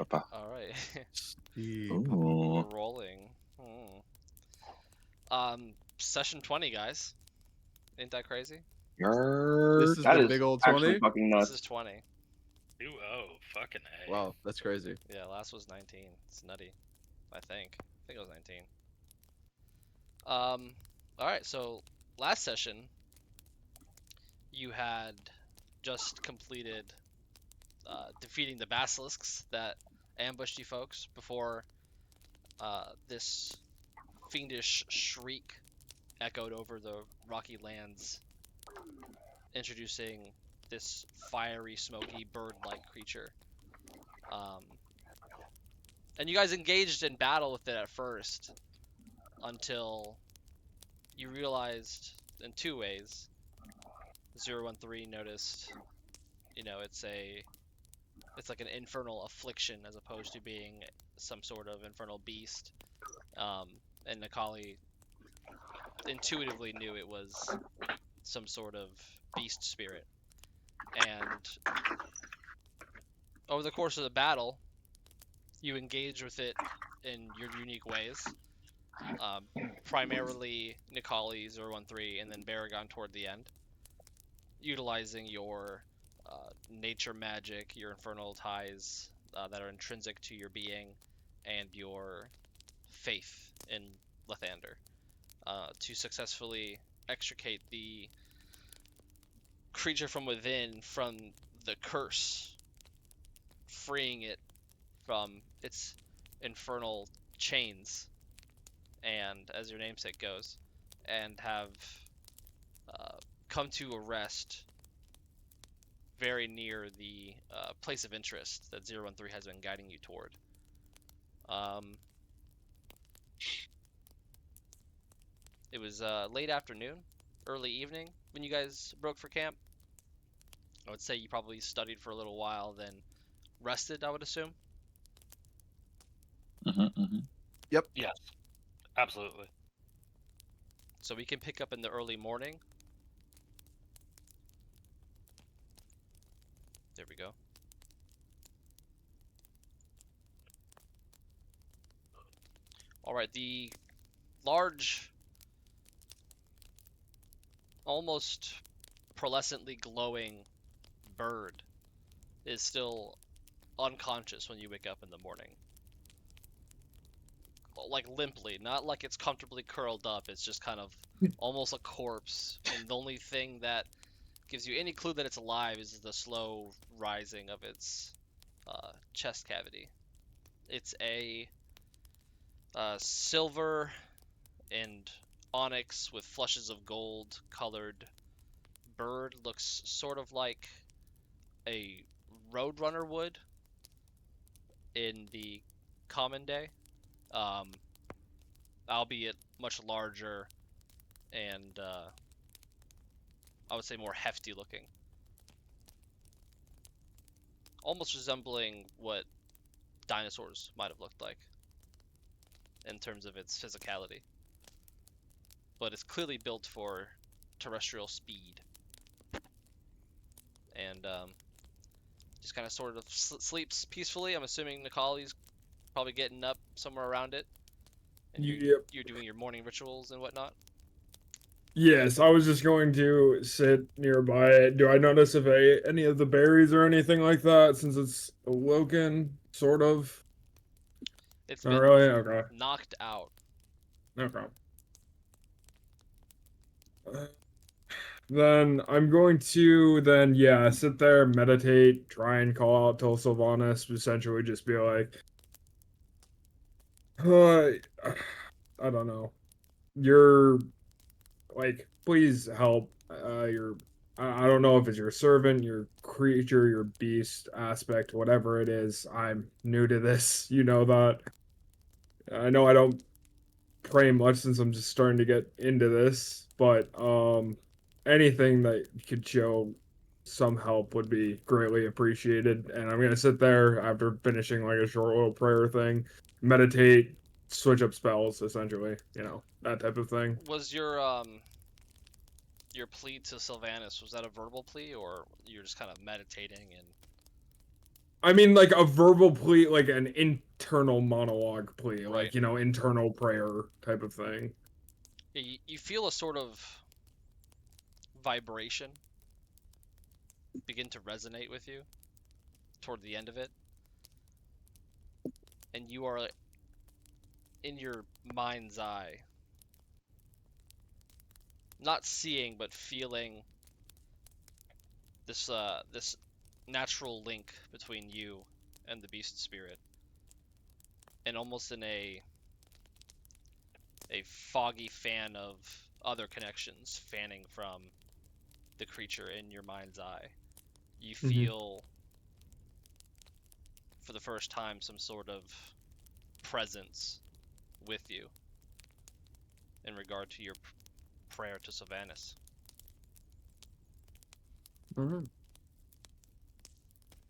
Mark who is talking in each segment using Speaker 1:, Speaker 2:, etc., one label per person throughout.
Speaker 1: Papa.
Speaker 2: All right.
Speaker 1: Ooh.
Speaker 2: We're rolling. Session 20, guys. Ain't that crazy?
Speaker 1: Yarr.
Speaker 3: This is
Speaker 4: That
Speaker 3: the
Speaker 4: is
Speaker 3: big old
Speaker 4: actually
Speaker 3: 20?
Speaker 4: fucking
Speaker 2: This
Speaker 4: nuts.
Speaker 2: is 20.
Speaker 5: Fucking A.
Speaker 3: Wow, that's crazy.
Speaker 2: Yeah, last was 19. It's nutty. I think it was 19. All right. So last session, you had just completed defeating the basilisks that ambushed you folks before this fiendish shriek echoed over the rocky lands, introducing this fiery, smoky, bird-like creature. And you guys engaged in battle with it at first, until you realized in two ways. 013 noticed, it's like an infernal affliction as opposed to being some sort of infernal beast. And Nikali intuitively knew it was some sort of beast spirit. And over the course of the battle, you engage with it in your unique ways. Primarily Nikali 013 and then Baragon toward the end, utilizing your nature magic, your infernal ties that are intrinsic to your being, and your faith in Lathander to successfully extricate the creature from within from the curse, freeing it from its infernal chains, and as your namesake goes, and have come to a rest very near the place of interest that 013 has been guiding you toward. It was late afternoon, early evening when you guys broke for camp. I would say you probably studied for a little while, then rested, I would assume.
Speaker 5: Yes, absolutely.
Speaker 2: So we can pick up in the early morning. There we go. All right, the large, almost pearlescently glowing bird is still unconscious when you wake up in the morning. Like limply, not like it's comfortably curled up. It's just kind of almost a corpse. And the only thing that gives you any clue that it's alive is the slow rising of its chest cavity. It's a silver and onyx with flushes of gold colored bird. Looks sort of like a roadrunner would in the common day, albeit much larger and I would say more hefty looking, almost resembling what dinosaurs might have looked like in terms of its physicality, but it's clearly built for terrestrial speed, and just kind of sort of sleeps peacefully. I'm assuming Nikali's probably getting up somewhere around it, and you're doing your morning rituals and whatnot.
Speaker 6: Yes, I was just going to sit nearby it. Do I notice if any of the berries or anything like that, since it's awoken, sort of?
Speaker 2: It's
Speaker 6: Not
Speaker 2: been
Speaker 6: really? Okay.
Speaker 2: knocked out.
Speaker 6: Okay. Then I'm going to sit there, meditate, try and call out till Sylvanas, essentially just be like, I don't know. You're like, please help. I don't know if it's your servant, your creature, your beast aspect, whatever it is. I'm new to this. You know that. I know I don't pray much since I'm just starting to get into this, but anything that could show some help would be greatly appreciated. And I'm gonna sit there after finishing like a short little prayer thing, meditate, switch up spells, essentially, that type of thing.
Speaker 2: Was your plea to Sylvanas, was that a verbal plea, or you're just kind of meditating and
Speaker 6: I mean, like a verbal plea, like an internal monologue plea,
Speaker 2: Right.
Speaker 6: like, internal prayer type of thing.
Speaker 2: You feel a sort of vibration begin to resonate with you toward the end of it, and you are in your mind's eye, not seeing but feeling this natural link between you and the beast spirit, and almost in a foggy fan of other connections fanning from the creature in your mind's eye. You feel for the first time some sort of presence with you in regard to your prayer to Sylvanas.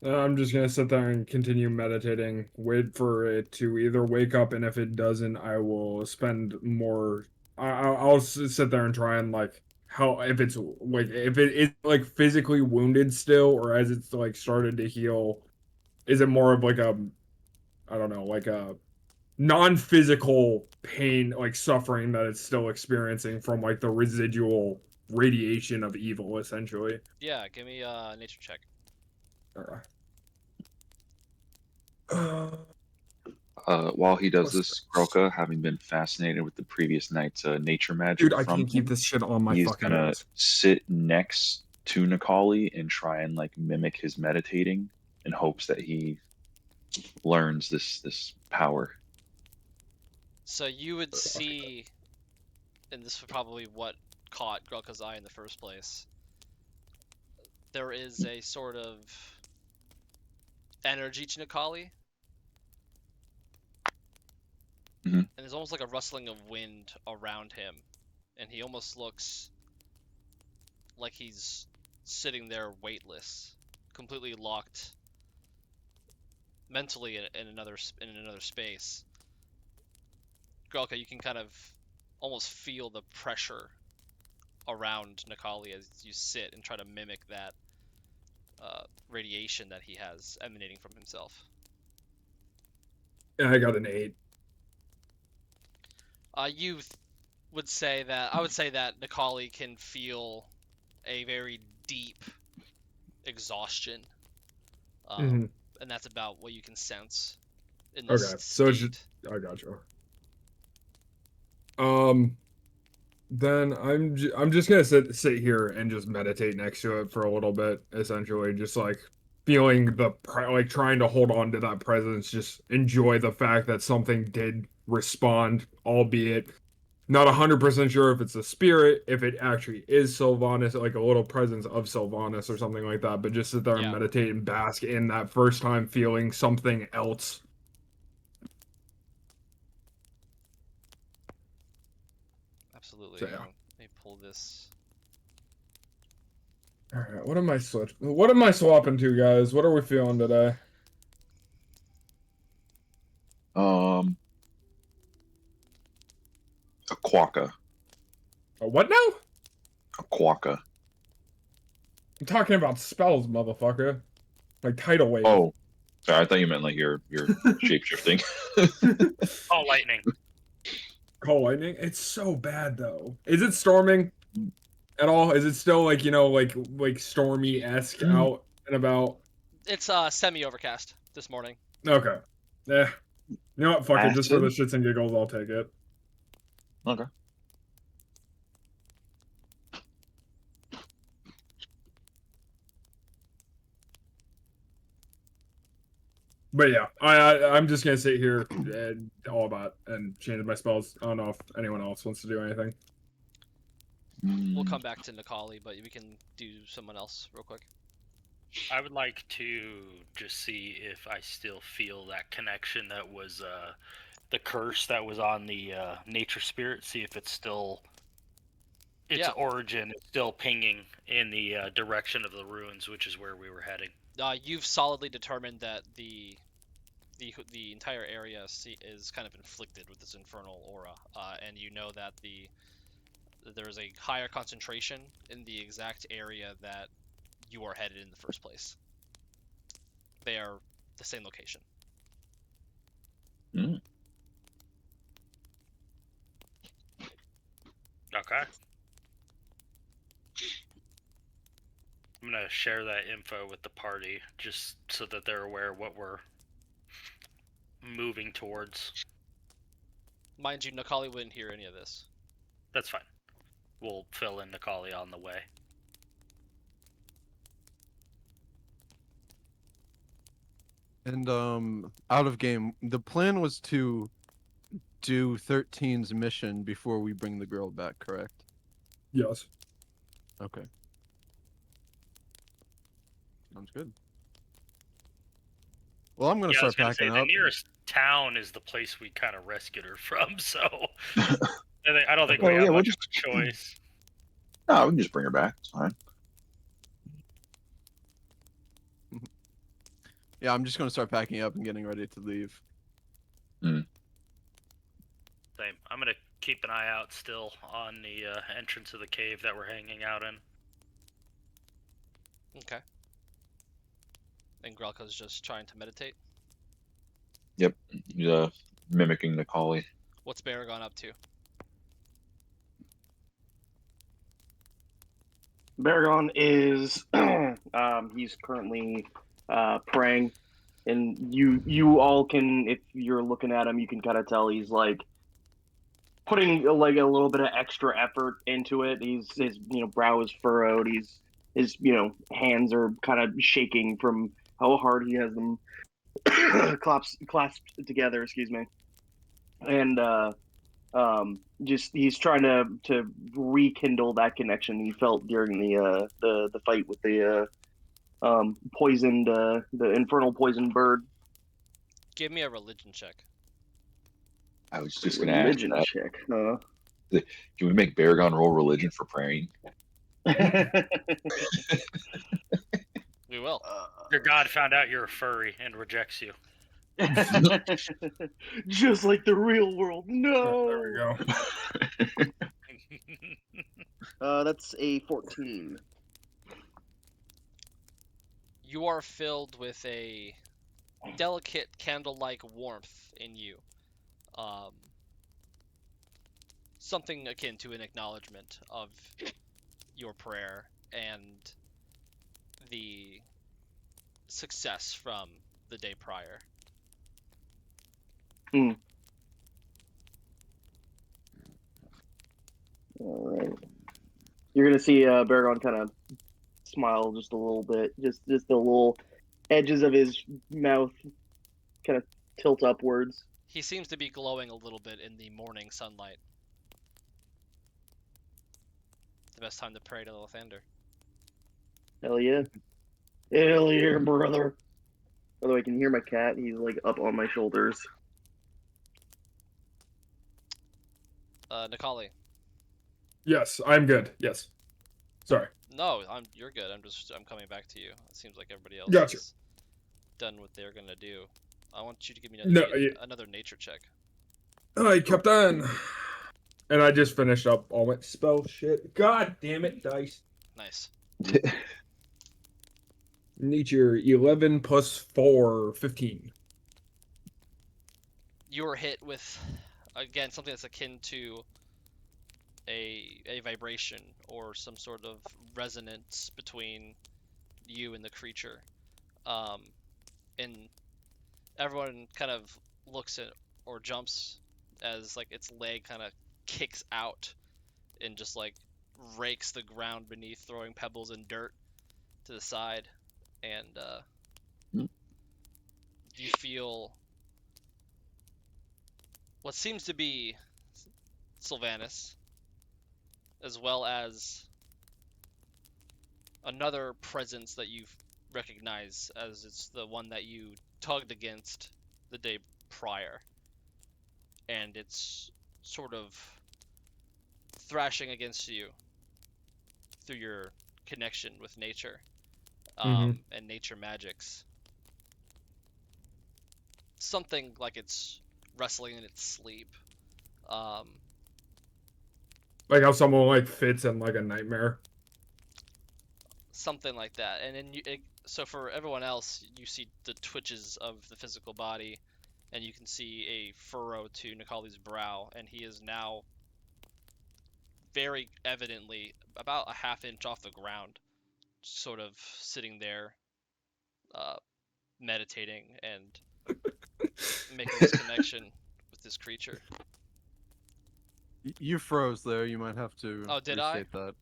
Speaker 6: I'm just gonna sit there and continue meditating, wait for it to either wake up, and if it doesn't, I will spend more. I'll sit there and try and like how if it's like if it is like physically wounded still, or as it's like started to heal, is it more of like a I don't know, like a non-physical pain, like suffering that it's still experiencing from like the residual radiation of evil, essentially.
Speaker 2: Yeah, give me a nature check.
Speaker 3: While he does
Speaker 6: What's
Speaker 3: this,
Speaker 6: this?
Speaker 3: Grelka, having been fascinated with the previous night's nature magic
Speaker 6: Dude, I
Speaker 3: from
Speaker 6: can't keep
Speaker 3: him,
Speaker 6: this shit on my
Speaker 3: he's
Speaker 6: fucking
Speaker 3: gonna
Speaker 6: nose.
Speaker 3: sit next to Nikali and try and like mimic his meditating in hopes that he learns this power.
Speaker 2: So you would see, and this was probably what caught Grelka's eye in the first place, there is a sort of energy to Nikali.
Speaker 3: Mhm.
Speaker 2: And there's almost like a rustling of wind around him. And he almost looks like he's sitting there weightless, completely locked mentally in another space. Grelka, you can kind of almost feel the pressure around Nikali as you sit and try to mimic that radiation that he has emanating from himself.
Speaker 6: Yeah, I got an 8.
Speaker 2: You would say that I would say that Nikali can feel a very deep exhaustion, and that's about what you can sense in this
Speaker 6: Okay,
Speaker 2: state.
Speaker 6: so it's just, I got you. Then I'm just gonna sit here and just meditate next to it for a little bit, essentially, just like feeling like trying to hold on to that presence, just enjoy the fact that something did respond, albeit not 100% sure if it's a spirit, if it actually is Sylvanas, like a little presence of Sylvanas or something like that, but just sit there and meditate and bask in that first time feeling something else.
Speaker 2: Absolutely.
Speaker 6: So, yeah.
Speaker 2: Let me pull this.
Speaker 6: All right, what am I swapping to, guys? What are we feeling today?
Speaker 3: A quokka.
Speaker 6: A what now?
Speaker 3: A quokka.
Speaker 6: I'm talking about spells, motherfucker. Like tidal wave.
Speaker 3: Oh, sorry, I thought you meant like your shape shifting.
Speaker 5: Oh, lightning.
Speaker 6: Call lightning? It's so bad though. Is it storming at all? Is it still like, like stormy-esque out and about?
Speaker 2: It's semi-overcast this morning.
Speaker 6: Okay. Yeah. You know what? Fuck it. Just for the
Speaker 3: Acid?
Speaker 6: shits and giggles, I'll take it.
Speaker 3: Okay.
Speaker 6: But yeah, I'm just gonna sit here and all about and change my spells. I don't know if anyone else wants to do anything.
Speaker 2: We'll come back to Nikali, but we can do someone else real quick.
Speaker 5: I would like to just see if I still feel that connection that was the curse that was on the nature spirit. See if it's still its origin is still pinging in the direction of the ruins, which is where we were heading.
Speaker 2: You've solidly determined that the entire area is kind of inflicted with this infernal aura, and you know that there's a higher concentration in the exact area that you are headed in the first place. They are the same location.
Speaker 3: Mm.
Speaker 5: Okay. I'm gonna share that info with the party just so that they're aware of what we're moving towards.
Speaker 2: Mind you, Nakali wouldn't hear any of this.
Speaker 5: That's fine. We'll fill in Nikali on the way.
Speaker 1: And out of game, the plan was to do 13's mission before we bring the girl back, correct?
Speaker 6: Yes.
Speaker 1: Okay. Sounds good. Well, I'm gonna
Speaker 5: Yeah, I was
Speaker 1: start
Speaker 5: gonna say
Speaker 1: packing
Speaker 5: the
Speaker 1: up.
Speaker 5: nearest town is the place we kind of rescued her from, so I don't think
Speaker 3: Well,
Speaker 5: we
Speaker 3: yeah,
Speaker 5: have
Speaker 3: we'll
Speaker 5: much
Speaker 3: just-
Speaker 5: of a choice.
Speaker 3: No, we can just bring her back. It's fine.
Speaker 1: Yeah, I'm just gonna start packing up and getting ready to leave.
Speaker 5: Same. I'm gonna keep an eye out still on the entrance of the cave that we're hanging out in.
Speaker 2: Okay. And Grelka's just trying to meditate.
Speaker 3: Yep. Mimicking the collie.
Speaker 2: What's Baragon up to?
Speaker 4: Baragon is he's currently praying, and you all can, if you're looking at him, you can kind of tell he's like putting like a little bit of extra effort into it. His brow is furrowed. His hands are kind of shaking from how hard he has them clasped together. Excuse me, and just he's trying to rekindle that connection he felt during the fight with the poisoned the infernal poisoned bird.
Speaker 2: Give me a religion check.
Speaker 3: I was just gonna ask
Speaker 4: Religion
Speaker 3: that.
Speaker 4: check.
Speaker 3: Can we make Baragon roll religion for praying?
Speaker 2: We will.
Speaker 5: Your god found out you're a furry and rejects you.
Speaker 4: Just like the real world. No.
Speaker 6: There we go.
Speaker 4: That's a 14.
Speaker 2: You are filled with a delicate candle-like warmth in you. Something akin to an acknowledgement of your prayer and the success from the day prior.
Speaker 4: All right. You're gonna see Baragon kind of smile just a little bit, just the little edges of his mouth kind of tilt upwards.
Speaker 2: He seems to be glowing a little bit in the morning sunlight. The best time to pray to Lathander.
Speaker 4: Hell yeah. Hell yeah, brother. Although I can hear my cat, he's like up on my shoulders.
Speaker 2: Nikali.
Speaker 6: Yes, I'm good. Yes. Sorry.
Speaker 2: No, you're good. I'm coming back to you. It seems like everybody else
Speaker 6: Gotcha.
Speaker 2: has done what they're gonna do. I want you to give me
Speaker 6: No,
Speaker 2: another nature check.
Speaker 6: I kept on. And I just finished up all my spell shit. God damn it, dice.
Speaker 2: Nice.
Speaker 6: Nature 11 plus 4, 15.
Speaker 2: You are hit with, again, something that's akin to a vibration or some sort of resonance between you and the creature. And everyone kind of looks at or jumps as like its leg kind of kicks out and just like rakes the ground beneath, throwing pebbles and dirt to the side. And you feel what seems to be Sylvanas, as well as another presence that you recognize as it's the one that you tugged against the day prior. And it's sort of thrashing against you through your connection with nature and nature magics. Something like it's wrestling in its sleep.
Speaker 6: Like how someone like fits in like a nightmare.
Speaker 2: Something like that. And then So for everyone else, you see the twitches of the physical body, and you can see a furrow to Nikali's brow, and he is now very evidently about a half inch off the ground, sort of sitting there, meditating and making this connection with this creature.
Speaker 1: You froze there. You might have to
Speaker 2: Oh, did I?
Speaker 1: restate that.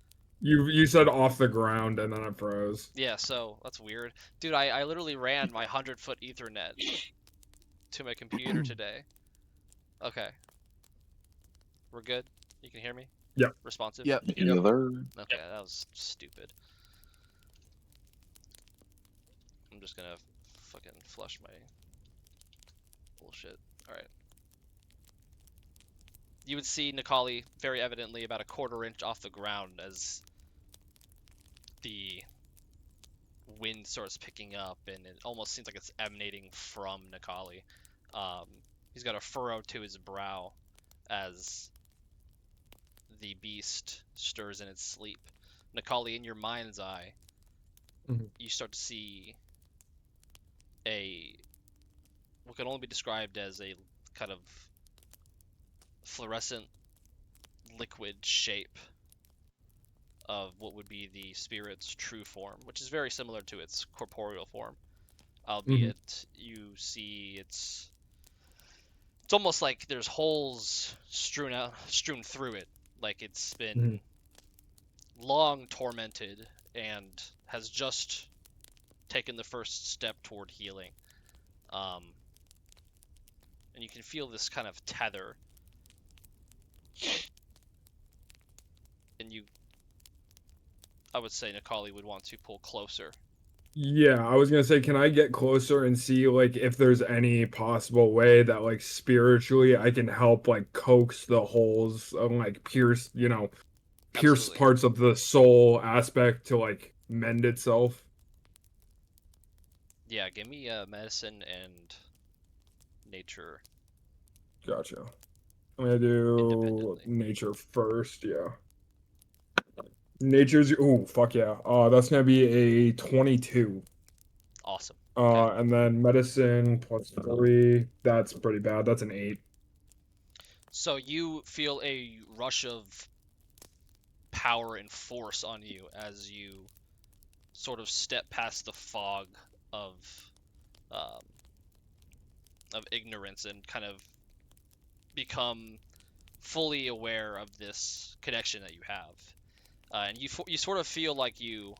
Speaker 6: You said off the ground and then it froze.
Speaker 2: Yeah, so that's weird. Dude, I literally ran my 100-foot Ethernet to my computer today. Okay. We're good? You can hear me?
Speaker 6: Yep.
Speaker 2: Responsive?
Speaker 1: Yep.
Speaker 3: Either.
Speaker 2: Okay, that was stupid. I'm just gonna fucking flush my bullshit. Alright. You would see Nikali very evidently about a quarter inch off the ground as the wind starts picking up, and it almost seems like it's emanating from Nikali. He's got a furrow to his brow as the beast stirs in its sleep. Nikali, in your mind's eye, you start to see what can only be described as a kind of fluorescent liquid shape of what would be the spirit's true form, which is very similar to its corporeal form, albeit you see it's almost like there's holes strewn through it, like it's been long tormented and has just taken the first step toward healing. And you can feel this kind of tether, and I would say Nikali would want to pull closer.
Speaker 6: Yeah, I was gonna say, can I get closer and see like if there's any possible way that like spiritually I can help like coax the holes and like pierce
Speaker 2: Absolutely.
Speaker 6: parts of the soul aspect to like mend itself?
Speaker 2: Yeah, give me medicine and nature.
Speaker 6: Gotcha. I'm gonna do
Speaker 2: Independently.
Speaker 6: nature first, yeah. Nature's fuck yeah. That's gonna be a 22.
Speaker 2: Awesome. Okay.
Speaker 6: And then medicine plus 3, that's pretty bad. That's an 8.
Speaker 2: So you feel a rush of power and force on you as you sort of step past the fog of ignorance and kind of become fully aware of this connection that you have. And you sort of feel like you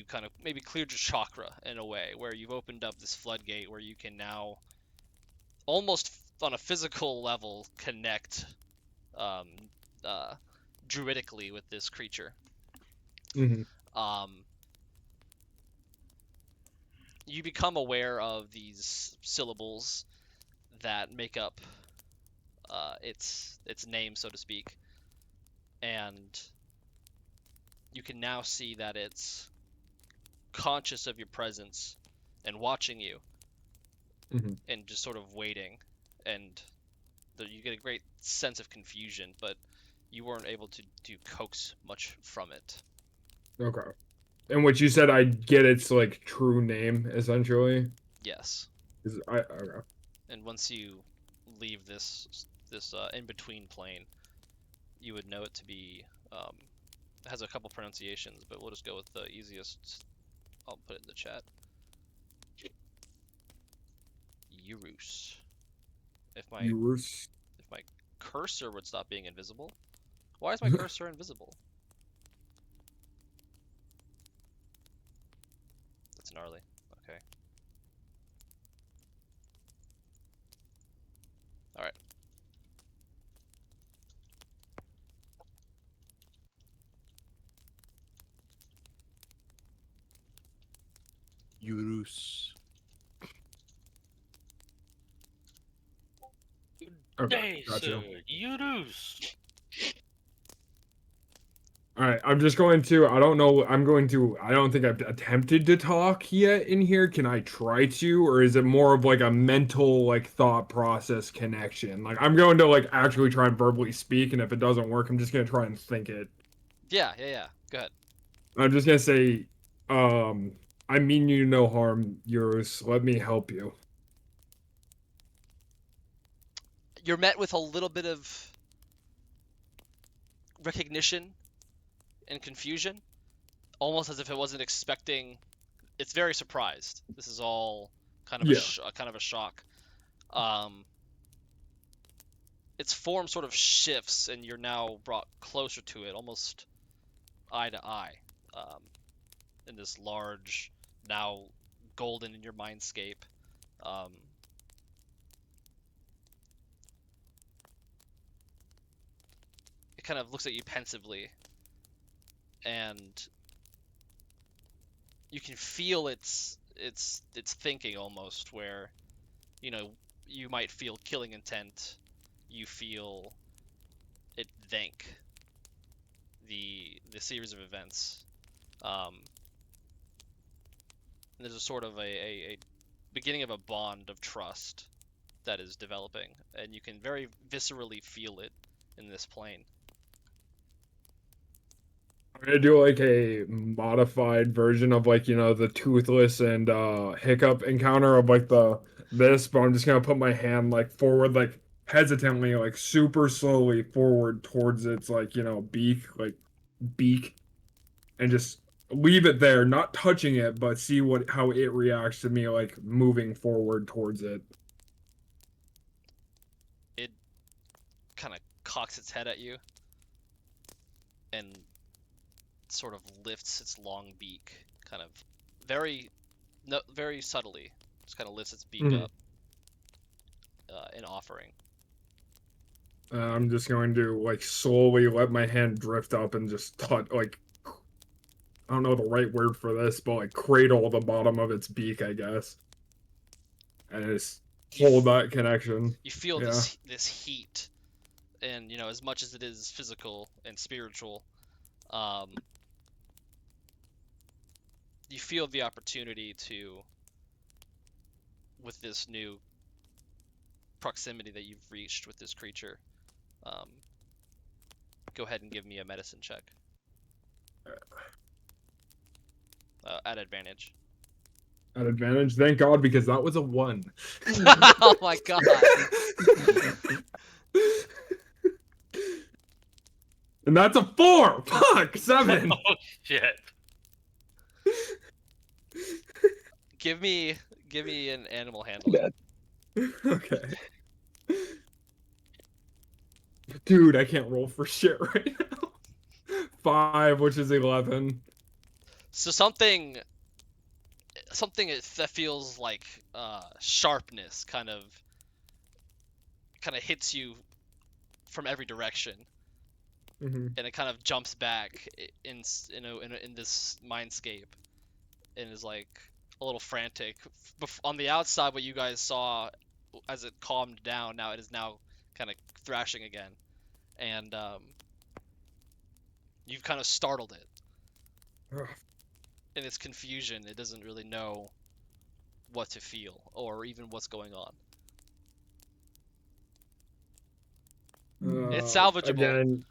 Speaker 2: kind of maybe cleared your chakra in a way, where you've opened up this floodgate where you can now almost on a physical level connect druidically with this creature. You become aware of these syllables that make up its name, so to speak, and you can now see that it's conscious of your presence and watching you, and just sort of waiting, and you get a great sense of confusion, but you weren't able to coax much from it.
Speaker 6: Okay. And what you said, I get its like true name essentially.
Speaker 2: Yes.
Speaker 6: Okay.
Speaker 2: And once you leave this in between plane, you would know it to be it has a couple pronunciations, but we'll just go with the easiest. I'll put it in the chat. Eurus. If my cursor would stop being invisible. Why is my cursor invisible? That's gnarly. Okay. Alright.
Speaker 1: Eurus.
Speaker 6: Okay, gotcha.
Speaker 5: Eurus.
Speaker 6: All right, I'm just going to. I don't know. I don't think I've attempted to talk yet in here. Can I try to, or is it more of like a mental, like thought process connection? Like I'm going to like actually try and verbally speak, and if it doesn't work, I'm just gonna try and think it.
Speaker 2: Yeah. Go ahead.
Speaker 6: I'm just gonna say, I mean you no harm, Eurus. Let me help you.
Speaker 2: You're met with a little bit of recognition and confusion, almost as if it wasn't expecting. It's very surprised. This is all kind of
Speaker 6: Yeah.
Speaker 2: kind of a shock. Its form sort of shifts, and you're now brought closer to it, almost eye to eye, in this large, now golden in your mindscape. It kind of looks at you pensively, and you can feel its thinking almost, where you might feel killing intent. You feel it thank the series of events. And there's a sort of a beginning of a bond of trust that is developing, and you can very viscerally feel it in this plane.
Speaker 6: I'm gonna do like a modified version of like, the Toothless and Hiccup encounter of like this, but I'm just gonna put my hand like forward, like hesitantly, like super slowly forward towards its like, beak, and just leave it there, not touching it, but see how it reacts to me like moving forward towards it.
Speaker 2: It kind of cocks its head at you and sort of lifts its long beak, kind of very subtly, just kind of lifts its beak up in offering.
Speaker 6: I'm just going to like slowly let my hand drift up and just touch, like, I don't know the right word for this, but like cradle the bottom of its beak, I guess, and just hold that connection.
Speaker 2: You feel this heat, and as much as it is physical and spiritual, you feel the opportunity to, with this new proximity that you've reached with this creature, go ahead and give me a medicine check. At advantage.
Speaker 6: At advantage? Thank God, because that was a 1.
Speaker 2: Oh my god.
Speaker 6: And that's a 4! Fuck! 7!
Speaker 5: Oh shit.
Speaker 2: Give me an animal handling.
Speaker 6: Okay. Dude, I can't roll for shit right now. 5, which is 11.
Speaker 2: So something that feels like sharpness kind of hits you from every direction, and it kind of jumps back in this mindscape, and is like a little frantic. On the outside, what you guys saw as it calmed down, now it is now kind of thrashing again, and you've kind of startled it. In its confusion, it doesn't really know what to feel or even what's going on. It's salvageable.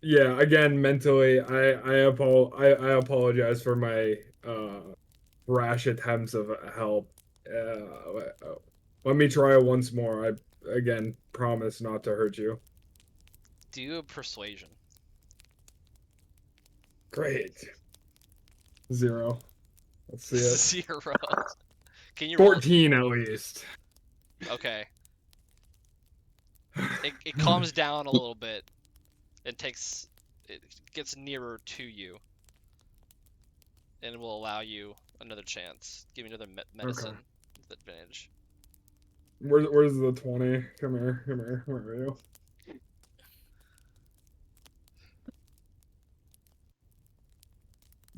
Speaker 6: Again, mentally, I apologize for my rash attempts of help. Let me try once more. I again promise not to hurt you.
Speaker 2: Do a persuasion.
Speaker 6: Great. 0. Let's see it.
Speaker 2: 0. Can you roll?
Speaker 6: 14 at least.
Speaker 2: Okay. It calms down a little bit and it gets nearer to you, and it will allow you another chance. Give me another medicine with advantage.
Speaker 6: Where's the 20? Come here. Where are you?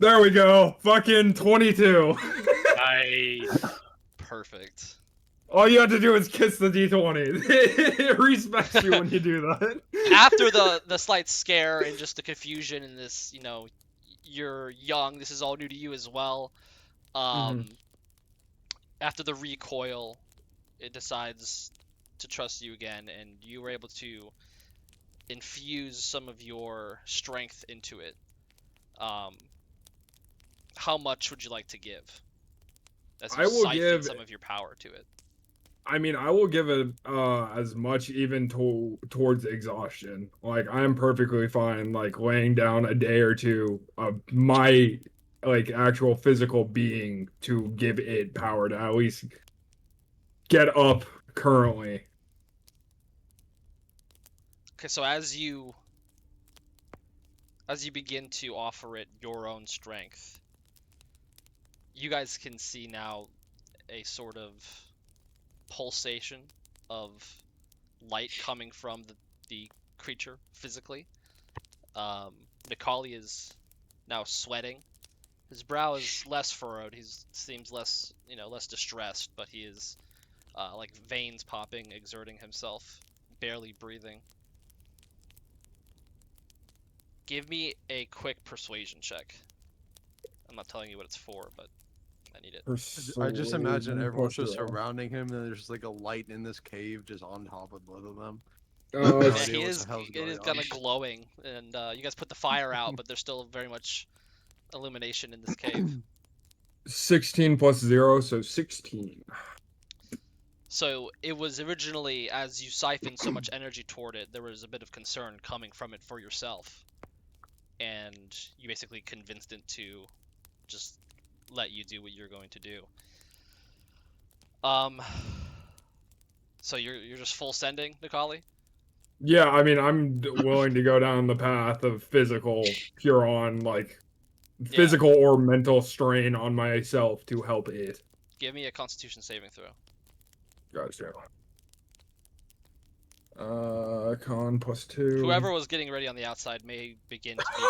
Speaker 6: There we go. Fucking 22.
Speaker 5: Nice.
Speaker 2: Perfect.
Speaker 6: All you have to do is kiss the D20. It respects you when you do that.
Speaker 2: After the slight scare and just the confusion and this, you're young. This is all new to you as well. After the recoil, it decides to trust you again, and you were able to infuse some of your strength into it. How much would you like to give? as
Speaker 6: I
Speaker 2: you
Speaker 6: will
Speaker 2: siphon
Speaker 6: give-
Speaker 2: some of your power to it.
Speaker 6: I mean, I will give it as much even towards exhaustion. Like, I am perfectly fine, like, laying down a day or two of my, like, actual physical being to give it power to at least get up currently.
Speaker 2: Okay, so as you begin to offer it your own strength, you guys can see now a sort of pulsation of light coming from the creature physically. Nikali is now sweating. His brow is less furrowed. He seems less, less distressed, but he is like veins popping, exerting himself, barely breathing. Give me a quick persuasion check. I'm not telling you what it's for, but I need it.
Speaker 1: I just imagine
Speaker 6: Persuasion
Speaker 1: everyone's
Speaker 6: plus
Speaker 1: just
Speaker 6: zero.
Speaker 1: surrounding him, and there's just like a light in this cave just on top of both of them.
Speaker 6: Oh,
Speaker 1: No
Speaker 2: Yeah,
Speaker 1: idea
Speaker 2: he
Speaker 1: what
Speaker 2: is.
Speaker 1: the hell's
Speaker 2: It
Speaker 1: going
Speaker 2: is
Speaker 1: on.
Speaker 2: kind of glowing, and you guys put the fire out, but there's still very much illumination in this cave.
Speaker 6: 16 plus 0, so 16.
Speaker 2: So it was originally, as you siphoned so much energy toward it, there was a bit of concern coming from it for yourself, and you basically convinced it to just let you do what you're going to do. So you're just full sending, Nikali?
Speaker 6: Yeah, I mean, I'm willing to go down the path of physical, pure on, like,
Speaker 2: Yeah.
Speaker 6: physical or mental strain on myself to help it.
Speaker 2: Give me a Constitution saving throw.
Speaker 6: Gotcha. Con plus 2.
Speaker 2: Whoever was getting ready on the outside may begin to be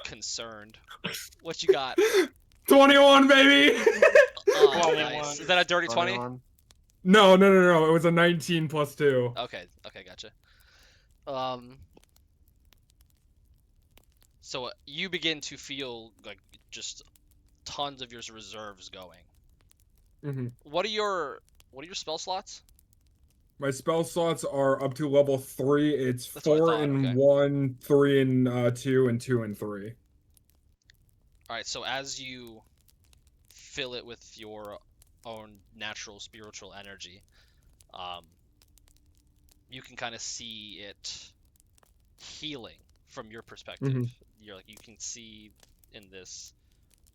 Speaker 2: concerned. What you got?
Speaker 6: 21, baby!
Speaker 2: Oh,
Speaker 5: 21.
Speaker 2: nice. Is that a dirty 20?
Speaker 6: No. It was a 19 plus 2.
Speaker 2: Okay, gotcha. So you begin to feel like just tons of your reserves going.
Speaker 6: Mm-hmm.
Speaker 2: What are your spell slots?
Speaker 6: My spell slots are up to level 3. It's
Speaker 2: That's what I
Speaker 6: 4
Speaker 2: thought,
Speaker 6: and
Speaker 2: okay.
Speaker 6: 1, 3 and 2, and 2 and 3.
Speaker 2: All right, so as you fill it with your own natural spiritual energy, you can kind of see it healing from your perspective.
Speaker 6: Mhm.
Speaker 2: You can see in this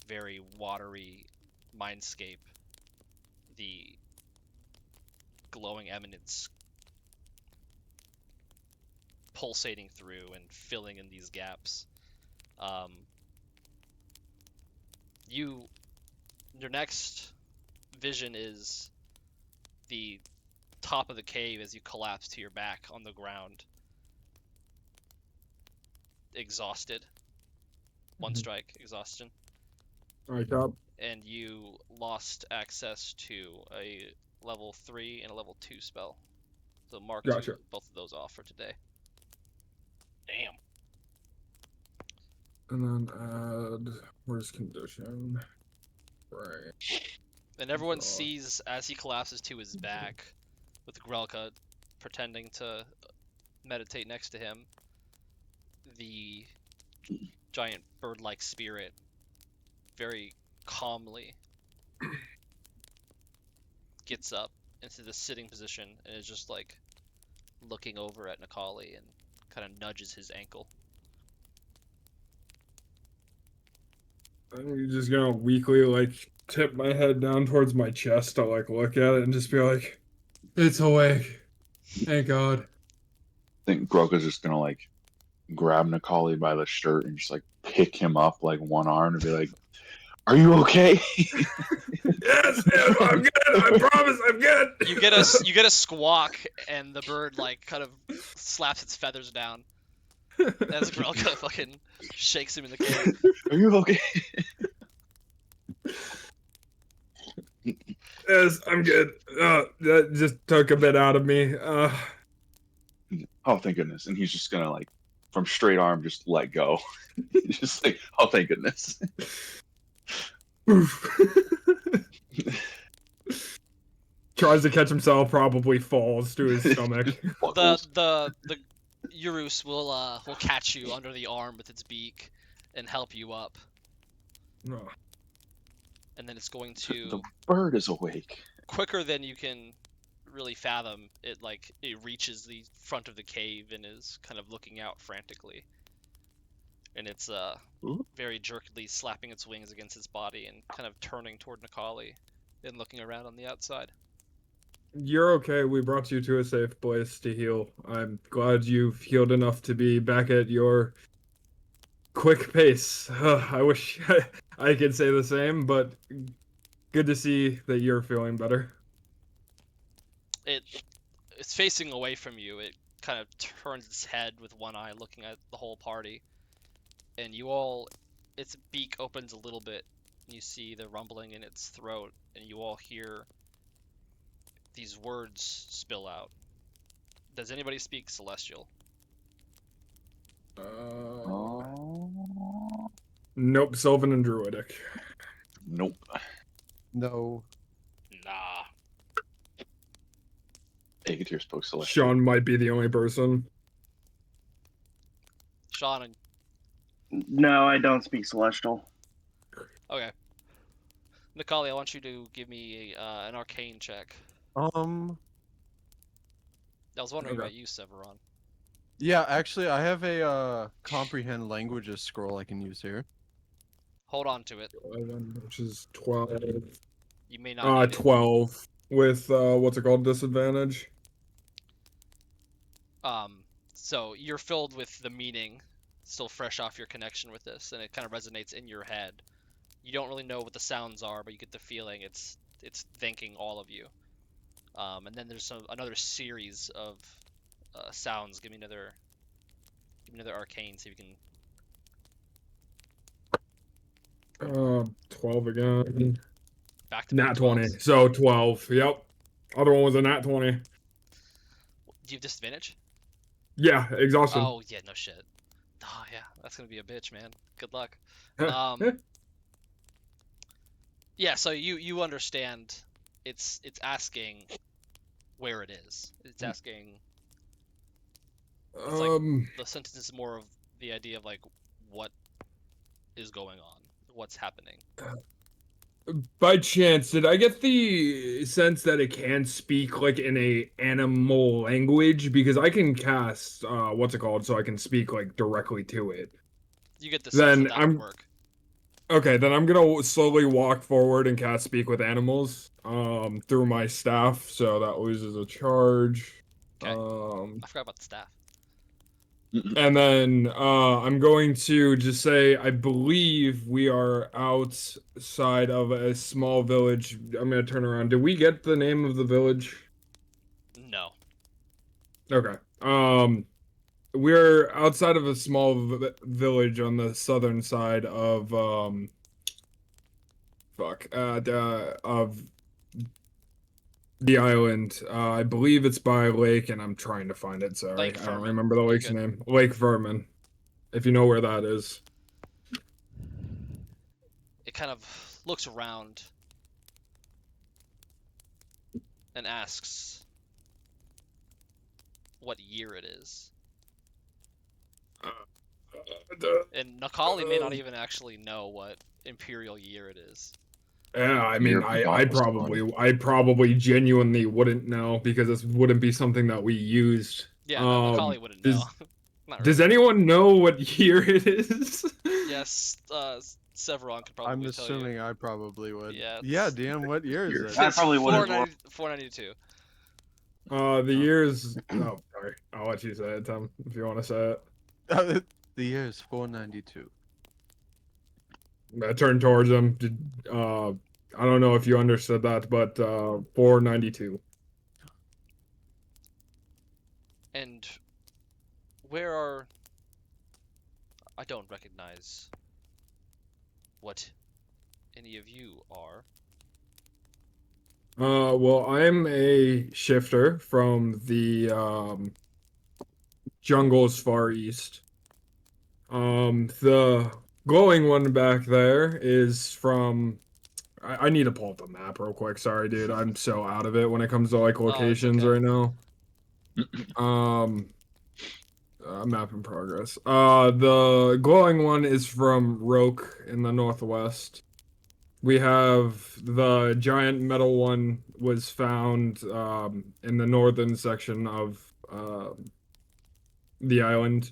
Speaker 2: very watery mindscape the glowing eminence pulsating through and filling in these gaps. Your next vision is the top of the cave as you collapse to your back on the ground, exhausted. One
Speaker 6: Mhm.
Speaker 2: strike, exhaustion.
Speaker 6: Alright, Cap.
Speaker 2: And you lost access to a level 3 and a level 2 spell. So mark
Speaker 6: Gotcha.
Speaker 2: both of those off for today.
Speaker 5: Damn.
Speaker 6: And then add... Where's condition? Right.
Speaker 2: And everyone
Speaker 6: God.
Speaker 2: sees as he collapses to his back, with Grelka pretending to meditate next to him, the giant bird-like spirit very calmly gets up into the sitting position and is just like looking over at Nikali and kind of nudges his ankle.
Speaker 6: I'm just gonna weakly, like, tip my head down towards my chest to, like, look at it and just be like, it's awake. Thank God.
Speaker 3: I think Groka's just gonna like grab Nikali by the shirt and just like pick him up like one arm and be like, "Are you okay?"
Speaker 6: Yes, I'm good. I promise, I'm good.
Speaker 2: You get a squawk and the bird like kind of slaps its feathers down as Grelka fucking shakes him in the cave.
Speaker 3: Are you okay?
Speaker 6: Yes, I'm good. That just took a bit out of me.
Speaker 3: Oh, thank goodness. And he's just gonna like from straight arm just let go. Just like, oh, thank goodness.
Speaker 6: Tries to catch himself, probably falls to his stomach.
Speaker 2: The Eurus will catch you under the arm with its beak and help you up.
Speaker 6: Oh.
Speaker 2: and then it's going
Speaker 3: The
Speaker 2: to,
Speaker 3: bird is awake.
Speaker 2: quicker than you can really fathom, it reaches the front of the cave and is kind of looking out frantically. And it's
Speaker 3: Ooh.
Speaker 2: very jerkily slapping its wings against its body and kind of turning toward Nikali and looking around on the outside.
Speaker 6: You're okay. We brought you to a safe place to heal. I'm glad you've healed enough to be back at your quick pace. I wish I could say the same, but good to see that you're feeling better.
Speaker 2: It's facing away from you. It kind of turns its head with one eye looking at the whole party. And its beak opens a little bit. And you see the rumbling in its throat, and you all hear these words spill out. Does anybody speak Celestial?
Speaker 6: Nope, Sylvan and Druidic.
Speaker 3: Nope.
Speaker 1: No.
Speaker 5: Nah.
Speaker 3: Agatir spoke Celestial.
Speaker 6: Sean might be the only person.
Speaker 2: Sean and
Speaker 4: No, I don't speak Celestial.
Speaker 2: okay. Nikali, I want you to give me an arcane check. I was wondering
Speaker 6: Okay.
Speaker 2: about you, Severon.
Speaker 1: Yeah, actually, I have a comprehend languages scroll I can use here.
Speaker 2: Hold on to it.
Speaker 6: 11, which is 12.
Speaker 2: You may not need it.
Speaker 6: 12 with what's it called? Disadvantage.
Speaker 2: So you're filled with the meaning, still fresh off your connection with this, and it kind of resonates in your head. You don't really know what the sounds are, but you get the feeling it's thanking all of you. And then there's another series of sounds. Give me another arcane, see if you can
Speaker 6: 12 again.
Speaker 2: back to
Speaker 6: Nat 20.
Speaker 2: 12s.
Speaker 6: So 12. Yep. Other one was a nat 20.
Speaker 2: Do you have disadvantage?
Speaker 6: Yeah, exhaustion.
Speaker 2: Oh yeah, no shit. Oh yeah, that's gonna be a bitch, man. Good luck. Yeah, so you understand. It's asking where it is. It's asking. It's like the sentence is more of the idea of like what is going on, what's happening.
Speaker 6: By chance, did I get the sense that it can speak like in a animal language? Because I can cast what's it called, so I can speak like directly to it.
Speaker 2: You get the sense
Speaker 6: Then
Speaker 2: that would work.
Speaker 6: Okay, then I'm gonna slowly walk forward and cast speak with animals through my staff, so that loses a charge.
Speaker 2: Okay. I forgot about the staff.
Speaker 6: And then I'm going to just say, I believe we are outside of a small village. I'm going to turn around. Did we get the name of the village?
Speaker 2: No.
Speaker 6: Okay. We're outside of a small village on the southern side of of the island. I believe it's by a lake, and I'm trying to find it. Sorry,
Speaker 2: Lake
Speaker 6: I don't
Speaker 2: Vermin.
Speaker 6: remember the
Speaker 2: You're
Speaker 6: lake's
Speaker 2: good.
Speaker 6: name. Lake Vermin. If you know where that is.
Speaker 2: It kind of looks around and asks what year it is. And Nikali may not even actually know what imperial year it is.
Speaker 6: Yeah, I mean,
Speaker 3: Year of the bot was
Speaker 6: I probably genuinely wouldn't know because this wouldn't be something that we used.
Speaker 2: Yeah, no, Nikali wouldn't know. Not
Speaker 6: Does
Speaker 2: really.
Speaker 6: anyone know what year it is?
Speaker 2: Yes, Severon could probably
Speaker 1: I'm
Speaker 2: tell
Speaker 1: assuming
Speaker 2: you.
Speaker 1: I probably would.
Speaker 2: Yeah,
Speaker 1: Yeah,
Speaker 2: it's-
Speaker 1: damn, what year is it?
Speaker 4: I probably would as well.
Speaker 2: 492.
Speaker 6: The years. Oh, sorry. I'll let you say it, Tom, if you want to say it.
Speaker 1: The year is 492.
Speaker 6: I turned towards him. I don't know if you understood that, but 492.
Speaker 2: And where are... I don't recognize what any of you are.
Speaker 6: Well, I'm a shifter from the jungles far east. The glowing one back there is from. I need to pull up the map real quick. Sorry, dude. I'm so out of it when it comes to like
Speaker 2: Oh, it's
Speaker 6: locations
Speaker 2: okay.
Speaker 6: right now. Map in progress. The glowing one is from Roke in the northwest. We have the giant metal one was found in the northern section of the island.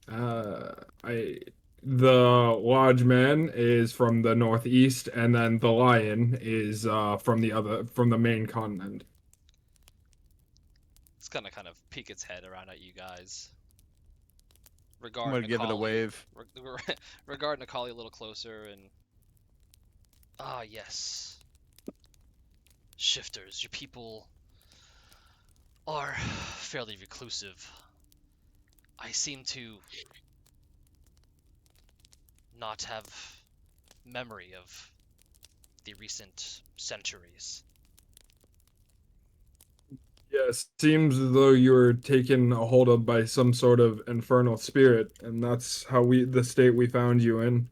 Speaker 6: I the Lodge Man is from the northeast, and then the Lion is from the main continent.
Speaker 2: It's gonna kind of peek its head around at you guys.
Speaker 1: I'm
Speaker 2: Regard
Speaker 1: gonna give it a
Speaker 2: Nikali-
Speaker 1: wave.
Speaker 2: regard Nikali a little closer and ah yes. Shifters, your people are fairly reclusive. I seem to not have memory of the recent centuries.
Speaker 6: Yes, seems as though you were taken a hold of by some sort of infernal spirit, and that's how the state we found you in.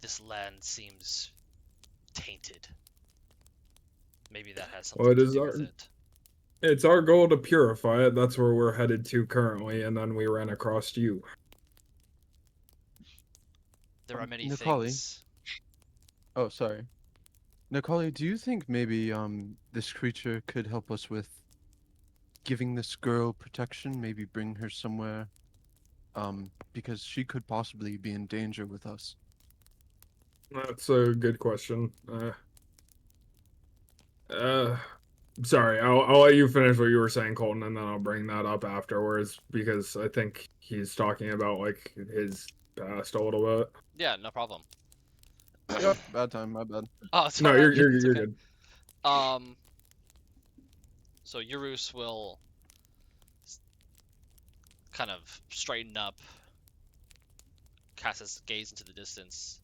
Speaker 2: This land seems tainted. Maybe that has
Speaker 6: Well,
Speaker 2: something to do with it.
Speaker 6: it's our goal to purify it. That's where we're headed to currently, and then we ran across you.
Speaker 2: There are many
Speaker 1: Nikali.
Speaker 2: things.
Speaker 1: Oh, sorry. Nikali, do you think maybe this creature could help us with giving this girl protection? Maybe bring her somewhere, because she could possibly be in danger with us.
Speaker 6: That's a good question. Sorry, I'll let you finish what you were saying, Colton, and then I'll bring that up afterwards because I think he's talking about like his past a little bit.
Speaker 2: Yeah, no problem.
Speaker 1: Yep, bad time, my bad.
Speaker 2: Oh, it's
Speaker 6: No,
Speaker 2: alright,
Speaker 6: you're
Speaker 2: it's okay.
Speaker 6: good.
Speaker 2: So Eurus will kind of straighten up, cast his gaze into the distance,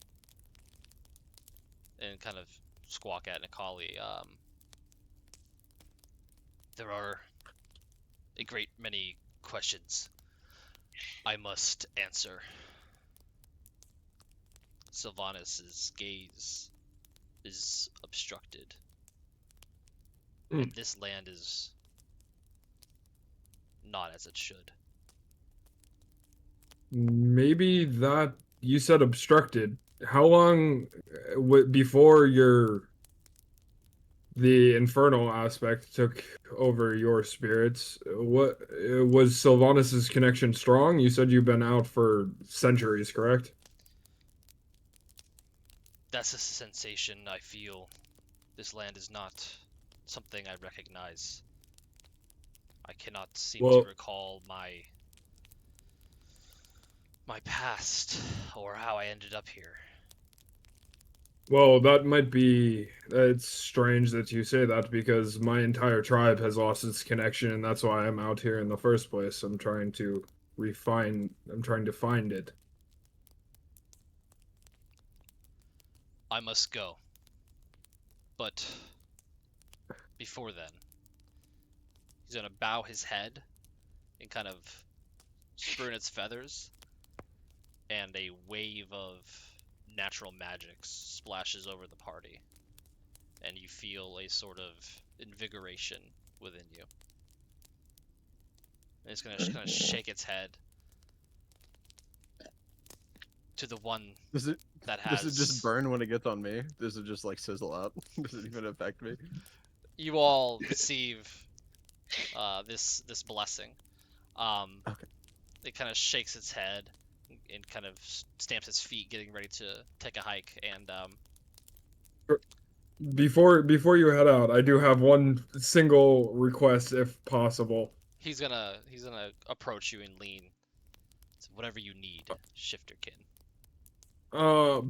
Speaker 2: and kind of squawk at Nikali. There are a great many questions I must answer. Sylvanus's gaze is obstructed. And this land is not as it should.
Speaker 6: Maybe that you said obstructed. How long before the infernal aspect took over your spirits? What was Sylvanus's connection strong? You said you've been out for centuries, correct?
Speaker 2: That's a sensation I feel. This land is not something I recognize. I cannot seem
Speaker 6: Well-
Speaker 2: to recall my past or how I ended up here.
Speaker 6: Well, that might be. It's strange that you say that because my entire tribe has lost its connection, and that's why I'm out here in the first place. I'm trying to find it.
Speaker 2: I must go. But before then, he's gonna bow his head and kind of spurn its feathers, and a wave of natural magic splashes over the party, and you feel a sort of invigoration within you. And it's gonna kind of shake its head to the one
Speaker 1: Does it
Speaker 2: that has.
Speaker 1: does it just burn when it gets on me? Does it just like sizzle out? Does it even affect me?
Speaker 2: You all receive this blessing.
Speaker 1: Okay.
Speaker 2: It kind of shakes its head and kind of stamps its feet, getting ready to take a hike. And
Speaker 6: Before you head out, I do have one single request, if possible.
Speaker 2: he's gonna approach you and lean. It's whatever you need, Shifterkin.
Speaker 6: I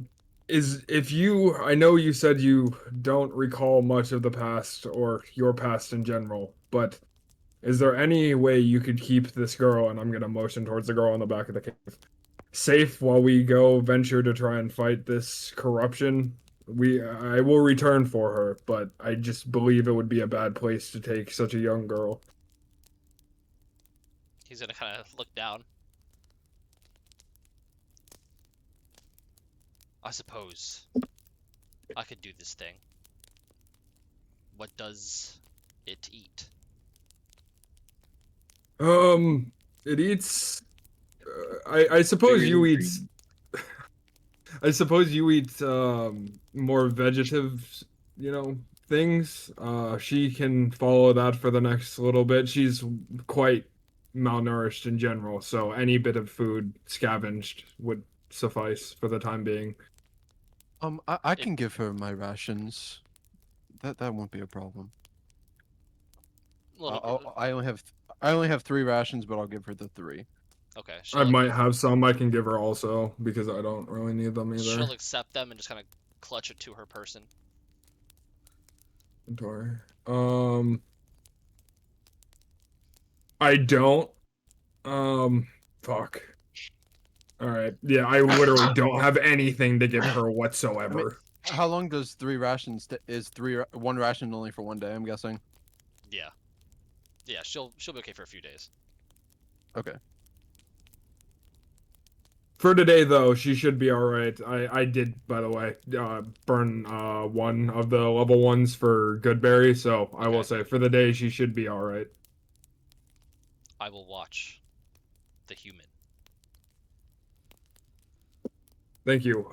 Speaker 6: know you said you don't recall much of the past or your past in general, but is there any way you could keep this girl, and I'm gonna motion towards the girl in the back of the cave, safe while we go venture to try and fight this corruption? I will return for her, but I just believe it would be a bad place to take such a young girl.
Speaker 2: He's gonna kind of look down. I suppose I could do this thing. What does it eat?
Speaker 6: It eats. I suppose
Speaker 3: Very
Speaker 6: you eat.
Speaker 3: intriguing.
Speaker 6: I suppose you eat more vegetative, things. She can follow that for the next little bit. She's quite malnourished in general, so any bit of food scavenged would suffice for the time being.
Speaker 1: I can give her my rations. That won't be a problem.
Speaker 2: A little bit.
Speaker 1: I only have 3 rations, but I'll give her the 3.
Speaker 2: Okay,
Speaker 6: I might have some I can give her also because I don't really need them either.
Speaker 2: she'll accept them and just kind of clutch it to her person.
Speaker 6: Inventory. I don't. Fuck. All right. Yeah, I literally don't have anything to give her whatsoever.
Speaker 1: How long does 3 rations is 1 ration only for 1 day? I'm guessing.
Speaker 2: Yeah. Yeah, she'll be okay for a few days.
Speaker 1: Okay.
Speaker 6: For today, though, she should be all right. I did, by the way, burn one of the level 1s for Goodberry, so I will say for the day she should be all right.
Speaker 2: I will watch the human.
Speaker 6: Thank you.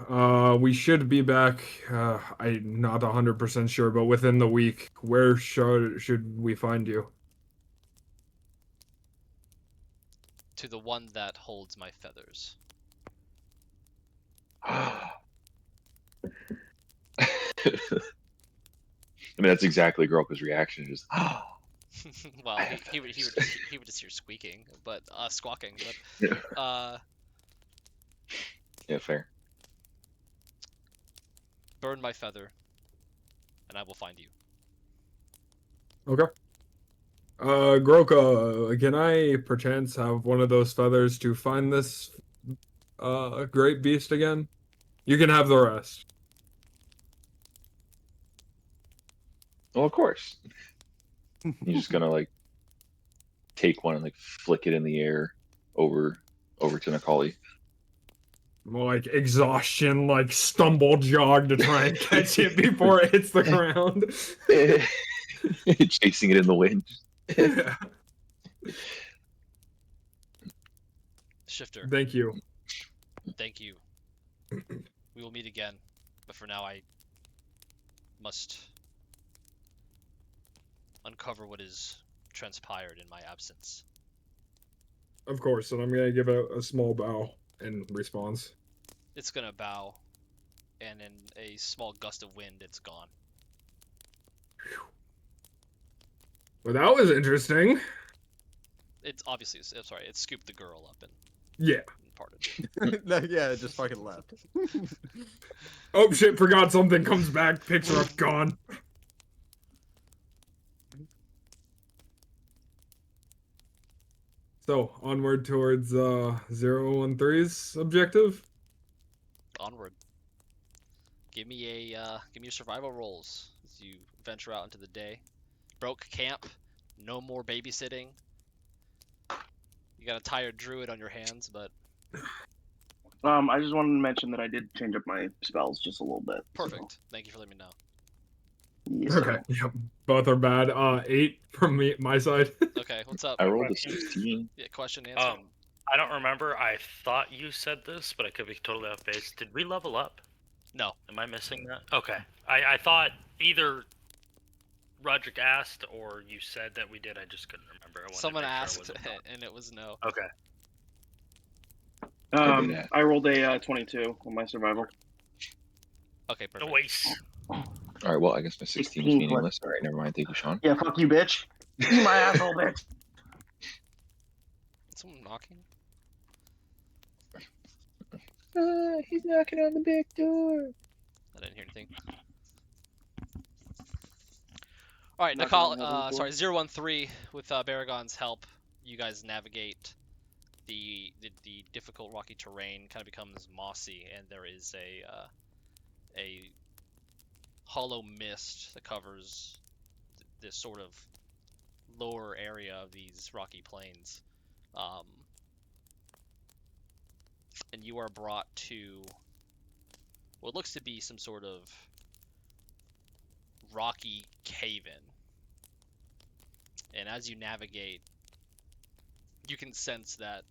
Speaker 6: We should be back. I'm not 100% sure, but within the week. Where should we find you?
Speaker 2: To the one that holds my feathers.
Speaker 3: I mean, that's exactly Goroka's reaction. Just,
Speaker 2: Well, he would just hear squeaking, but squawking. But
Speaker 3: yeah, fair.
Speaker 2: burn my feather, and I will find you.
Speaker 6: Okay. Groka, can I perchance have one of those feathers to find this great beast again? You can have the rest.
Speaker 3: Well, of course. You're just gonna like take one and like flick it in the air over to Nikali.
Speaker 6: More like exhaustion, like stumble jog to try and catch it before it hits the ground.
Speaker 3: Chasing it in the wind.
Speaker 2: Shifter,
Speaker 6: Thank you.
Speaker 2: thank you. We will meet again, but for now I must uncover what is transpired in my absence.
Speaker 6: Of course, and I'm gonna give a small bow in response.
Speaker 2: It's gonna bow, and in a small gust of wind, it's gone.
Speaker 6: Well, that was interesting.
Speaker 2: It's obviously, I'm sorry, it scooped the girl up and
Speaker 6: Yeah.
Speaker 2: parted it.
Speaker 1: Yeah, it just fucking left.
Speaker 6: Oh shit, forgot something, comes back, picks her up, gone. So, onward towards 013's objective.
Speaker 2: Onward. Give me your survival rolls as you venture out into the day. Broke camp. No more babysitting. You got a tired druid on your hands, but
Speaker 4: I just wanted to mention that I did change up my spells just a little bit.
Speaker 2: perfect. Thank you for letting me know.
Speaker 4: Yes,
Speaker 6: Okay, yep, both are bad. 8 from my side.
Speaker 2: Okay, what's up?
Speaker 3: I rolled a 16.
Speaker 2: Yeah, question answer.
Speaker 5: I don't remember. I thought you said this, but I could be totally off base. Did we level up?
Speaker 2: No.
Speaker 5: Am I missing that? Okay. I thought either Roderick asked or you said that we did. I just couldn't remember.
Speaker 2: Someone asked, and it was no.
Speaker 5: Okay.
Speaker 4: I rolled a 22 on my survival.
Speaker 2: Okay, perfect.
Speaker 5: Noise.
Speaker 3: All right, well, I guess my 16 is
Speaker 4: 16
Speaker 3: meaningless. All right, never mind. Thank you, Sean.
Speaker 4: Yeah, fuck you, bitch. You my asshole, bitch.
Speaker 2: Is someone knocking?
Speaker 3: He's knocking on the big door.
Speaker 2: I didn't hear anything. All right,
Speaker 4: Knocking on
Speaker 2: Nicole.
Speaker 4: the door.
Speaker 2: Sorry, 013. With Baragon's help, you guys navigate the difficult rocky terrain. Kind of becomes mossy, and there is a hollow mist that covers this sort of lower area of these rocky plains. And you are brought to what looks to be some sort of rocky cave-in. And as you navigate, you can sense that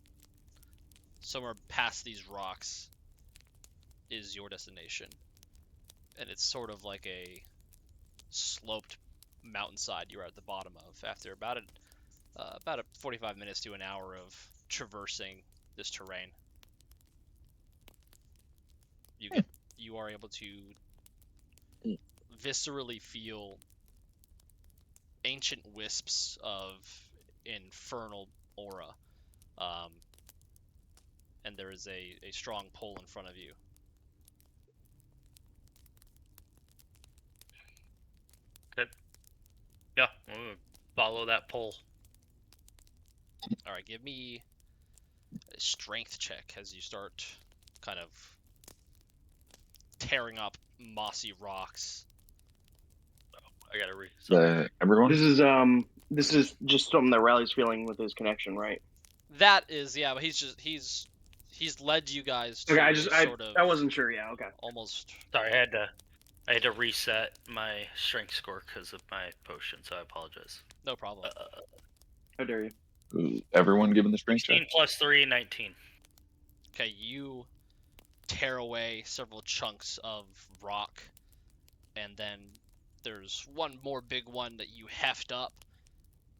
Speaker 2: somewhere past these rocks is your destination, and it's sort of like a sloped mountainside you're at the bottom of after about a 45 minutes to an hour of traversing this terrain. You are able to viscerally feel ancient wisps of infernal aura, and there is a strong pull in front of you.
Speaker 5: Yeah, we'll follow that pull.
Speaker 2: All right, give me a strength check as you start kind of tearing up mossy rocks.
Speaker 5: I gotta read.
Speaker 3: Everyone.
Speaker 4: This is just something that Riley's feeling with his connection, right?
Speaker 2: That is, yeah, but he's led you guys to
Speaker 4: Okay,
Speaker 2: a sort of
Speaker 4: I wasn't sure. Yeah, okay.
Speaker 2: almost.
Speaker 5: Sorry, I had to reset my strength score because of my potion, so I apologize.
Speaker 2: No problem.
Speaker 4: How dare you?
Speaker 3: Everyone given the strength
Speaker 5: 16
Speaker 3: check?
Speaker 5: plus 3, 19.
Speaker 2: Okay, you tear away several chunks of rock, and then there's one more big one that you heft up,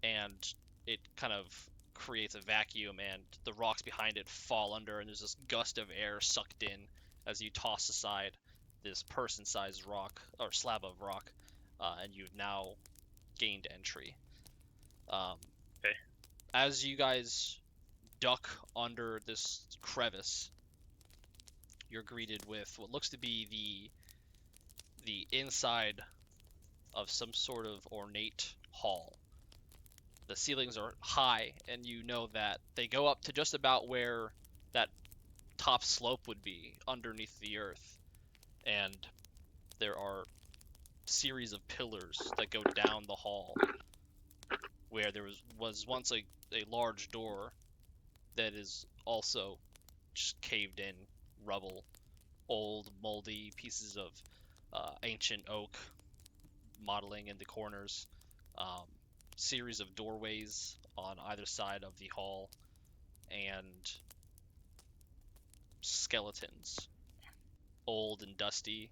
Speaker 2: and it kind of creates a vacuum, and the rocks behind it fall under, and there's this gust of air sucked in as you toss aside this person-sized rock or slab of rock, and you've now gained entry.
Speaker 5: Okay.
Speaker 2: As you guys duck under this crevice, you're greeted with what looks to be the inside of some sort of ornate hall. The ceilings are high, and you know that they go up to just about where that top slope would be underneath the earth, and there are series of pillars that go down the hall where there was once a large door that is also just caved in rubble, old moldy pieces of ancient oak modeling in the corners, series of doorways on either side of the hall, and skeletons, old and dusty,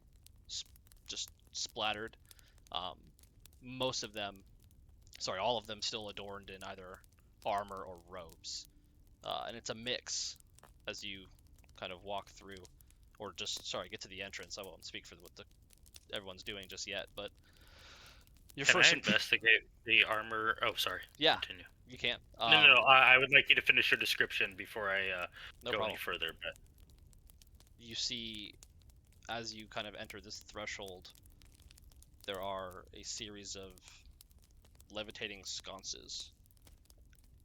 Speaker 2: just splattered. Most of them, sorry, all of them still adorned in either armor or robes. And it's a mix as you kind of walk through, or just, sorry, get to the entrance. I won't speak for what everyone's doing just yet, but your
Speaker 5: Can
Speaker 2: first
Speaker 5: I investigate the armor? Oh, sorry.
Speaker 2: Yeah,
Speaker 5: Continue.
Speaker 2: you can't.
Speaker 5: No, I would like you to finish your description before I
Speaker 2: No
Speaker 5: go
Speaker 2: problem.
Speaker 5: any further. But
Speaker 2: You see, as you kind of enter this threshold, there are a series of levitating sconces,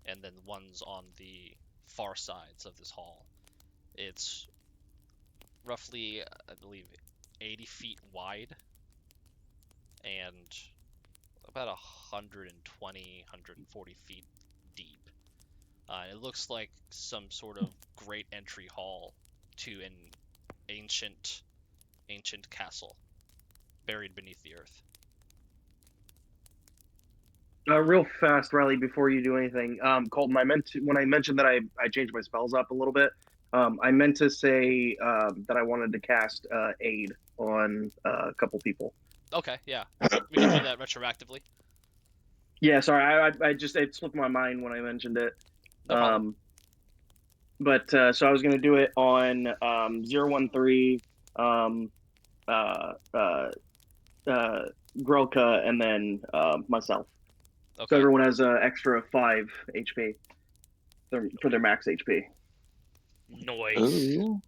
Speaker 2: and then ones on the far sides of this hall. It's roughly, I believe, 80 feet wide, and about 120, 140 feet deep. It looks like some sort of great entry hall to an ancient castle buried beneath the earth.
Speaker 4: Real fast, Riley, before you do anything, Colton, when I mentioned that I changed my spells up a little bit, I meant to say that I wanted to cast aid on a couple people.
Speaker 2: Okay, yeah, we can do that retroactively.
Speaker 4: Yeah, sorry, it slipped my mind when I mentioned it.
Speaker 2: No problem.
Speaker 4: But so I was gonna do it on 013, Grelka, and then myself.
Speaker 2: Okay.
Speaker 4: So everyone has an extra 5 HP for their max HP.
Speaker 5: noise.
Speaker 3: Ooh.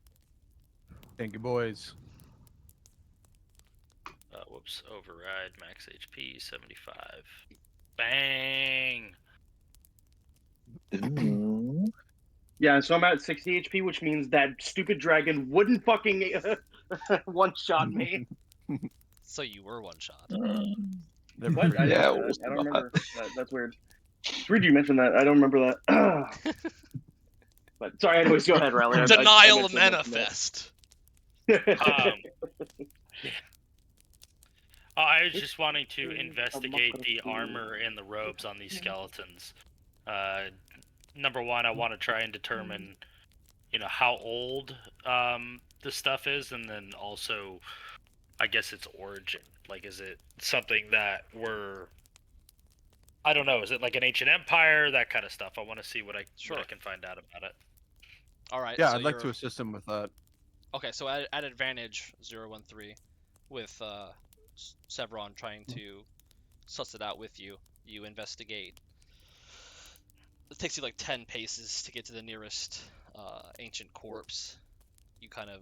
Speaker 1: Thank you, boys.
Speaker 5: Whoops. Override. Max HP 75. Bang.
Speaker 3: Ooh.
Speaker 4: Yeah, so I'm at 60 HP, which means that stupid dragon wouldn't fucking one-shot me.
Speaker 2: So you were one shot.
Speaker 1: Never
Speaker 4: What? I,
Speaker 1: forget.
Speaker 3: Yeah,
Speaker 4: I
Speaker 3: we'll
Speaker 4: don't remember. That's weird. It's weird you mentioned that. I don't remember that. But sorry, anyways, go ahead, Riley. I
Speaker 2: Denial
Speaker 4: meant to mention
Speaker 2: manifest.
Speaker 4: that.
Speaker 5: I was just wanting to investigate the armor and the robes on these skeletons. Number one, I want to try and determine, how old the stuff is, and then also, I guess, its origin. Like, is it something that I don't know, is it like an ancient empire, that kind of stuff? I want to see what I can find out about it.
Speaker 2: All right.
Speaker 1: Yeah,
Speaker 2: so
Speaker 1: I'd like to assist him with that.
Speaker 2: Okay, so at advantage 013 with Sevron trying to suss it out with you, you investigate. It takes you like 10 paces to get to the nearest ancient corpse. You kind of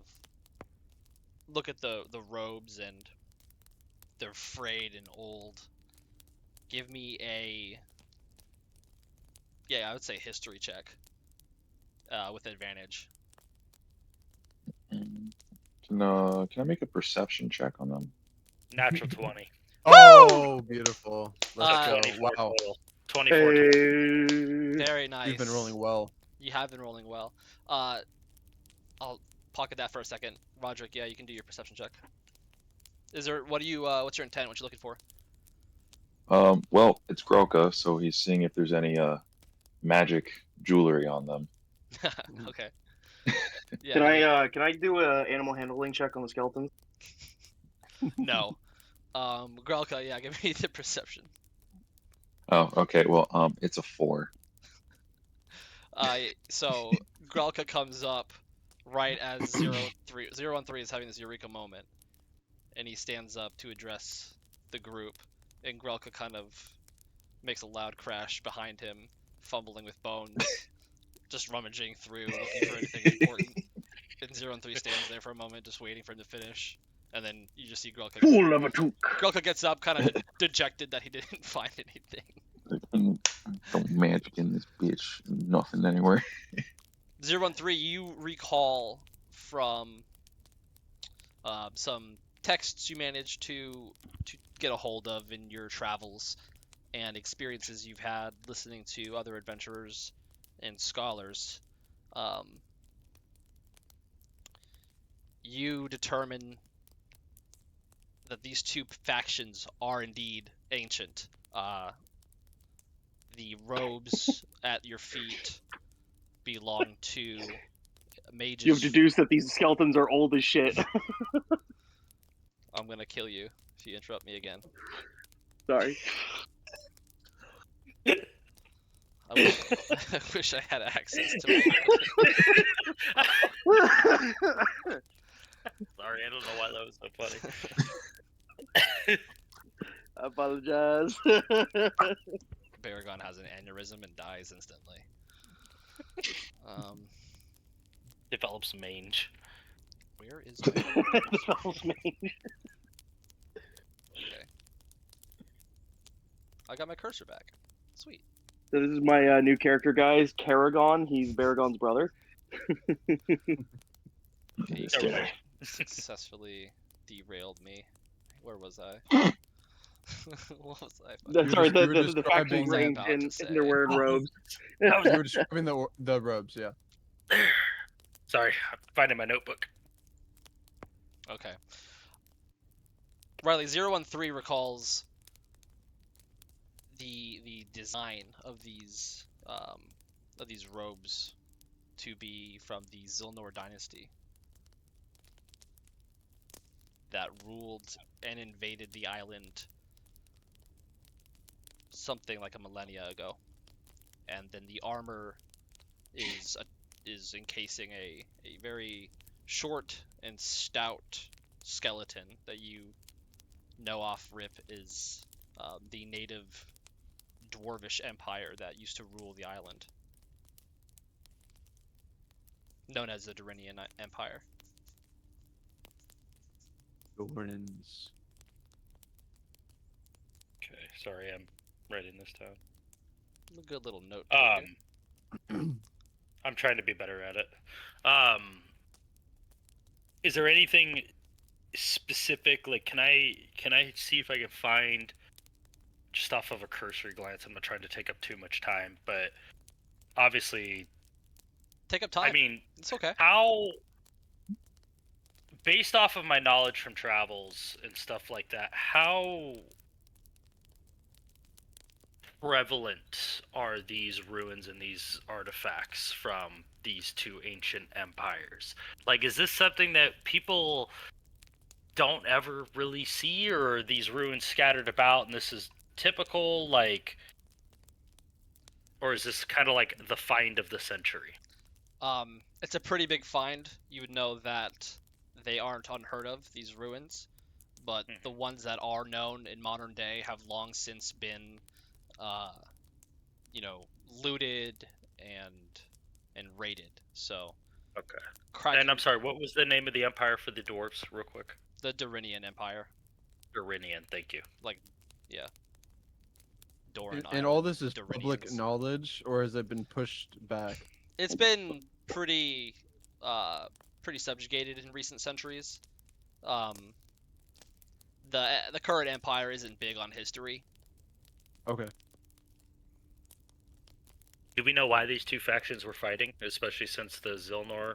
Speaker 2: look at the robes, and they're frayed and old. Give me I would say history check with advantage.
Speaker 3: Can I make a perception check on them?
Speaker 5: Natural 20.
Speaker 1: Oh, beautiful. Let's go.
Speaker 5: 24
Speaker 1: Wow.
Speaker 5: total. 24 total.
Speaker 4: Hey.
Speaker 2: Very nice.
Speaker 1: You've been rolling well.
Speaker 2: You have been rolling well. I'll pocket that for a second. Roderick, yeah, you can do your perception check. What's your intent? What you looking for?
Speaker 3: Well, it's Grolka, so he's seeing if there's any magic jewelry on them.
Speaker 2: Okay. Yeah.
Speaker 4: Can I do a animal handling check on the skeletons?
Speaker 2: No. Grelka, yeah, give me the perception.
Speaker 3: Oh, okay. Well, it's a 4.
Speaker 2: So Grelka comes up right as 013 is having this eureka moment, and he stands up to address the group, and Grelka kind of makes a loud crash behind him, fumbling with bones, just rummaging through, looking for anything important. And 013 stands there for a moment, just waiting for him to finish, and then you just see Grelka.
Speaker 4: Fool of a took.
Speaker 2: Grelka gets up, kind of dejected that he didn't find anything.
Speaker 3: No magic in this bitch. Nothing anywhere.
Speaker 2: 013, you recall from some texts you managed to get a hold of in your travels and experiences you've had listening to other adventurers and scholars. You determine that these two factions are indeed ancient. The robes at your feet belong to mages.
Speaker 4: You've deduced that these skeletons are old as shit.
Speaker 2: I'm gonna kill you if you interrupt me again.
Speaker 4: Sorry.
Speaker 2: I wish I had access to it.
Speaker 5: Sorry, I don't know why that was so funny.
Speaker 4: I apologize.
Speaker 2: Baragon has an aneurysm and dies instantly.
Speaker 5: Develops mange.
Speaker 2: Where is
Speaker 4: The spell's made.
Speaker 2: Okay. I got my cursor back. Sweet.
Speaker 4: So this is my new character, guys. Karagon. He's Baragon's brother.
Speaker 2: He
Speaker 3: This guy.
Speaker 2: successfully derailed me. Where was I? What was I?
Speaker 4: Sorry,
Speaker 1: you were
Speaker 4: the faction
Speaker 1: describing-
Speaker 4: range
Speaker 2: about
Speaker 4: and
Speaker 2: to say.
Speaker 4: they're wearing robes.
Speaker 1: You were describing the robes, yeah.
Speaker 5: Sorry, I'm finding my notebook.
Speaker 2: Okay. Riley 013 recalls the design of these robes to be from the Zilnor dynasty that ruled and invaded the island something like a millennia ago, and then the armor is encasing a very short and stout skeleton that you know off rip is the native dwarvish empire that used to rule the island, known as the Dorrinian Empire.
Speaker 1: Dorrins.
Speaker 5: Okay, sorry, I'm writing this down.
Speaker 2: A good little note.
Speaker 5: I'm trying to be better at it. Is there anything specific? Like, can I see if I can find, just off of a cursory glance? I'm not trying to take up too much time, but obviously,
Speaker 2: Take up time.
Speaker 5: I mean,
Speaker 2: it's okay.
Speaker 5: how, based off of my knowledge from travels and stuff like that, how prevalent are these ruins and these artifacts from these two ancient empires? Like, is this something that people don't ever really see, or are these ruins scattered about and this is typical? Like, or is this kind of like the find of the century?
Speaker 2: It's a pretty big find. You would know that they aren't unheard of, these ruins, but the ones that are known in modern day have long since been, uh, looted and raided. So,
Speaker 5: Okay. And I'm sorry, what was the name of the empire for the dwarves, real quick?
Speaker 2: The Dorrinian Empire.
Speaker 5: Dorrinian, thank you.
Speaker 2: Like, yeah. Dorrin
Speaker 1: And all
Speaker 2: Island,
Speaker 1: this is public
Speaker 2: Dorrinians.
Speaker 1: knowledge, or has it been pushed back?
Speaker 2: It's been pretty subjugated in recent centuries. Um, the current empire isn't big on history.
Speaker 1: Okay.
Speaker 5: Do we know why these two factions were fighting, especially since the Zilnor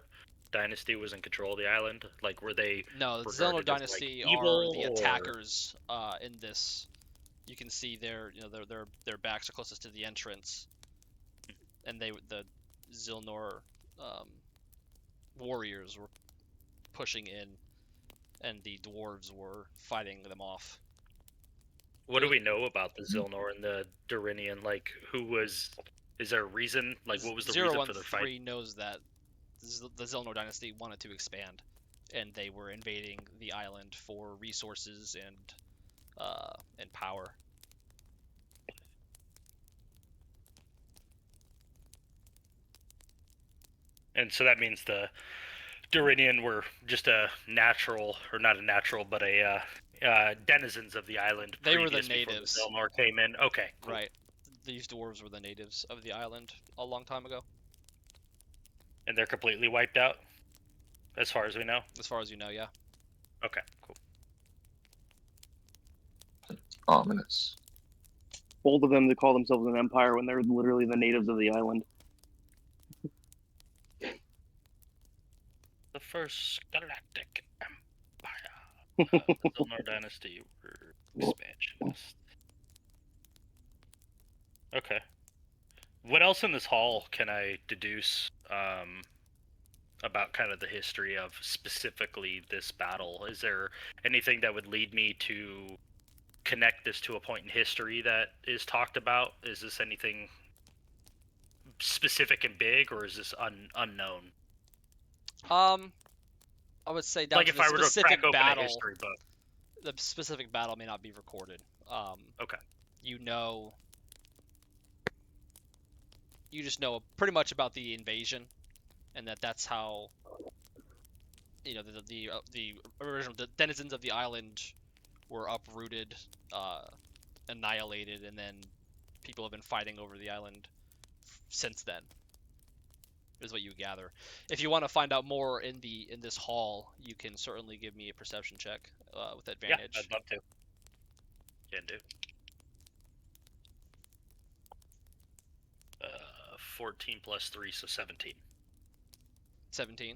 Speaker 5: dynasty was in control of the island? Like, were they
Speaker 2: No, the
Speaker 5: regarded
Speaker 2: Zilnor
Speaker 5: as,
Speaker 2: dynasty
Speaker 5: like,
Speaker 2: are
Speaker 5: evil,
Speaker 2: the
Speaker 5: or-
Speaker 2: attackers in this. You can see their backs are closest to the entrance, and the Zilnor warriors were pushing in, and the dwarves were fighting them off.
Speaker 5: What do we know about the Zilnor and the Dorrinian? Like, is there a reason? Like, what was the reason for their fight?
Speaker 2: 013 knows that the Zilnor dynasty wanted to expand, and they were invading the island for resources and power.
Speaker 5: And so that means the Dorrinian were just a natural, or not a natural, but a denizens of the island.
Speaker 2: They were the
Speaker 5: previous before
Speaker 2: natives.
Speaker 5: The Zilnor came in. Okay, cool.
Speaker 2: Right. These dwarves were the natives of the island a long time ago.
Speaker 5: And they're completely wiped out, as far as we know.
Speaker 2: As far as you know, yeah.
Speaker 5: Okay, cool.
Speaker 3: Ominous.
Speaker 4: Bold of them to call themselves an empire when they're literally the natives of the island.
Speaker 5: The first galactic empire. The Zilnor dynasty were expansionists. Okay. What else in this hall can I deduce about kind of the history of specifically this battle? Is there anything that would lead me to connect this to a point in history that is talked about? Is this anything specific and big, or is this unknown?
Speaker 2: I would say down
Speaker 5: Like
Speaker 2: to
Speaker 5: if
Speaker 2: the
Speaker 5: I were to
Speaker 2: specific
Speaker 5: crack open a
Speaker 2: battle.
Speaker 5: history book.
Speaker 2: The specific battle may not be recorded.
Speaker 5: Okay.
Speaker 2: You just know pretty much about the invasion, and that's how the original denizens of the island were uprooted, annihilated, and then people have been fighting over the island since then. Is what you gather. If you want to find out more in this hall, you can certainly give me a perception check with advantage.
Speaker 5: Yeah, I'd love to. Can do. 14 plus 3, so 17.
Speaker 2: 17.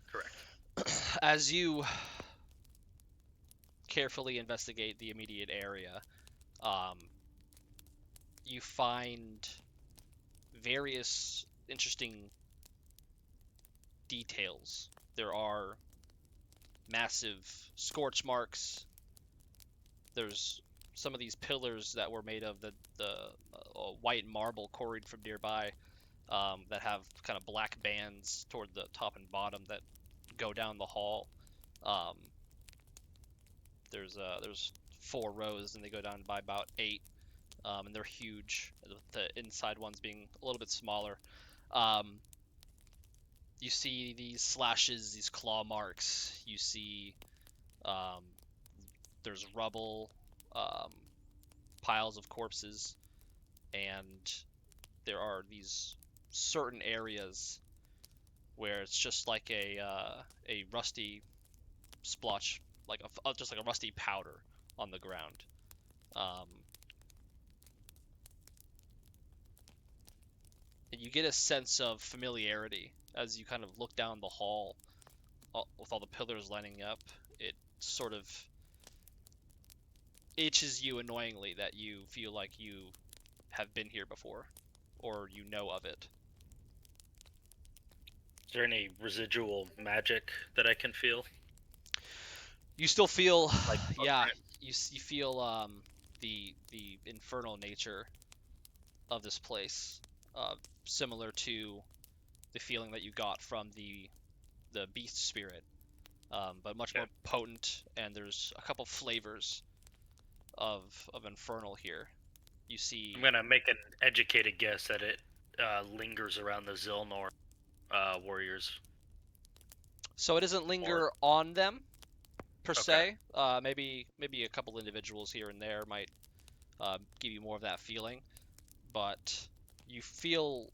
Speaker 5: Correct.
Speaker 2: As you carefully investigate the immediate area, you find various interesting details. There are massive scorch marks. There's some of these pillars that were made of the white marble quarried from nearby, that have kind of black bands toward the top and bottom that go down the hall. There's 4 rows, and they go down by about 8, and they're huge. The inside ones being a little bit smaller. You see these slashes, these claw marks. You see there's rubble, piles of corpses, and there are these certain areas where it's just like a rusty splotch, like just like a rusty powder on the ground. And you get a sense of familiarity as you kind of look down the hall with all the pillars lining up. It sort of itches you annoyingly that you feel like you have been here before, or you know of it.
Speaker 5: Is there any residual magic that I can feel?
Speaker 2: You still feel,
Speaker 5: Like
Speaker 2: yeah,
Speaker 5: footprints?
Speaker 2: you feel the infernal nature of this place, similar to the feeling that you got from the beast spirit, but much
Speaker 5: Okay.
Speaker 2: more potent. And there's a couple flavors of infernal here. You see,
Speaker 5: I'm gonna make an educated guess that it lingers around the Zilnor warriors.
Speaker 2: so it doesn't linger on them per se. Maybe a couple individuals here and there might give you more of that feeling, but you feel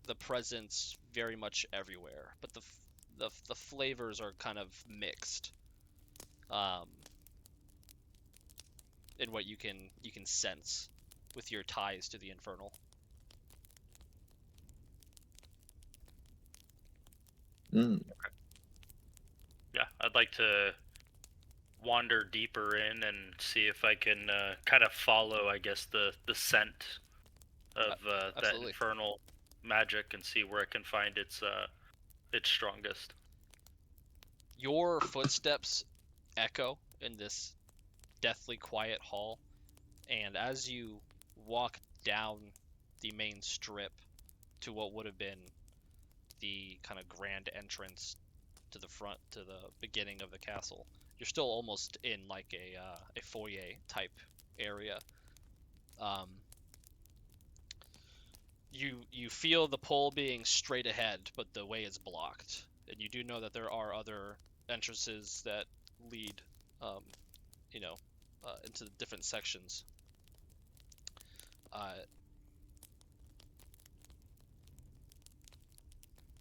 Speaker 2: the presence very much everywhere. But the flavors are kind of mixed, in what you can sense with your ties to the infernal.
Speaker 3: Mm.
Speaker 5: Yeah, I'd like to wander deeper in and see if I can kind of follow, I guess, the scent of that
Speaker 2: Absolutely.
Speaker 5: infernal magic and see where I can find its strongest.
Speaker 2: Your footsteps echo in this deathly quiet hall, and as you walk down the main strip to what would have been the kind of grand entrance to the front, to the beginning of the castle, you're still almost in like a foyer type area. You feel the pole being straight ahead, but the way is blocked, and you do know that there are other entrances that lead, um, into the different sections.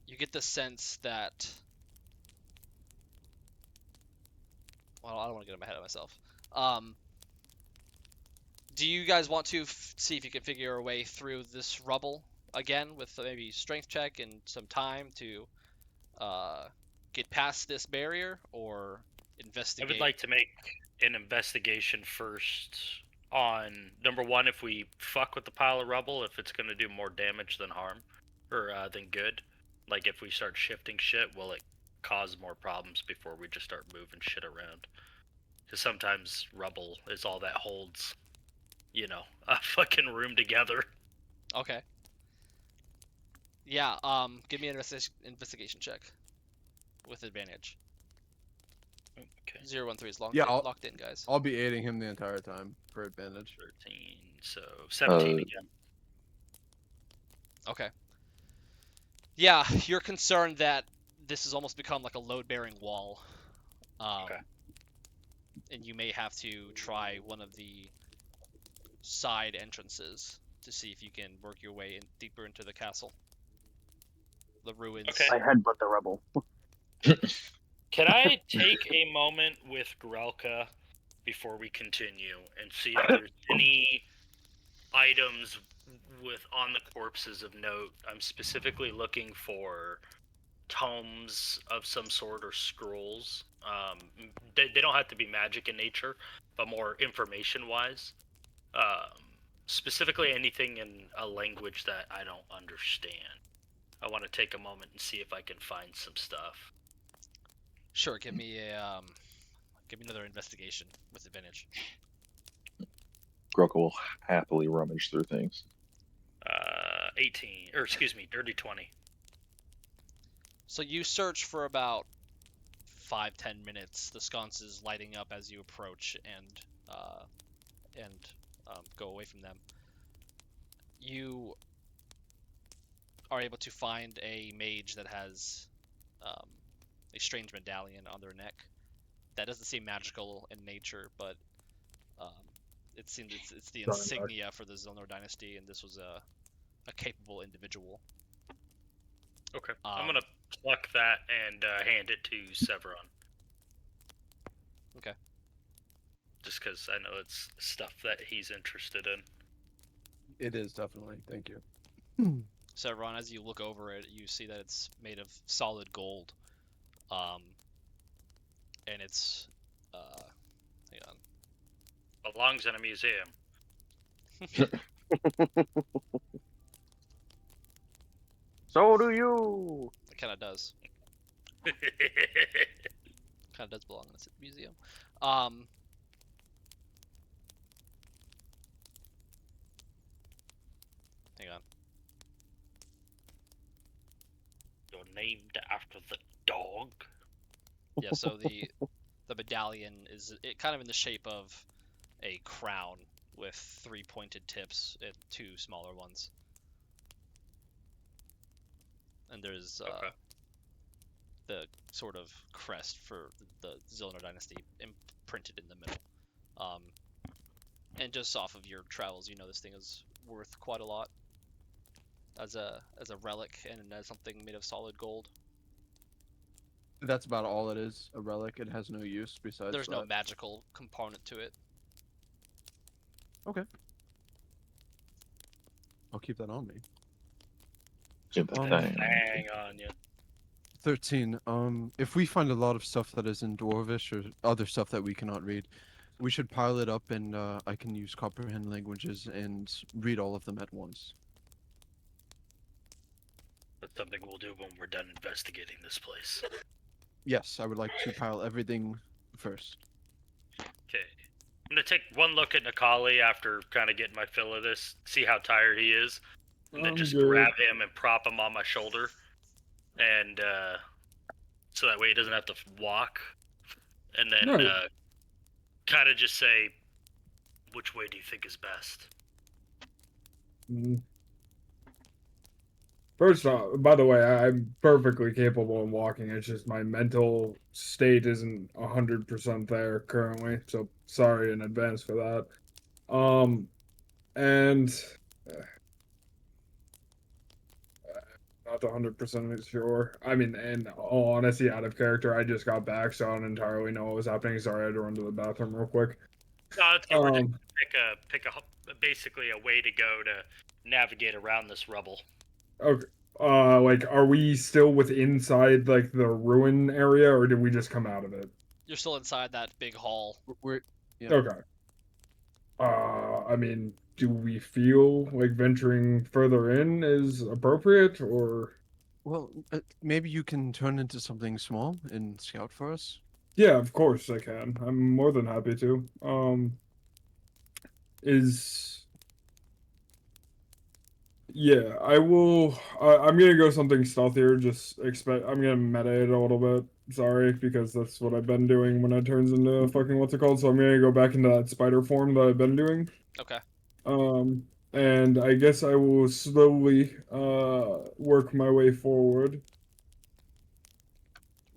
Speaker 2: You get the sense that, well, I don't want to get ahead of myself. Do you guys want to see if you can figure a way through this rubble again with maybe strength check and some time to get past this barrier, or
Speaker 5: I
Speaker 2: investigate?
Speaker 5: would like to make an investigation first on number one, if we fuck with the pile of rubble, if it's going to do more damage than harm, or than good. Like if we start shifting shit, will it cause more problems before we just start moving shit around? Because sometimes rubble is all that holds, a fucking room together.
Speaker 2: Okay. Yeah. Give me an investigation check with advantage.
Speaker 5: Okay.
Speaker 2: 013 is
Speaker 1: Yeah,
Speaker 2: locked in, guys.
Speaker 1: I'll be aiding him the entire time for advantage.
Speaker 5: 13, so 17 again.
Speaker 2: Okay. Yeah, you're concerned that this has almost become like a load-bearing wall.
Speaker 5: Okay.
Speaker 2: And you may have to try one of the side entrances to see if you can work your way in deeper into the castle. The ruins.
Speaker 5: Okay.
Speaker 4: I headbutt the rebel.
Speaker 5: Can I take a moment with Grelka before we continue and see if there's any items on the corpses of note? I'm specifically looking for tomes of some sort or scrolls. They don't have to be magic in nature, but more information-wise. Specifically anything in a language that I don't understand. I want to take a moment and see if I can find some stuff.
Speaker 2: Sure, give me another investigation with advantage.
Speaker 3: Groko will happily rummage through things.
Speaker 5: 18, or excuse me, dirty 20.
Speaker 2: So you search for about 5-10 minutes. The sconces lighting up as you approach and go away from them. You are able to find a mage that has a strange medallion on their neck. That doesn't seem magical in nature, but it seems it's the insignia for the Zilnor dynasty, and this was a capable individual.
Speaker 5: Okay. I'm gonna pluck that and hand it to Severon.
Speaker 2: Okay.
Speaker 5: Just because I know it's stuff that he's interested in.
Speaker 1: It is definitely. Thank you.
Speaker 2: So, Ron, as you look over it, you see that it's made of solid gold, and it's hang on.
Speaker 5: Belongs in a museum.
Speaker 4: So do you.
Speaker 2: It kind of does. Kind of does belong in this museum. Hang on.
Speaker 5: You're named after the dog.
Speaker 2: Yeah, so the medallion is kind of in the shape of a crown with 3 pointed tips and 2 smaller ones. And there's
Speaker 5: Okay.
Speaker 2: the sort of crest for the Zilner dynasty imprinted in the middle. And just off of your travels, you know this thing is worth quite a lot as a relic and as something made of solid gold.
Speaker 1: That's about all it is. A relic. It has no use besides.
Speaker 2: There's no
Speaker 1: that.
Speaker 2: magical component to it.
Speaker 1: Okay. I'll keep that on me.
Speaker 3: Get the
Speaker 1: Um,
Speaker 3: thing.
Speaker 5: Hang on you.
Speaker 1: 13. If we find a lot of stuff that is in Dwarvish or other stuff that we cannot read, we should pile it up and I can use comprehend languages and read all of them at once.
Speaker 5: That's something we'll do when we're done investigating this place.
Speaker 1: Yes, I would like to pile everything first.
Speaker 5: Okay. I'm gonna take one look at Nikali after kind of getting my fill of this, see how tired he is, and then
Speaker 6: I'm
Speaker 5: just
Speaker 6: good.
Speaker 5: grab him and prop him on my shoulder, and so that way he doesn't have to walk, and then
Speaker 6: No.
Speaker 5: kind of just say, which way do you think is best?
Speaker 6: Mm. First off, by the way, I'm perfectly capable of walking. It's just my mental state isn't 100% there currently. So sorry in advance for that. And not 100% sure. I mean, in all honesty, out of character, I just got back, so I don't entirely know what was happening. Sorry, I had to run to the bathroom real quick.
Speaker 5: No, it's good. We're just gonna pick basically a way to go to navigate around this rubble.
Speaker 6: Okay. Like, are we still inside like the ruin area, or did we just come out of it?
Speaker 2: You're still inside that big hall.
Speaker 1: We're yeah.
Speaker 6: Okay. I mean, do we feel like venturing further in is appropriate, or?
Speaker 1: Well, maybe you can turn into something small and scout for us.
Speaker 6: Yeah, of course I can. I'm more than happy to. Yeah, I will. I'm gonna go something stealthier. Just expect. I'm gonna meta it a little bit. Sorry, because that's what I've been doing when it turns into fucking what's it called. So I'm gonna go back into that spider form that I've been doing.
Speaker 2: Okay.
Speaker 6: And I guess I will slowly work my way forward.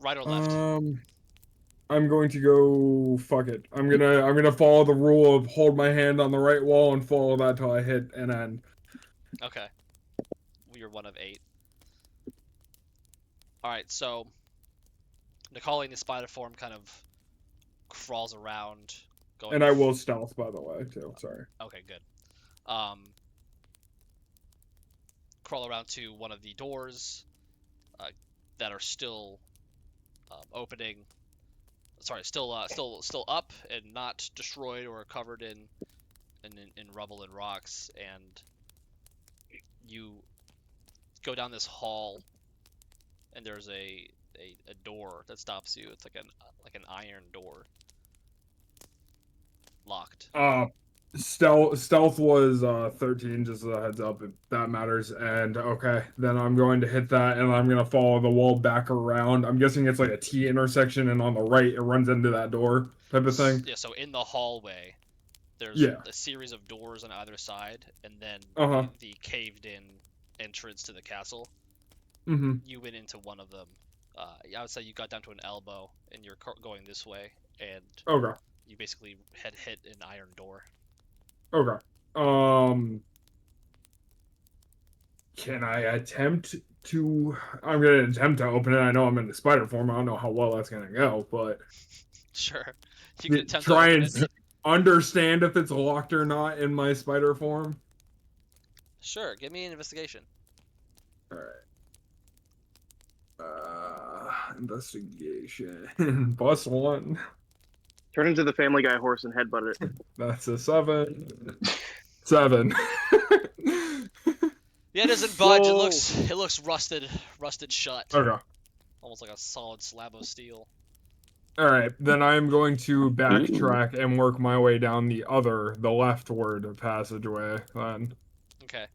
Speaker 2: Right or left?
Speaker 6: I'm going to go. Fuck it. I'm gonna follow the rule of hold my hand on the right wall and follow that till I hit an end.
Speaker 2: Okay. You're one of 8. Alright, so Nikali in the spider form kind of crawls around going
Speaker 6: And I will stealth, by the way, too. Sorry.
Speaker 2: Okay, good. Crawl around to one of the doors that are still opening. Sorry, still up and not destroyed or covered in rubble and rocks, and you go down this hall, and there's a door that stops you. It's like an iron door, locked.
Speaker 6: Stealth was 13, just as a heads up if that matters. And okay, then I'm going to hit that, and I'm gonna follow the wall back around. I'm guessing it's like a T intersection, and on the right it runs into that door type of thing.
Speaker 2: Yeah. So in the hallway, there's
Speaker 6: Yeah.
Speaker 2: a series of doors on either side, and then the caved-in entrance to the castle.
Speaker 6: Mm-hmm.
Speaker 2: You went into one of them. I would say you got down to an elbow, and you're going this way, and
Speaker 6: Okay.
Speaker 2: you basically had hit an iron door.
Speaker 6: Okay. Can I attempt to? I'm gonna attempt to open it. I know I'm in the spider form. I don't know how well that's gonna go, but
Speaker 2: Sure. You can attempt
Speaker 6: try
Speaker 2: to
Speaker 6: and
Speaker 2: open it.
Speaker 6: understand if it's locked or not in my spider form.
Speaker 2: Sure. Give me an investigation.
Speaker 6: All right. Investigation +1.
Speaker 4: Turn into the Family Guy horse and headbutt it.
Speaker 6: That's a 7. 7.
Speaker 2: Yeah, it doesn't budge.
Speaker 4: Whoa.
Speaker 2: It looks rusted shut,
Speaker 6: Okay.
Speaker 2: almost like a solid slab of steel.
Speaker 6: All right, then I'm going to backtrack and work my way down the leftward passageway. Then,
Speaker 2: Okay.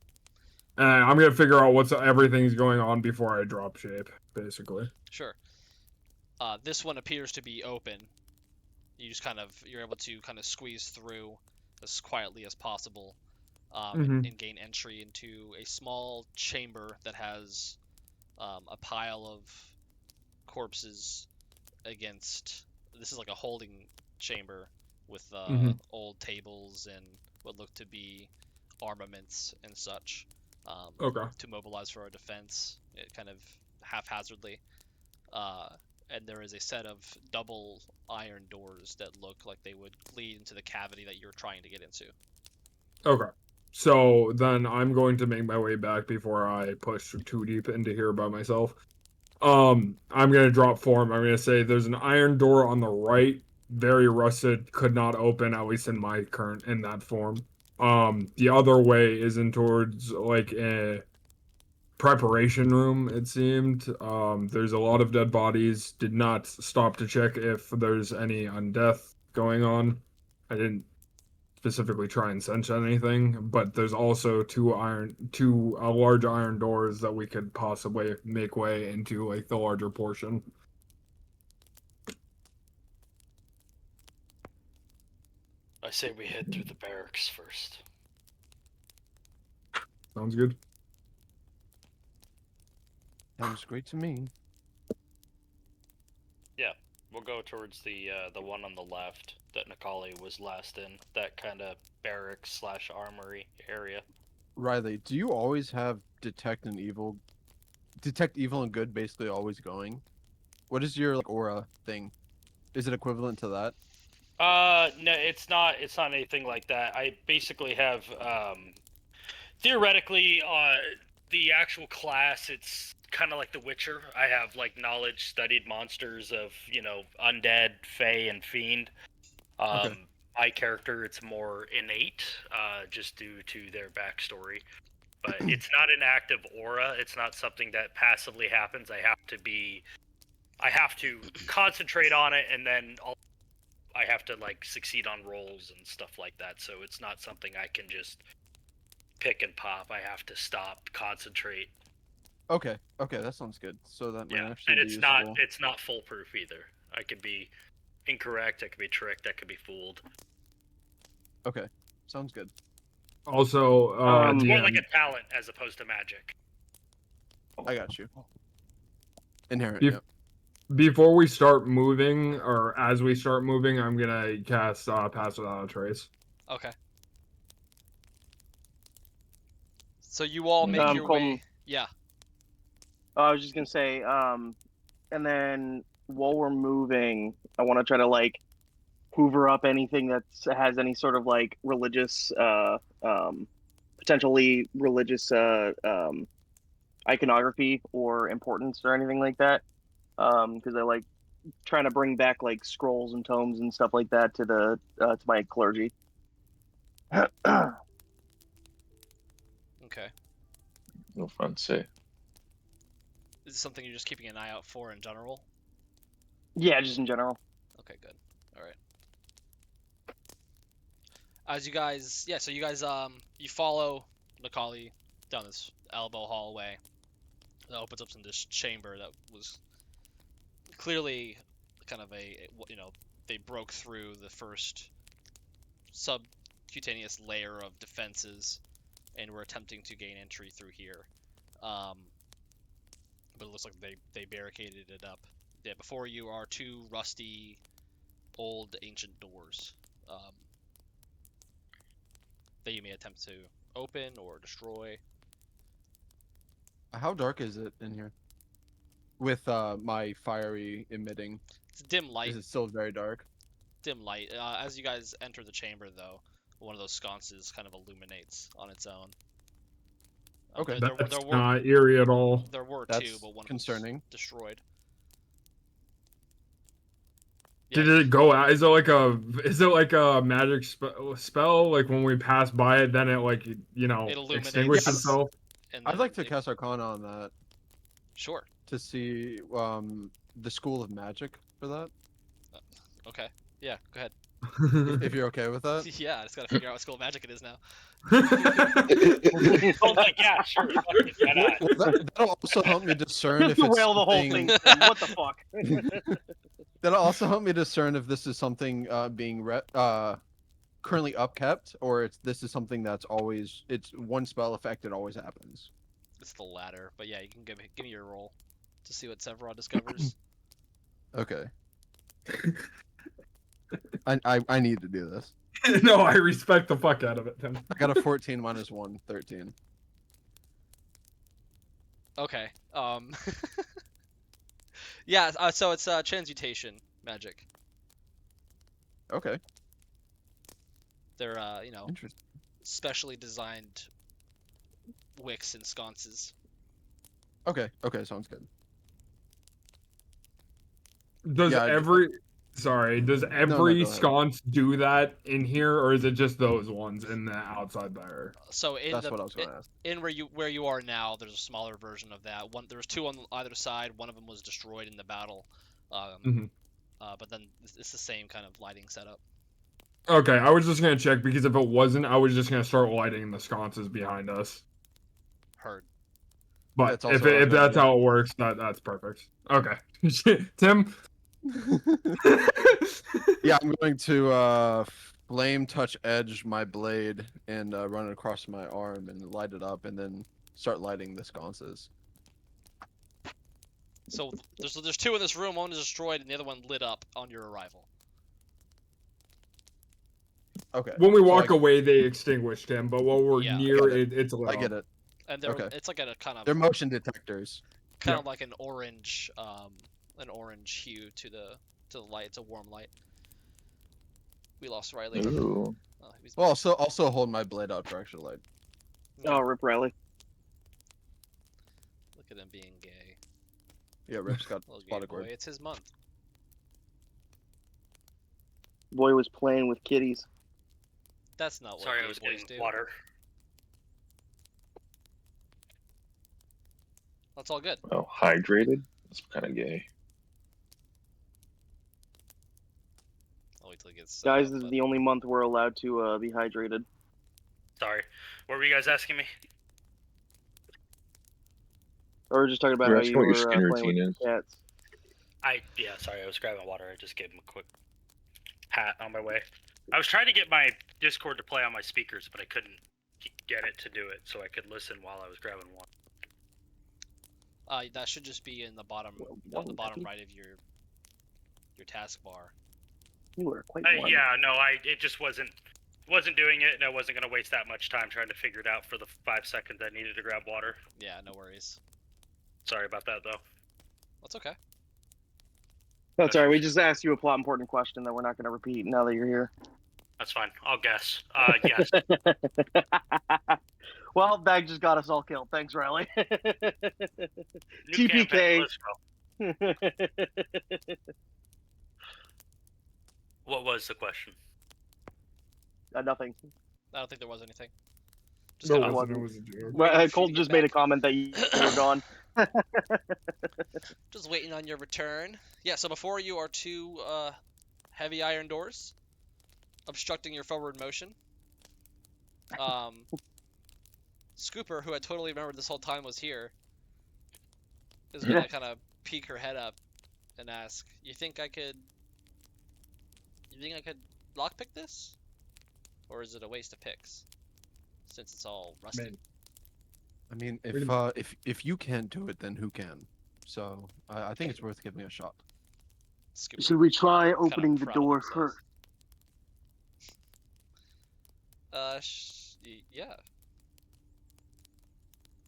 Speaker 6: and I'm gonna figure out what's everything's going on before I drop shape, basically.
Speaker 2: Sure. This one appears to be open. You're able to kind of squeeze through as quietly as possible, and gain entry into a small chamber that has a pile of corpses against. This is like a holding chamber with old tables and what look to be armaments and such,
Speaker 6: Okay.
Speaker 2: to mobilize for our defense, kind of haphazardly. And there is a set of double iron doors that look like they would lead into the cavity that you're trying to get into.
Speaker 6: Okay. So then I'm going to make my way back before I push too deep into here by myself. I'm gonna drop form. I'm gonna say there's an iron door on the right, very rusted, could not open, at least in that form. The other way is in towards like a preparation room, it seemed. There's a lot of dead bodies. Did not stop to check if there's any undeath going on. I didn't specifically try and sense anything, but there's also two large iron doors that we could possibly make way into like the larger portion.
Speaker 5: I say we head through the barracks first.
Speaker 6: Sounds good.
Speaker 1: Sounds great to me.
Speaker 5: We'll go towards the one on the left that Nikali was last in. That kind of barracks/armory area.
Speaker 1: Riley, do you always have detect evil and good basically always going? What is your like aura thing? Is it equivalent to that?
Speaker 5: No, it's not. It's not anything like that. I basically have, theoretically, the actual class. It's kind of like The Witcher. I have like knowledge, studied monsters of undead, fey, and fiend.
Speaker 1: Okay.
Speaker 5: My character, it's more innate, just due to their backstory. But it's not an active aura. It's not something that passively happens. I have to concentrate on it, and then I have to like succeed on rolls and stuff like that. So it's not something I can just pick and pop. I have to stop, concentrate.
Speaker 1: Okay, that sounds good. So that might actually
Speaker 5: and
Speaker 1: be
Speaker 5: it's not foolproof either. I could be incorrect. I could be tricked. I could be fooled.
Speaker 1: Okay, sounds good.
Speaker 6: Also,
Speaker 5: more like a talent as opposed to magic.
Speaker 1: I got you. Inherent.
Speaker 6: Bef-
Speaker 1: Yep.
Speaker 6: Before we start moving, or as we start moving, I'm gonna cast Pass Without a Trace.
Speaker 2: Okay. So you all make your
Speaker 4: Colton.
Speaker 2: way. Yeah.
Speaker 4: I was just gonna say, and then while we're moving, I want to try to like hoover up anything that has any sort of like religious, potentially religious iconography or importance or anything like that. Because I like trying to bring back like scrolls and tomes and stuff like that to the to my clergy.
Speaker 2: Okay.
Speaker 3: No fun to say.
Speaker 2: Is this something you're just keeping an eye out for in general?
Speaker 4: Yeah, just in general.
Speaker 2: Okay, good. All right. As you guys, so you guys, you follow Nikali down this elbow hallway that opens up into this chamber that was clearly kind of they broke through the first subcutaneous layer of defenses and were attempting to gain entry through here. But it looks like they barricaded it up. Yeah, before you are two rusty, old, ancient doors that you may attempt to open or destroy.
Speaker 1: How dark is it in here? With my fiery emitting,
Speaker 2: It's dim light.
Speaker 1: is it still very dark?
Speaker 2: Dim light. As you guys enter the chamber, though, one of those sconces kind of illuminates on its own.
Speaker 1: Okay.
Speaker 6: That's not eerie at all.
Speaker 2: There were
Speaker 1: That's
Speaker 2: two, but one
Speaker 1: concerning.
Speaker 2: was destroyed.
Speaker 6: Did it go out? Is it like a magic spell? Like when we pass by it, then it like
Speaker 2: It illuminates.
Speaker 6: extinguishes
Speaker 2: Yes.
Speaker 6: itself.
Speaker 2: And
Speaker 1: I'd
Speaker 2: then
Speaker 1: like to
Speaker 2: it-
Speaker 1: cast Arcana on that
Speaker 2: Sure.
Speaker 1: to see the School of Magic for that.
Speaker 2: Okay. Yeah. Go ahead.
Speaker 1: If you're okay with that.
Speaker 2: Yeah. I just gotta figure out what school of magic it is now.
Speaker 5: I was like, yeah, sure. Fuck it, why not?
Speaker 1: Well, that'll also help me discern if it's
Speaker 4: Derail the whole thing.
Speaker 1: something-
Speaker 4: What the fuck?
Speaker 1: That'll also help me discern if this is something being currently upkept, or this is something that's always it's one spell effect. It always happens.
Speaker 2: It's the latter. But yeah, you can give me your roll to see what Sephiroth discovers.
Speaker 1: Okay. I need to do this.
Speaker 6: No, I respect the fuck out of it, Tim.
Speaker 1: I got a 14 minus 1, 13.
Speaker 2: Okay. Yeah. So it's transmutation magic.
Speaker 1: Okay.
Speaker 2: They're
Speaker 1: Interesting.
Speaker 2: specially designed wicks and sconces.
Speaker 1: Okay. Okay. Sounds good.
Speaker 6: Does
Speaker 1: Yeah,
Speaker 6: every
Speaker 1: go ahead.
Speaker 6: sconce do that in here, or is it just those ones in the outside there?
Speaker 2: So in
Speaker 1: That's what I was going to ask.
Speaker 2: in where you are now, there's a smaller version of that. There was two on either side. One of them was destroyed in the battle.
Speaker 6: Mhm.
Speaker 2: But then it's the same kind of lighting setup.
Speaker 6: Okay, I was just gonna check because if it wasn't, I was just gonna start lighting the sconces behind us.
Speaker 2: Heard.
Speaker 6: But
Speaker 1: That's also
Speaker 6: if
Speaker 1: what I was
Speaker 6: that's
Speaker 1: gonna
Speaker 6: how it works, that's perfect. Okay, Tim.
Speaker 1: Yeah, I'm going to flame touch edge my blade and run it across my arm and light it up, and then start lighting the sconces.
Speaker 2: So there's two in this room. One is destroyed, and the other one lit up on your arrival.
Speaker 1: Okay.
Speaker 6: When we
Speaker 1: so
Speaker 6: walk away, they extinguished him, but while we're
Speaker 2: Yeah.
Speaker 6: near
Speaker 1: I
Speaker 6: it, it's lit
Speaker 1: I
Speaker 6: up.
Speaker 1: get it.
Speaker 2: And they're
Speaker 1: Okay.
Speaker 2: it's like a kind of
Speaker 1: They're motion detectors.
Speaker 2: of like an orange hue to the light. It's a warm light. We lost Riley.
Speaker 3: Ooh.
Speaker 2: Oh, he's
Speaker 1: Well, also hold my blade out for extra light.
Speaker 4: Oh, Rip Riley.
Speaker 2: Look at him being gay.
Speaker 1: Yeah, Rip's got
Speaker 2: Little gay
Speaker 1: spotted
Speaker 2: boy.
Speaker 1: cord.
Speaker 2: It's his month.
Speaker 4: Boy was playing with kitties.
Speaker 2: That's not what
Speaker 5: Sorry,
Speaker 2: gay
Speaker 5: I was
Speaker 2: boys
Speaker 5: getting
Speaker 2: do.
Speaker 5: water.
Speaker 2: That's all good.
Speaker 3: Oh, hydrated? That's kind of gay.
Speaker 2: I'll wait till he gets.
Speaker 4: Guys, this is the only month we're allowed to be hydrated.
Speaker 5: Sorry. What were you guys asking me?
Speaker 4: Or we're just talking about
Speaker 3: You're
Speaker 4: how
Speaker 3: asking
Speaker 4: you
Speaker 3: what
Speaker 4: were
Speaker 3: your skin
Speaker 4: playing with
Speaker 3: routine is.
Speaker 4: cats.
Speaker 5: Yeah, sorry, I was grabbing water. I just gave him a quick pat on my way. I was trying to get my Discord to play on my speakers, but I couldn't get it to do it, so I could listen while I was grabbing water.
Speaker 2: That should just be in the bottom, on the bottom right of your taskbar.
Speaker 4: You were quite warm.
Speaker 5: Yeah, no, it just wasn't doing it, and I wasn't gonna waste that much time trying to figure it out for the 5 seconds I needed to grab water.
Speaker 2: Yeah, no worries.
Speaker 5: Sorry about that, though.
Speaker 2: That's okay.
Speaker 4: That's alright, we just asked you a plot important question that we're not going to repeat now that you're here.
Speaker 5: That's fine. I'll guess. Yes.
Speaker 4: Well, that just got us all killed. Thanks, Riley.
Speaker 5: New
Speaker 4: TPK.
Speaker 5: campaign, let's go. What was the question?
Speaker 4: Nothing.
Speaker 2: I don't think there was anything. Just
Speaker 6: No,
Speaker 2: kind
Speaker 6: it
Speaker 2: of-
Speaker 6: wasn't. It was a joke.
Speaker 4: Well,
Speaker 2: you
Speaker 4: Colt
Speaker 2: to
Speaker 4: just
Speaker 2: get
Speaker 4: made a
Speaker 2: back.
Speaker 4: comment that you were gone.
Speaker 2: Just waiting on your return. Yeah, so before you are two heavy iron doors obstructing your forward motion. Scooper, who I totally remembered this whole time was here, is gonna kind of peek her head up and ask, You think I could lockpick this? Or is it a waste of picks? Since it's all rusty.
Speaker 6: Man.
Speaker 1: I mean,
Speaker 6: Wait a minute.
Speaker 1: if you can't do it, then who can? So I think it's worth giving a shot.
Speaker 2: Scooper
Speaker 4: Should we try
Speaker 2: kinda
Speaker 4: opening the
Speaker 2: proud of
Speaker 4: door
Speaker 2: himself.
Speaker 4: first?
Speaker 2: Yeah.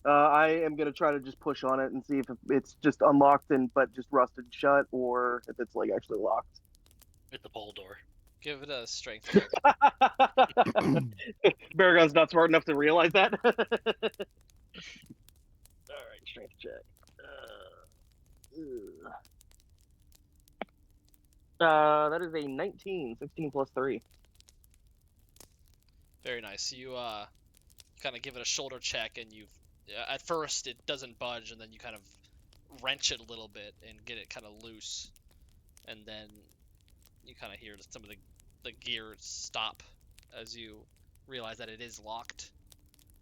Speaker 4: I am gonna try to just push on it and see if it's just unlocked but just rusted shut, or if it's like actually locked.
Speaker 5: Hit the pole door.
Speaker 2: Give it a strength check.
Speaker 4: Baragon's not smart enough to realize that. All right, strength check. That is a 19, 16 plus 3.
Speaker 2: Very nice. You kind of give it a shoulder check, and you've at first it doesn't budge, and then you kind of wrench it a little bit and get it kind of loose, and then you kind of hear some of the gears stop as you realize that it is locked,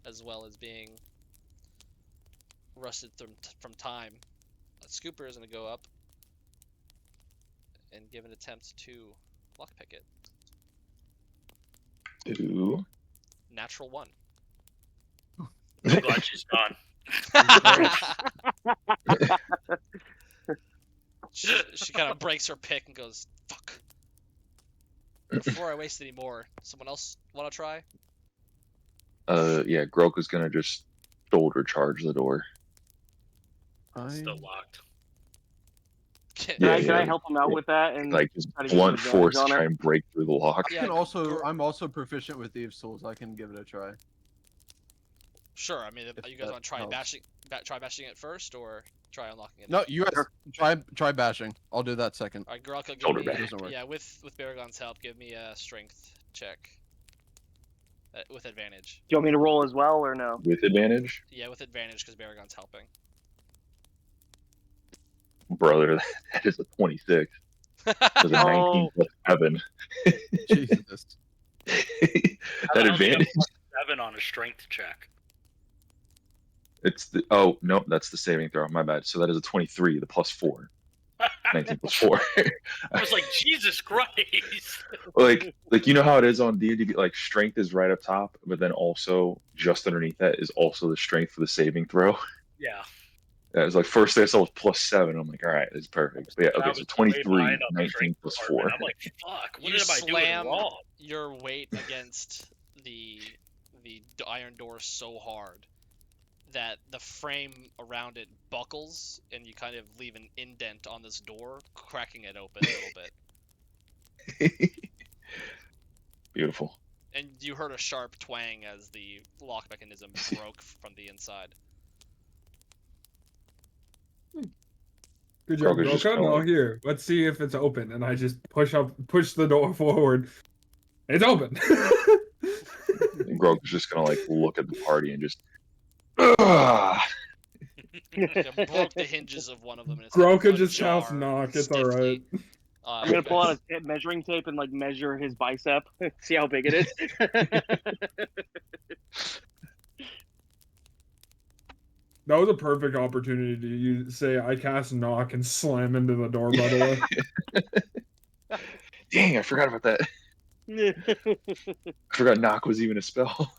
Speaker 2: as well as being rusted from time. Scooper is going to go up and give an attempt to lockpick it.
Speaker 3: Ooh.
Speaker 2: Natural 1.
Speaker 5: I'm glad she's gone.
Speaker 2: she kind of breaks her pick and goes, "Fuck." Before I waste any more, someone else want to try?
Speaker 3: Yeah, Groka's gonna just shoulder charge the door.
Speaker 5: Still locked.
Speaker 2: Can
Speaker 3: Yeah,
Speaker 4: Can I help him out with that? And
Speaker 3: Like just
Speaker 4: try to get
Speaker 3: blunt
Speaker 4: advantage
Speaker 3: force to
Speaker 4: on it?
Speaker 3: try and break through the lock.
Speaker 2: Yeah,
Speaker 1: I'm also proficient with Thieves' Tools. I can give it a try.
Speaker 2: Sure. I mean,
Speaker 1: If
Speaker 2: you guys
Speaker 1: that
Speaker 2: want to try
Speaker 1: helps.
Speaker 2: bashing it first, or try unlocking it?
Speaker 1: No, you guys try bashing. I'll do that second.
Speaker 2: All right, Goralka, give
Speaker 3: Shoulder
Speaker 2: me.
Speaker 3: bash.
Speaker 1: Doesn't work.
Speaker 2: Yeah, with Baragon's help, give me a strength check. With advantage.
Speaker 4: Do you want me to roll as well, or no?
Speaker 3: With advantage?
Speaker 2: Yeah, with advantage because Baragon's helping.
Speaker 3: Brother, that is a 26. That's a 19
Speaker 4: Oh.
Speaker 3: plus 7.
Speaker 1: Jesus.
Speaker 3: That advantage?
Speaker 5: 7 on a strength check.
Speaker 3: It's the no, that's the saving throw. My bad. So that is a 23, the plus 4. 19 plus 4.
Speaker 5: I was like, Jesus Christ.
Speaker 3: like you know how it is on D&D, like strength is right up top, but then also just underneath that is also the strength for the saving throw.
Speaker 5: Yeah.
Speaker 3: It was like first I saw was plus 7. I'm like, all right, this is perfect. But yeah,
Speaker 5: That
Speaker 3: okay, so
Speaker 5: was
Speaker 3: 23,
Speaker 5: way behind on the
Speaker 3: 19
Speaker 5: strength
Speaker 3: plus
Speaker 5: department.
Speaker 3: 4.
Speaker 5: I'm like, fuck, what
Speaker 2: You
Speaker 5: am I doing
Speaker 2: slam
Speaker 5: wrong?
Speaker 2: your weight against the iron door so hard that the frame around it buckles, and you kind of leave an indent on this door, cracking it open a little bit.
Speaker 3: Beautiful.
Speaker 2: And you heard a sharp twang as the lock mechanism broke from the inside.
Speaker 6: Good job,
Speaker 3: Groka's just
Speaker 6: Groka.
Speaker 3: kinda
Speaker 6: Now
Speaker 3: like-
Speaker 6: here, let's see if it's open. And I just push the door forward. It's open.
Speaker 3: And Groka's just gonna like look at the party and just Ugh!
Speaker 2: It broke the hinges of one of them. And it's
Speaker 6: Groka
Speaker 2: like
Speaker 6: just
Speaker 2: ajar
Speaker 6: casts knock. It's
Speaker 2: stiffly.
Speaker 6: alright.
Speaker 4: I'm gonna pull out a measuring tape and like measure his bicep, see how big it is.
Speaker 6: That was a perfect opportunity to say I cast knock and slam into the door, by the way.
Speaker 3: Dang, I forgot about that. I forgot knock was even a spell.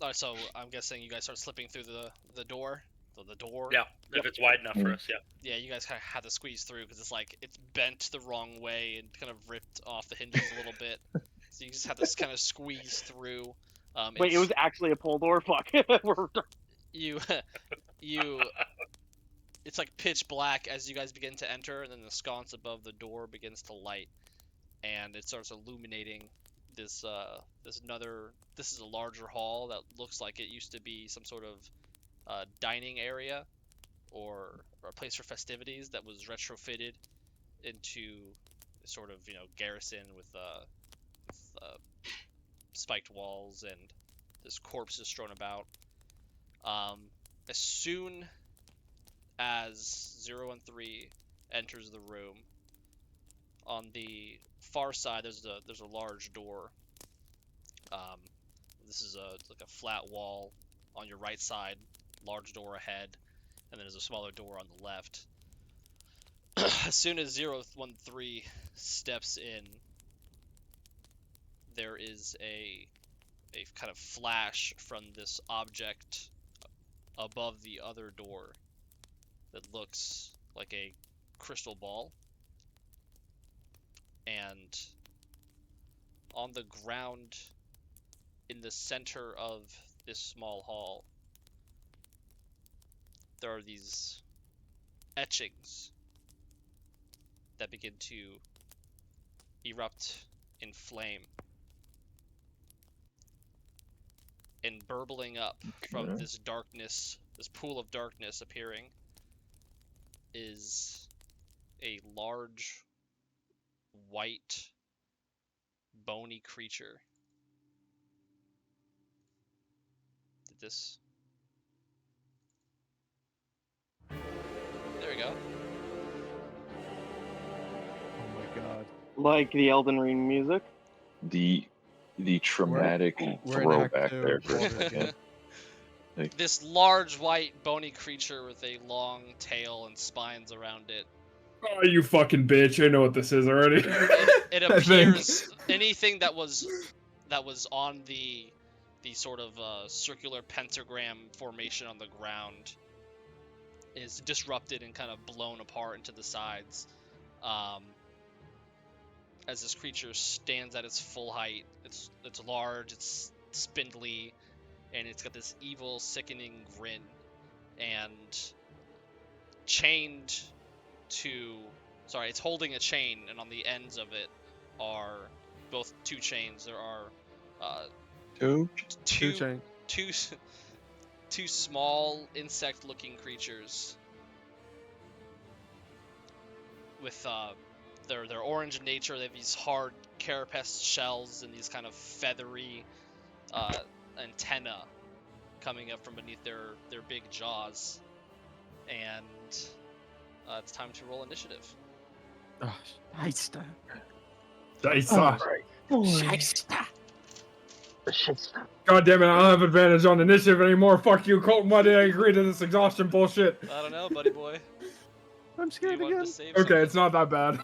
Speaker 2: Alright, so I'm guessing you guys start slipping through the door. The door.
Speaker 5: Yeah, if it's wide enough for us, yeah.
Speaker 2: Yeah, you guys kind of have to squeeze through because it's like it's bent the wrong way and kind of ripped off the hinges a little bit. So you just have to kind of squeeze through.
Speaker 4: Wait, it was actually a pull door? Fuck.
Speaker 2: you it's like pitch black as you guys begin to enter, and then the sconce above the door begins to light, and it starts illuminating this this is a larger hall that looks like it used to be some sort of dining area or a place for festivities that was retrofitted into a sort of garrison with spiked walls and this corpses strewn about. As soon as 013 enters the room, on the far side there's a large door. This is like a flat wall on your right side, large door ahead, and then there's a smaller door on the left. As soon as 013 steps in, there is a kind of flash from this object above the other door that looks like a crystal ball, and on the ground in the center of this small hall there are these etchings that begin to erupt in flame, and burbling up from this darkness, this pool of darkness appearing, is a large, white, bony creature. Did this? There we go.
Speaker 1: Oh my god.
Speaker 4: Like the Elden Ring music.
Speaker 3: The traumatic
Speaker 1: We're in Act
Speaker 3: throwback
Speaker 1: 2
Speaker 3: there for a
Speaker 1: all over
Speaker 3: second.
Speaker 1: again.
Speaker 2: This large, white, bony creature with a long tail and spines around it.
Speaker 6: Oh, you fucking bitch! I know what this is already.
Speaker 2: It
Speaker 6: I think.
Speaker 2: appears anything that was on the sort of circular pentagram formation on the ground is disrupted and kind of blown apart into the sides. As this creature stands at its full height, it's large, it's spindly, and it's got this evil, sickening grin. And chained to, sorry, it's holding a chain, and on the ends of it are both two chains. There are
Speaker 3: Two?
Speaker 2: two small insect-looking creatures with they're orange in nature. They have these hard carapace shells and these kind of feathery antenna coming up from beneath their big jaws. And it's time to roll initiative.
Speaker 1: Oh, Heister.
Speaker 6: Dice.
Speaker 1: Heister.
Speaker 6: God damn it! I don't have advantage on initiative anymore. Fuck you, Colton. Why did I agree to this exhaustion bullshit?
Speaker 2: I don't know, buddy boy.
Speaker 1: I'm
Speaker 2: You
Speaker 1: scared
Speaker 2: wanted
Speaker 1: again.
Speaker 2: to save
Speaker 6: Okay,
Speaker 2: something.
Speaker 6: it's not that bad.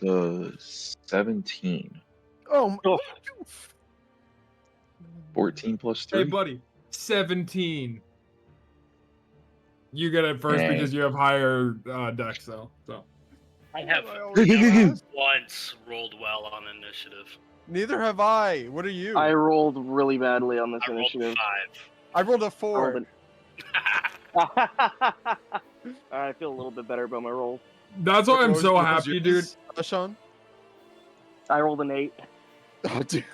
Speaker 3: 17.
Speaker 1: Oh,
Speaker 4: Oh.
Speaker 3: 14 plus 3.
Speaker 6: Hey, buddy. 17. You get it first
Speaker 3: Dang.
Speaker 6: because you have higher dex, though. So.
Speaker 5: I have
Speaker 1: Yes.
Speaker 5: once rolled well on initiative.
Speaker 1: Neither have I. What are you?
Speaker 4: I rolled really badly on this
Speaker 5: I rolled
Speaker 4: initiative.
Speaker 1: I rolled a
Speaker 4: I
Speaker 1: 4.
Speaker 4: rolled I feel a little bit better about my roll.
Speaker 6: That's why I'm
Speaker 1: What
Speaker 6: so
Speaker 1: was
Speaker 6: happy, dude.
Speaker 1: yours, Sean?
Speaker 4: I rolled an 8.
Speaker 1: Oh, dude.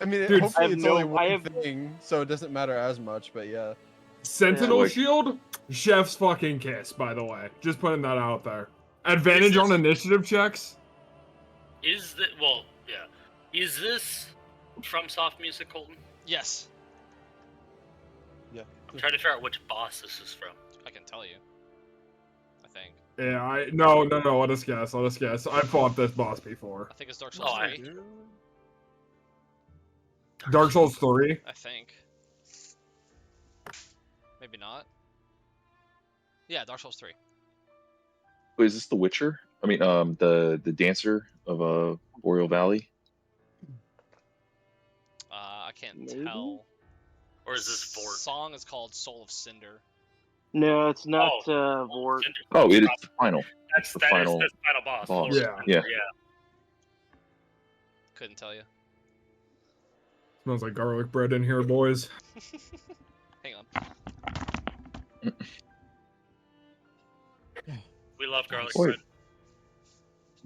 Speaker 1: I mean,
Speaker 6: Dude,
Speaker 1: hopefully
Speaker 4: I have
Speaker 1: it's
Speaker 4: no-
Speaker 1: only one
Speaker 4: I have-
Speaker 1: thing, so it doesn't matter as much, but yeah.
Speaker 6: Sentinel
Speaker 3: Like-
Speaker 6: shield, chef's fucking kiss. By the way, just putting that out there. Advantage on initiative checks.
Speaker 5: Is that yeah? Is this from Soft Music, Colton?
Speaker 2: Yes,
Speaker 5: I'm trying to figure out which boss this is from.
Speaker 2: I can tell you. I think.
Speaker 6: Yeah, no. Let us guess. I fought this boss before.
Speaker 2: I think it's Dark Souls
Speaker 5: Oh,
Speaker 2: 3.
Speaker 6: Dark Souls 3.
Speaker 2: I think. Maybe not. Yeah, Dark Souls 3.
Speaker 3: Wait, is this the Witcher? I mean, the dancer of Boreal Valley.
Speaker 2: I can't
Speaker 4: Maybe?
Speaker 2: tell.
Speaker 5: Or is this Vort?
Speaker 2: Song is called Soul of Cinder.
Speaker 4: No, it's not
Speaker 5: Oh,
Speaker 4: Vort.
Speaker 5: Cinder.
Speaker 3: Oh, it is the final.
Speaker 5: That's
Speaker 3: the
Speaker 5: that is
Speaker 3: final
Speaker 5: the final boss.
Speaker 3: boss.
Speaker 5: Lord
Speaker 6: Yeah.
Speaker 5: Cinder,
Speaker 3: Yeah.
Speaker 2: Couldn't tell you.
Speaker 6: Smells like garlic bread in here, boys.
Speaker 2: Hang on.
Speaker 5: We love garlic
Speaker 3: Wait.
Speaker 5: bread.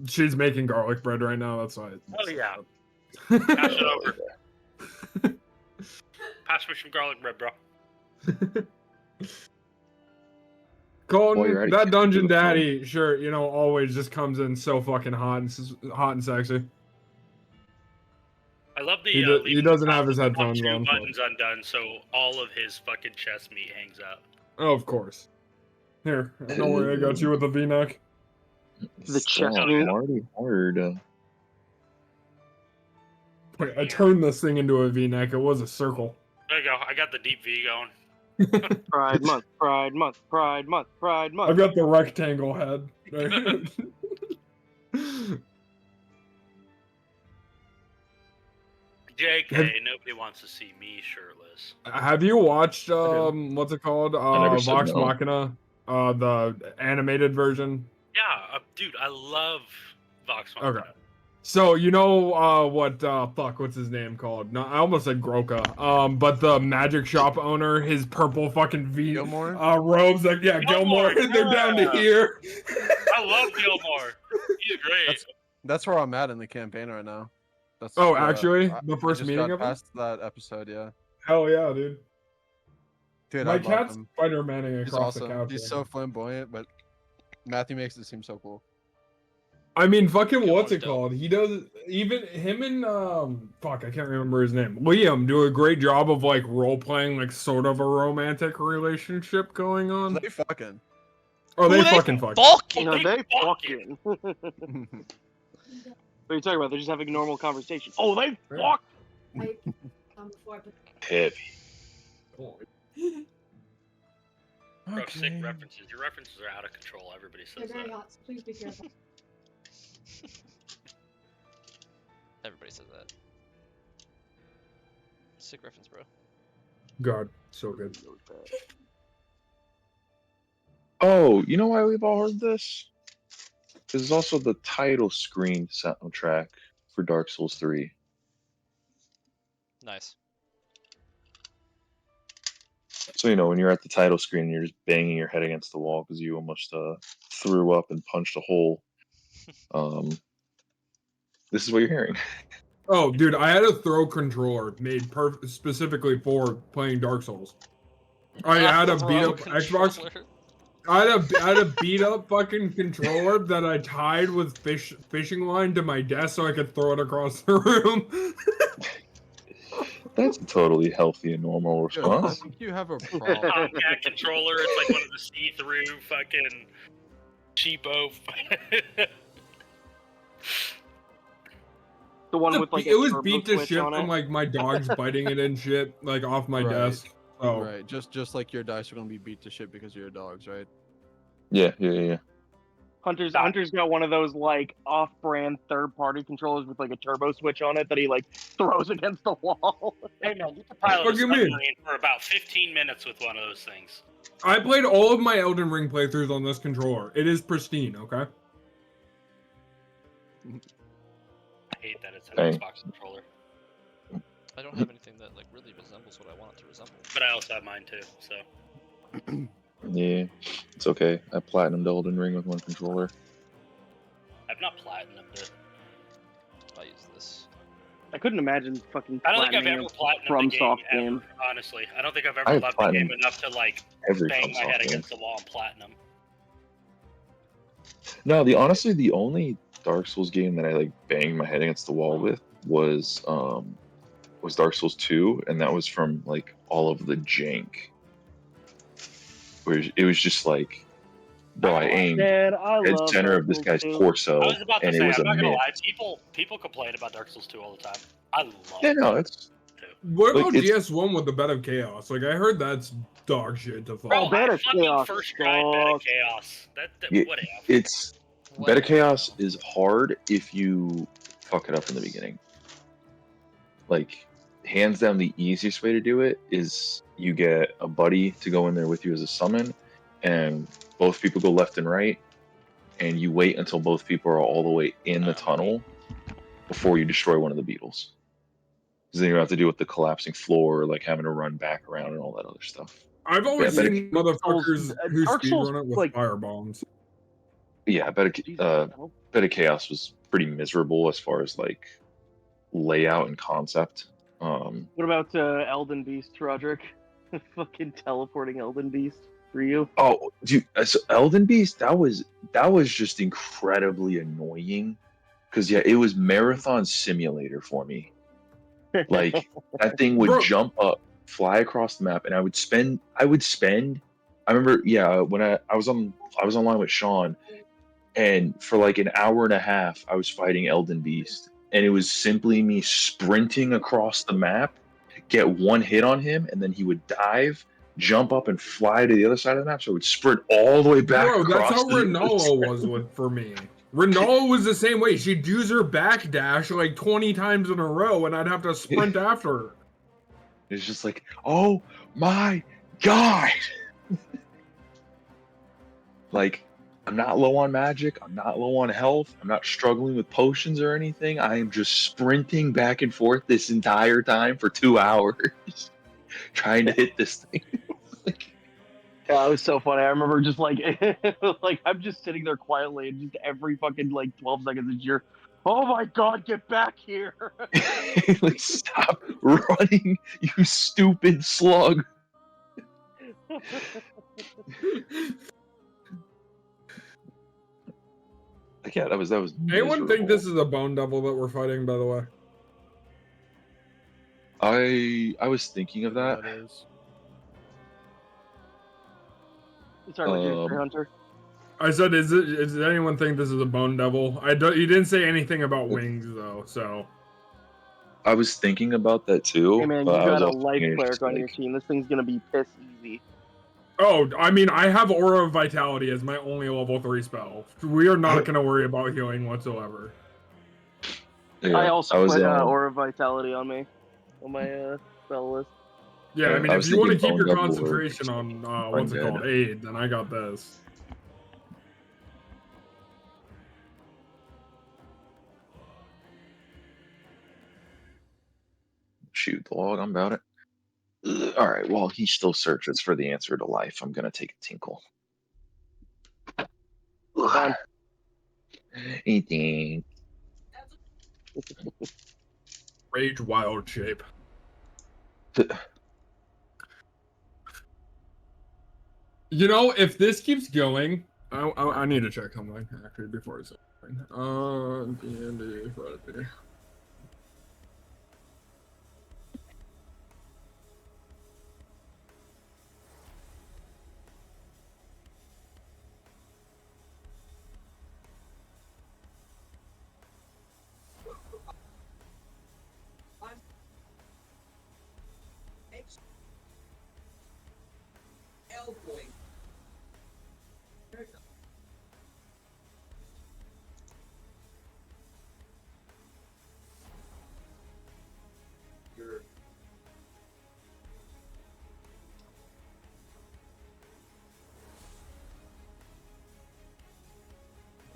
Speaker 6: She's making garlic bread right now. That's why.
Speaker 5: Oh yeah. Pass it over. Pass me some garlic bread, bro.
Speaker 6: Colton,
Speaker 3: While you're at it,
Speaker 6: that
Speaker 3: keep
Speaker 6: dungeon
Speaker 3: it going.
Speaker 6: daddy shirt, always just comes in so fucking hot and sexy.
Speaker 5: I love the.
Speaker 6: He
Speaker 5: leaving
Speaker 6: doesn't
Speaker 5: the
Speaker 6: have his
Speaker 5: top
Speaker 6: headphones
Speaker 5: two
Speaker 6: on, so-
Speaker 5: buttons undone, so all of his fucking chest meat hangs out.
Speaker 6: Oh, of course. Here, don't worry, I got you with the V-neck.
Speaker 4: The
Speaker 3: Stop,
Speaker 4: chest
Speaker 3: I'm already hard.
Speaker 6: Wait, I turned this thing into a V-neck. It was a circle.
Speaker 5: There you go. I got the deep V going.
Speaker 4: Pride month, pride month, pride month, pride
Speaker 6: I've
Speaker 4: month.
Speaker 6: got the rectangle head.
Speaker 5: JK, nobody wants to see me shirtless.
Speaker 6: Have you watched
Speaker 3: do.
Speaker 6: what's it called?
Speaker 3: never said
Speaker 6: Vox
Speaker 3: no.
Speaker 6: Machina, the animated version.
Speaker 5: Yeah, dude, I love Vox Machina.
Speaker 6: Okay. So what's his name called? No, I almost said Groka. But the magic shop owner, his purple fucking V
Speaker 1: Gilmore?
Speaker 6: robes, like Gilmore,
Speaker 5: Gilmore,
Speaker 6: they're down to
Speaker 5: yeah.
Speaker 6: here.
Speaker 5: I love Gilmore. He's great.
Speaker 1: That's where I'm at in the campaign right now. That's
Speaker 6: Oh,
Speaker 1: where
Speaker 6: actually?
Speaker 1: I
Speaker 6: The first
Speaker 1: just
Speaker 6: meeting
Speaker 1: got
Speaker 6: of it?
Speaker 1: past that episode, yeah.
Speaker 6: Hell yeah, dude.
Speaker 1: Dude,
Speaker 6: My
Speaker 1: I love
Speaker 6: cat's
Speaker 1: him.
Speaker 6: Spider-Manning
Speaker 1: He's
Speaker 6: across the
Speaker 1: awesome.
Speaker 6: couch.
Speaker 1: He's
Speaker 6: right
Speaker 1: so flamboyant, but Matthew makes it seem so cool.
Speaker 6: I mean, fucking
Speaker 2: Yeah,
Speaker 6: what's
Speaker 2: what
Speaker 6: it
Speaker 2: dope.
Speaker 6: called? He does even him and fuck, I can't remember his name. Liam do a great job of like role playing like sort of a romantic relationship going on.
Speaker 1: They fucking.
Speaker 6: Oh, they
Speaker 5: Who they
Speaker 6: fucking
Speaker 2: Fuck.
Speaker 4: You know, they fucking. What are you talking about? They're just having a normal conversation. Oh, they
Speaker 6: Yeah.
Speaker 4: fuck.
Speaker 3: Heavy.
Speaker 5: Bro,
Speaker 1: Okay.
Speaker 5: sick references. Your references are out of control. Everybody says that.
Speaker 7: Please be careful.
Speaker 2: Everybody says that. Sick reference, bro.
Speaker 6: God, so good.
Speaker 3: Oh, you know why we've all heard this? This is also the title screen soundtrack for Dark Souls 3.
Speaker 2: Nice.
Speaker 3: So, you know, when you're at the title screen and you're just banging your head against the wall because you almost threw up and punched a hole, this is what you're hearing.
Speaker 6: Oh, dude, I had a throw controller made specifically for playing Dark Souls. I had a beat up Xbox. I had a beat up fucking controller that I tied with fishing line to my desk so I could throw it across the room.
Speaker 3: That's a totally healthy and normal
Speaker 1: Yo, I
Speaker 3: response.
Speaker 1: think you have a problem.
Speaker 5: Tomcat controller. It's like one of the see-through fucking cheapo.
Speaker 4: The one with like
Speaker 6: it was
Speaker 4: turbo
Speaker 6: beat to
Speaker 4: switch
Speaker 6: shit
Speaker 4: on
Speaker 6: from
Speaker 4: it.
Speaker 6: like my dogs biting it and shit like off my
Speaker 1: Right.
Speaker 6: desk. Oh,
Speaker 1: Right, just like your dice are gonna be beat to shit because of your dogs, right?
Speaker 3: Yeah.
Speaker 4: Hunter's got one of those like off-brand third-party controllers with like a turbo switch on it that he like throws against the wall.
Speaker 5: Hey man, you can pilot
Speaker 6: What
Speaker 5: a
Speaker 6: do you mean?
Speaker 5: submarine for about 15 minutes with one of those things.
Speaker 6: I played all of my Elden Ring playthroughs on this controller. It is pristine, okay?
Speaker 5: I hate that it's an
Speaker 3: Hey.
Speaker 5: Xbox controller,
Speaker 2: I don't have anything that like really resembles what I want it to resemble.
Speaker 5: but I also have mine too. So
Speaker 3: Yeah, it's okay. I platinumed Elden Ring with one controller.
Speaker 5: I've not platinumed it.
Speaker 2: I use this.
Speaker 4: I couldn't imagine fucking.
Speaker 5: I don't think I've
Speaker 4: platinuming
Speaker 5: ever
Speaker 4: a
Speaker 5: platinumed
Speaker 4: From
Speaker 5: a game
Speaker 4: soft
Speaker 5: ever.
Speaker 4: game.
Speaker 5: Honestly, I don't think I've
Speaker 3: I
Speaker 5: ever
Speaker 3: have
Speaker 5: loved the game
Speaker 3: platinumed
Speaker 5: enough to like
Speaker 3: Every
Speaker 5: bang my
Speaker 3: FromSoft
Speaker 5: head
Speaker 3: game.
Speaker 5: against the wall and platinum.
Speaker 3: No, honestly the only Dark Souls game that I like banged my head against the wall with was Dark Souls 2, and that was from like all of the jank. Where it was just like, bro, I aimed
Speaker 4: Man, I
Speaker 3: dead
Speaker 4: love
Speaker 3: center
Speaker 4: Dark
Speaker 3: of this
Speaker 4: Souls
Speaker 3: guy's
Speaker 4: 2.
Speaker 3: torso,
Speaker 5: I was about to
Speaker 3: and
Speaker 5: say,
Speaker 3: it was
Speaker 5: I'm
Speaker 3: a
Speaker 5: not gonna
Speaker 3: miss.
Speaker 5: lie. People complain about Dark Souls 2 all the time. I love
Speaker 3: Yeah,
Speaker 5: it.
Speaker 3: no, it's
Speaker 6: What
Speaker 3: Like,
Speaker 6: about
Speaker 3: it's-
Speaker 6: GS1 with the Bed of Chaos? Like, I heard that's dog shit to
Speaker 5: Bro,
Speaker 6: follow.
Speaker 4: Bed
Speaker 5: I
Speaker 4: of
Speaker 5: fucking
Speaker 4: Chaos
Speaker 5: first tried Bed of
Speaker 4: sucks.
Speaker 5: Chaos. That
Speaker 3: Yeah,
Speaker 5: whatever.
Speaker 3: it's Bed of Chaos is hard if you fuck it up in the beginning. Like, hands down, the easiest way to do it is you get a buddy to go in there with you as a summon, and both people go left and right, and you wait until both people are all the way in the tunnel before you destroy one of the beetles. Because then you don't have to deal with the collapsing floor, like having to run back around and all that other stuff.
Speaker 6: I've always
Speaker 3: Yeah,
Speaker 6: seen motherfuckers who
Speaker 4: Dark Souls,
Speaker 6: speedrun it with
Speaker 4: like-
Speaker 6: firebombs.
Speaker 3: Yeah, Bed
Speaker 4: Jesus,
Speaker 3: of Chaos was pretty miserable as far as like layout and concept.
Speaker 4: What about Elden Beast, Roderick? Fucking teleporting Elden Beast for you.
Speaker 3: Oh, dude, so Elden Beast, that was just incredibly annoying. Because yeah, it was Marathon Simulator for me. Like that thing would
Speaker 6: Bro.
Speaker 3: jump up, fly across the map, and I would spend. I remember, yeah, when I was online with Sean, and for like an hour and a half, I was fighting Elden Beast, and it was simply me sprinting across the map, get one hit on him, and then he would dive, jump up, and fly to the other side of the map. So I would sprint all the way back.
Speaker 6: Bro, that's
Speaker 3: across
Speaker 6: how
Speaker 3: the other
Speaker 6: Renala
Speaker 3: side.
Speaker 6: was for me. Renala was the same way. She'd use her back dash like 20 times in a row, and I'd have to sprint after her.
Speaker 3: It's just like, oh my god! Like, I'm not low on magic, I'm not low on health, I'm not struggling with potions or anything. I am just sprinting back and forth this entire time for 2 hours trying to hit this thing. Like,
Speaker 4: Yeah, it was so funny. I remember just like, like I'm just sitting there quietly, and just every fucking like 12 seconds, it's your, oh my god, get back here!
Speaker 3: like, stop running, you stupid slug. Like, yeah, that was
Speaker 6: Anyone think
Speaker 3: miserable.
Speaker 6: this is a bone devil that we're fighting, by the way?
Speaker 3: I was thinking of that.
Speaker 1: That is.
Speaker 4: Sorry, what did you say,
Speaker 3: Um,
Speaker 4: Hunter?
Speaker 6: I said, does anyone think this is a bone devil? You didn't say anything about wings though, so.
Speaker 3: I was thinking about that too,
Speaker 4: Hey man,
Speaker 3: but
Speaker 4: you
Speaker 3: I was
Speaker 4: got a
Speaker 3: also
Speaker 4: life
Speaker 3: thinking it's
Speaker 4: cleric
Speaker 3: just
Speaker 4: on your
Speaker 3: like,
Speaker 4: team. This thing's gonna be piss easy.
Speaker 6: Oh, I mean, I have Aura of Vitality as my only level 3 spell. We are not going to worry about healing whatsoever.
Speaker 3: yeah,
Speaker 4: I also
Speaker 3: I was
Speaker 4: put Aura of Vitality on my spell list.
Speaker 6: Yeah, I mean,
Speaker 3: I
Speaker 6: if
Speaker 3: was
Speaker 6: you want to
Speaker 3: thinking
Speaker 6: keep
Speaker 3: Bone
Speaker 6: your
Speaker 3: Devil or
Speaker 6: concentration
Speaker 3: just,
Speaker 6: on,
Speaker 3: like,
Speaker 6: what's it
Speaker 3: Undead.
Speaker 6: called, Aid, then I got this.
Speaker 3: Shoot the log, I'm about it. All right, while he still searches for the answer to life, I'm gonna take a tinkle.
Speaker 4: Fine.
Speaker 3: Anything.
Speaker 6: Rage Wild Shape. You know, if this keeps going, I need to check something, actually, before I say something. D&D Friday.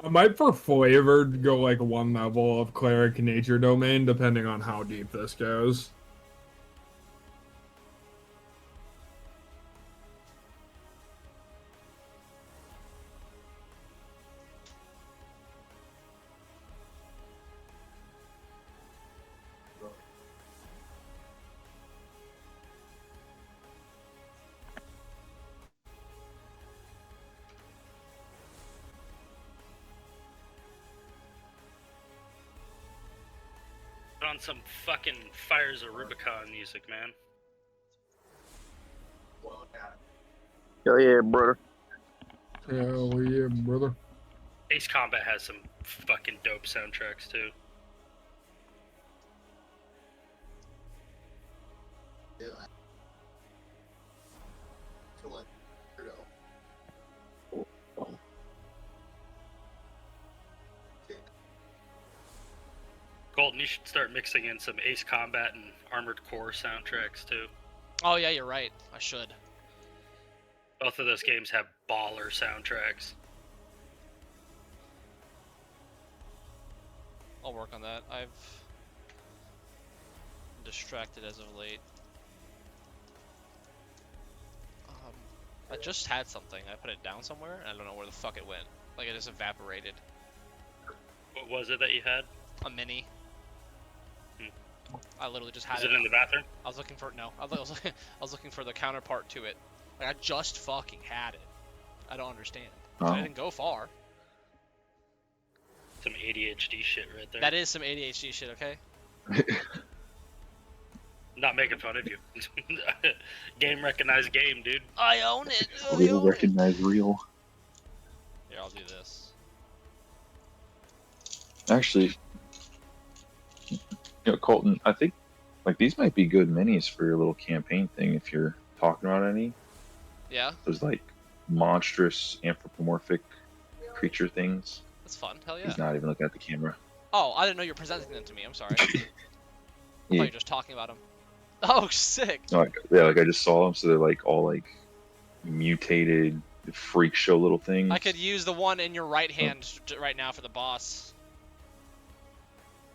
Speaker 6: I might, for flavored, go like one level of Cleric Nature Domain, depending on how deep this goes.
Speaker 5: Put on some fucking Fires of Rubicon music, man.
Speaker 4: Hell yeah, brother.
Speaker 6: Hell yeah, brother.
Speaker 5: Ace Combat has some fucking dope soundtracks too. Colton, you should start mixing in some Ace Combat and Armored Core soundtracks too.
Speaker 2: Oh yeah, you're right. I should.
Speaker 5: Both of those games have baller soundtracks.
Speaker 2: I'll work on that. I've been distracted as of late. I just had something. I put it down somewhere, and I don't know where the fuck it went. Like, it just evaporated.
Speaker 5: What was it that you had?
Speaker 2: A mini. I literally just had
Speaker 5: Is it in the bathroom?
Speaker 2: I was looking for I was looking for the counterpart to it. Like, I just fucking had it. I don't understand.
Speaker 3: Oh.
Speaker 2: I didn't go far.
Speaker 5: Some ADHD shit right there.
Speaker 2: That is some ADHD shit, okay?
Speaker 5: Not making fun of you. Game recognized game, dude.
Speaker 2: I own it. I
Speaker 3: Real
Speaker 2: own it.
Speaker 3: recognize real.
Speaker 2: Here, I'll do this.
Speaker 3: Actually, Colton, I think like these might be good minis for your little campaign thing if you're talking about any.
Speaker 2: Yeah,
Speaker 3: Those like monstrous anthropomorphic creature things.
Speaker 2: that's fun. Hell yeah.
Speaker 3: He's not even looking at the camera.
Speaker 2: Oh, I didn't know you were presenting them to me. I'm sorry. I thought
Speaker 3: Yeah.
Speaker 2: you were just talking about them. Oh, sick.
Speaker 3: No, like I just saw them, so they're like all like mutated freak show little things.
Speaker 2: I could use the one in your right hand right now for the boss.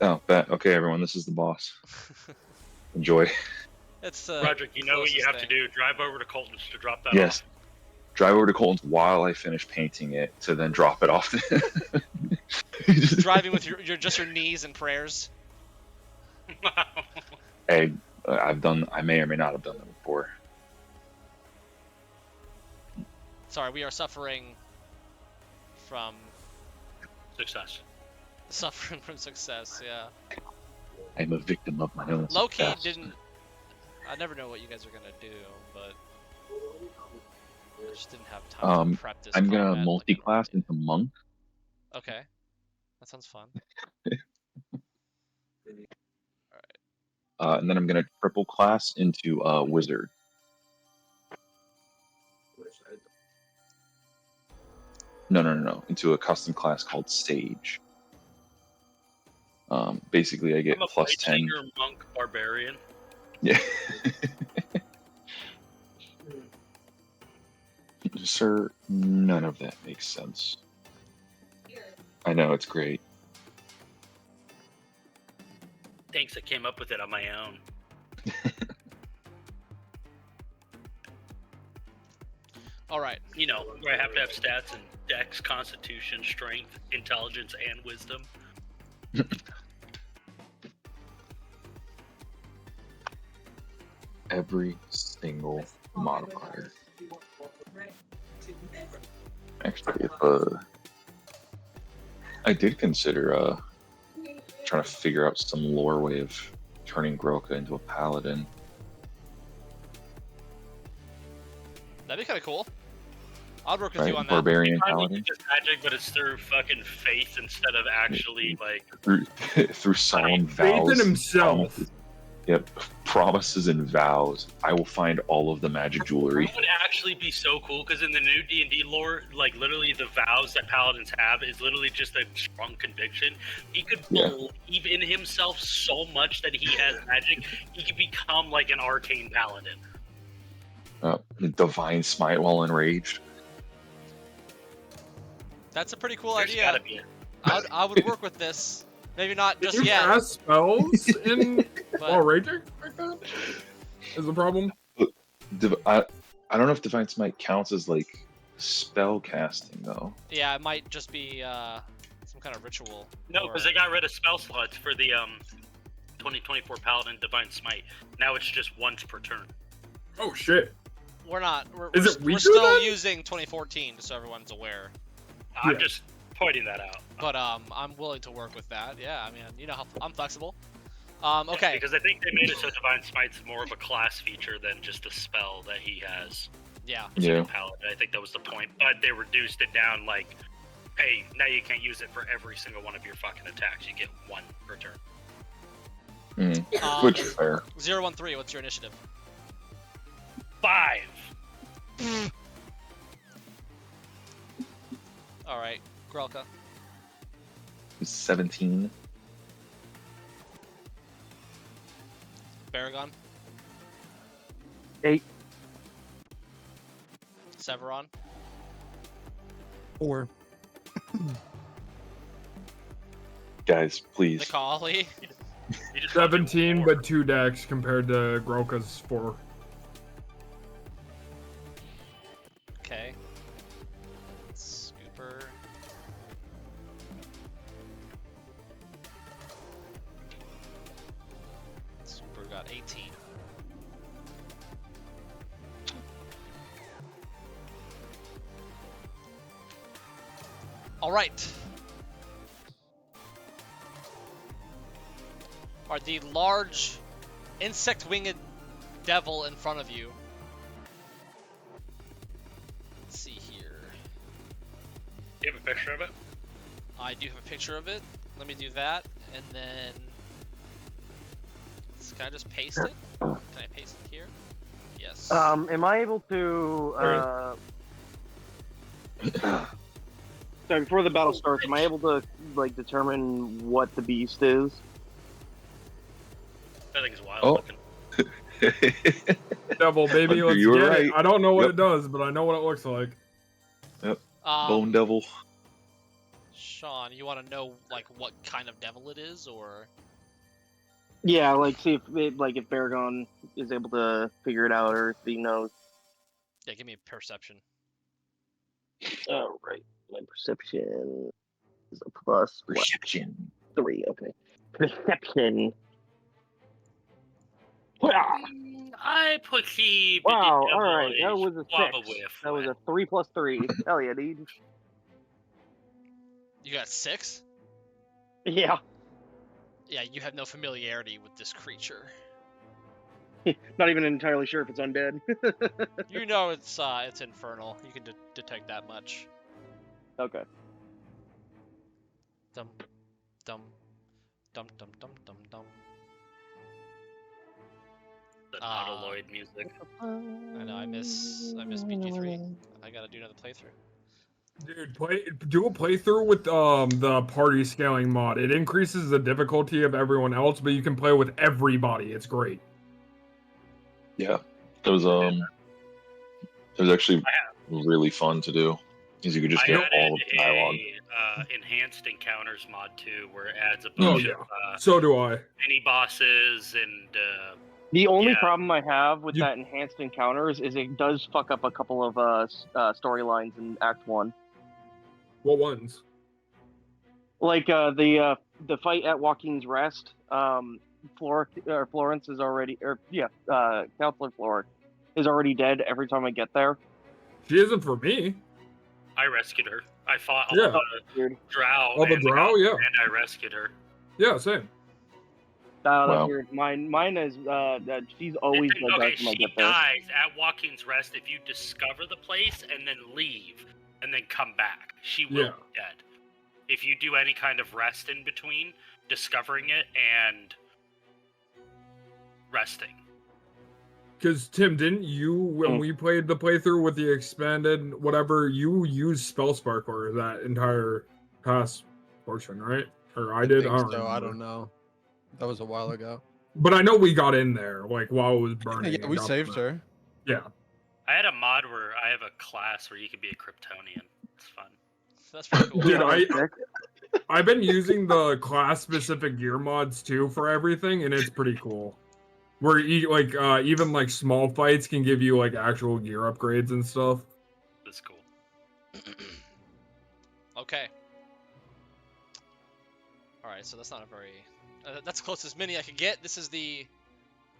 Speaker 3: Oh, okay, everyone, this is the boss. Enjoy.
Speaker 2: It's
Speaker 5: Roderick, you know what you
Speaker 2: closest
Speaker 5: have to
Speaker 2: thing.
Speaker 5: do? Drive over to Colton's to drop that
Speaker 3: Yes.
Speaker 5: off.
Speaker 3: Drive over to Colton's while I finish painting it to then drop it off.
Speaker 2: Driving with your knees and prayers.
Speaker 3: Hey, I may or may not have done that before.
Speaker 2: Sorry, we are suffering from
Speaker 5: Success.
Speaker 2: Suffering from success, yeah.
Speaker 3: I'm a victim of my own
Speaker 2: Low-key
Speaker 3: success.
Speaker 2: didn't... I never know what you guys are gonna do, but... I just didn't have time to prep this
Speaker 3: I'm gonna
Speaker 2: combat like I
Speaker 3: multi-class
Speaker 2: normally
Speaker 3: into monk.
Speaker 2: do. Okay. That sounds fun.
Speaker 3: And then I'm gonna triple class into wizard. No. Into a custom class called sage. Basically, I get
Speaker 5: I'm a
Speaker 3: plus 10.
Speaker 5: singer, monk, barbarian.
Speaker 3: Yeah. Sir, none of that makes sense. I know, it's great.
Speaker 5: Thanks, I came up with it on my own.
Speaker 2: Alright.
Speaker 5: You know, where I have to have stats and dex, constitution, strength, intelligence, and wisdom.
Speaker 3: Every single modifier. Actually, if I did consider trying to figure out some lore way of turning Groka into a paladin.
Speaker 2: That'd be kind of cool. I'll work with
Speaker 3: Right?
Speaker 2: you on that.
Speaker 3: Barbarian
Speaker 5: Finally,
Speaker 3: paladin.
Speaker 5: it's magic, but it's through fucking faith instead of actually like.
Speaker 3: Through solemn
Speaker 6: Faith
Speaker 3: vows.
Speaker 6: in himself.
Speaker 3: Yep. Promises and vows. I will find all of the magic jewelry.
Speaker 5: It would actually be so cool because in the new D&D lore, like literally the vows that paladins have is literally just a strong conviction. He could
Speaker 3: Yeah.
Speaker 5: believe in himself so much that he has magic, he could become like an arcane paladin.
Speaker 3: Divine smite while enraged.
Speaker 2: That's a pretty cool
Speaker 5: There's
Speaker 2: idea.
Speaker 5: gotta be it.
Speaker 2: I would work with this. Maybe not
Speaker 6: Did
Speaker 2: just
Speaker 6: you
Speaker 2: yet,
Speaker 6: cast spells in while
Speaker 2: but
Speaker 6: raging like that? Is the problem?
Speaker 3: I don't know if divine smite counts as like spell casting though.
Speaker 2: yeah, it might just be some kind of ritual.
Speaker 5: No,
Speaker 2: or-
Speaker 5: because they got rid of spell slots for the 2024 Paladin Divine Smite. Now it's just once per turn.
Speaker 6: Oh shit.
Speaker 2: We're not. We're,
Speaker 6: Is
Speaker 2: we're,
Speaker 6: it
Speaker 2: we're
Speaker 6: weaker
Speaker 2: still
Speaker 6: then?
Speaker 2: using 2014, just so everyone's aware.
Speaker 5: I'm
Speaker 6: Yeah.
Speaker 5: just pointing that out.
Speaker 2: But I'm willing to work with that. Yeah, I mean, you know how I'm flexible. Okay.
Speaker 5: Because I think they made it so Divine Smite's more of a class feature than just a spell that he has.
Speaker 2: Yeah.
Speaker 5: As like
Speaker 3: Yeah.
Speaker 5: a paladin. I think that was the point. But they reduced it down like, hey, now you can't use it for every single one of your fucking attacks. You get one per turn.
Speaker 3: Which is fair.
Speaker 2: 013. What's your initiative?
Speaker 5: 5.
Speaker 2: All right, Grelka.
Speaker 3: 17.
Speaker 2: Baragon.
Speaker 4: 8.
Speaker 2: Severon.
Speaker 1: 4.
Speaker 3: Guys, please.
Speaker 2: Macaulay.
Speaker 5: You just fucking
Speaker 6: 17,
Speaker 5: war.
Speaker 6: but 2 decks compared to Groka's 4.
Speaker 2: Okay. Scooper. Scooper got 18. All right. Are the large insect-winged devil in front of you? Let's see here.
Speaker 5: Do you have a picture of it?
Speaker 2: I do have a picture of it. Let me do that, and then can I just paste it? Can I paste it here? Yes.
Speaker 4: Am I able to? Sorry, before the battle starts, am I able to like determine what the beast is?
Speaker 5: That thing's wild
Speaker 3: Oh.
Speaker 5: looking.
Speaker 6: Devil, baby,
Speaker 3: Hunter,
Speaker 6: let's
Speaker 3: you were
Speaker 6: get
Speaker 3: right.
Speaker 6: it. I don't know what
Speaker 3: Yep.
Speaker 6: it does, but I know what it looks like.
Speaker 3: Bone devil.
Speaker 2: Sean, you want to know like what kind of devil it is, or?
Speaker 4: Yeah, like see if if Baragon is able to figure it out or if he knows.
Speaker 2: Yeah, give me a perception.
Speaker 4: Oh right, my perception is a plus what,
Speaker 3: Perception.
Speaker 4: 3. Okay, perception.
Speaker 5: I perceive.
Speaker 4: Wow,
Speaker 5: the devil
Speaker 4: all right, that
Speaker 5: is
Speaker 4: was a 6.
Speaker 5: probably a
Speaker 4: That was a
Speaker 5: friend.
Speaker 4: 3 plus 3. Hell yeah, dude.
Speaker 2: You got 6?
Speaker 4: Yeah.
Speaker 2: Yeah, you have no familiarity with this creature.
Speaker 4: Not even entirely sure if it's undead.
Speaker 2: You know it's infernal. You can detect that much.
Speaker 4: Okay.
Speaker 2: Dum, dum, dum, dum, dum, dum, dum.
Speaker 5: The Nautiloid music.
Speaker 2: I know I miss BG3. I gotta do another playthrough.
Speaker 6: Dude, do a playthrough with the party scaling mod. It increases the difficulty of everyone else, but you can play with everybody. It's great.
Speaker 3: Yeah, it was actually really fun to do, because you could just
Speaker 5: I
Speaker 3: get
Speaker 5: added
Speaker 3: all the dialogue.
Speaker 5: a enhanced encounters mod too, where it adds a
Speaker 6: Oh
Speaker 5: bunch
Speaker 6: yeah,
Speaker 5: of
Speaker 6: so do I.
Speaker 5: mini bosses and
Speaker 4: The only
Speaker 5: Yeah.
Speaker 4: problem I have with
Speaker 6: You-
Speaker 4: that enhanced encounters is it does fuck up a couple of storylines in Act 1.
Speaker 6: What ones?
Speaker 4: Like the fight at Joaquin's Rest. Florence is already, Counselor Florence is already dead every time I get there.
Speaker 6: She isn't for me.
Speaker 5: I rescued her. I fought all
Speaker 6: Yeah.
Speaker 5: the
Speaker 4: Weird.
Speaker 5: drow.
Speaker 6: Oh, the
Speaker 5: and
Speaker 6: drow, yeah.
Speaker 5: And I rescued her.
Speaker 6: Yeah, same.
Speaker 4: That's
Speaker 3: Wow.
Speaker 4: weird. Mine is that she's always
Speaker 5: Okay,
Speaker 4: dead when I
Speaker 5: she
Speaker 4: get there.
Speaker 5: dies at Joaquin's Rest if you discover the place and then leave and then come back. She will
Speaker 6: Yeah.
Speaker 5: be dead. If you do any kind of rest in between, discovering it and resting.
Speaker 6: Because Tim, didn't you when we played the playthrough with the expanded whatever, you used Spell Sparkler that entire past portion, right? Or I did.
Speaker 1: think
Speaker 6: I don't
Speaker 1: so.
Speaker 6: remember.
Speaker 1: I don't know. That was a while ago.
Speaker 6: But I know we got in there like while it was burning.
Speaker 1: Yeah,
Speaker 6: and
Speaker 1: we
Speaker 6: got
Speaker 1: saved
Speaker 6: the-
Speaker 1: her.
Speaker 6: Yeah.
Speaker 5: I had a mod where I have a class where you can be a Kryptonian. It's fun.
Speaker 2: That's pretty cool.
Speaker 6: Dude,
Speaker 4: Yeah,
Speaker 6: I've been using the class specific gear mods too for everything, and it's pretty cool. Where even like small fights can give you like actual gear upgrades and stuff.
Speaker 5: That's cool.
Speaker 2: Okay. Alright, so that's not a very... that's the closest mini I could get. This is the...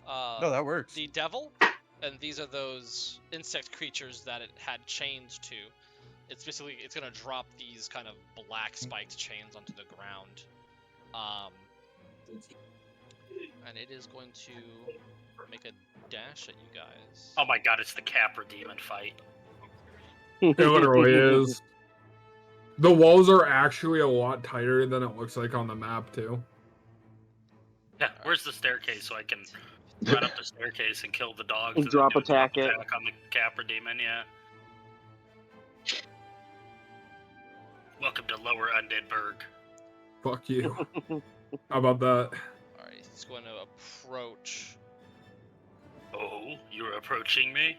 Speaker 1: No, that works.
Speaker 2: the devil, and these are those insect creatures that it had chains to. It's basically, it's gonna drop these kind of black spiked chains onto the ground. And it is going to make a dash at you guys.
Speaker 5: Oh my god, it's the Capra Demon fight.
Speaker 6: It literally is. The walls are actually a lot tighter than it looks like on the map too.
Speaker 5: Yeah, where's the staircase so I can run up the staircase and kill the dogs?
Speaker 4: And
Speaker 5: then
Speaker 4: drop
Speaker 5: do a
Speaker 4: attack it.
Speaker 5: attack on the Capra Demon, yeah. Welcome to Lower Undead Berg.
Speaker 6: Fuck you. How about that?
Speaker 2: Alright, he's going to approach.
Speaker 5: Oh, you're approaching me?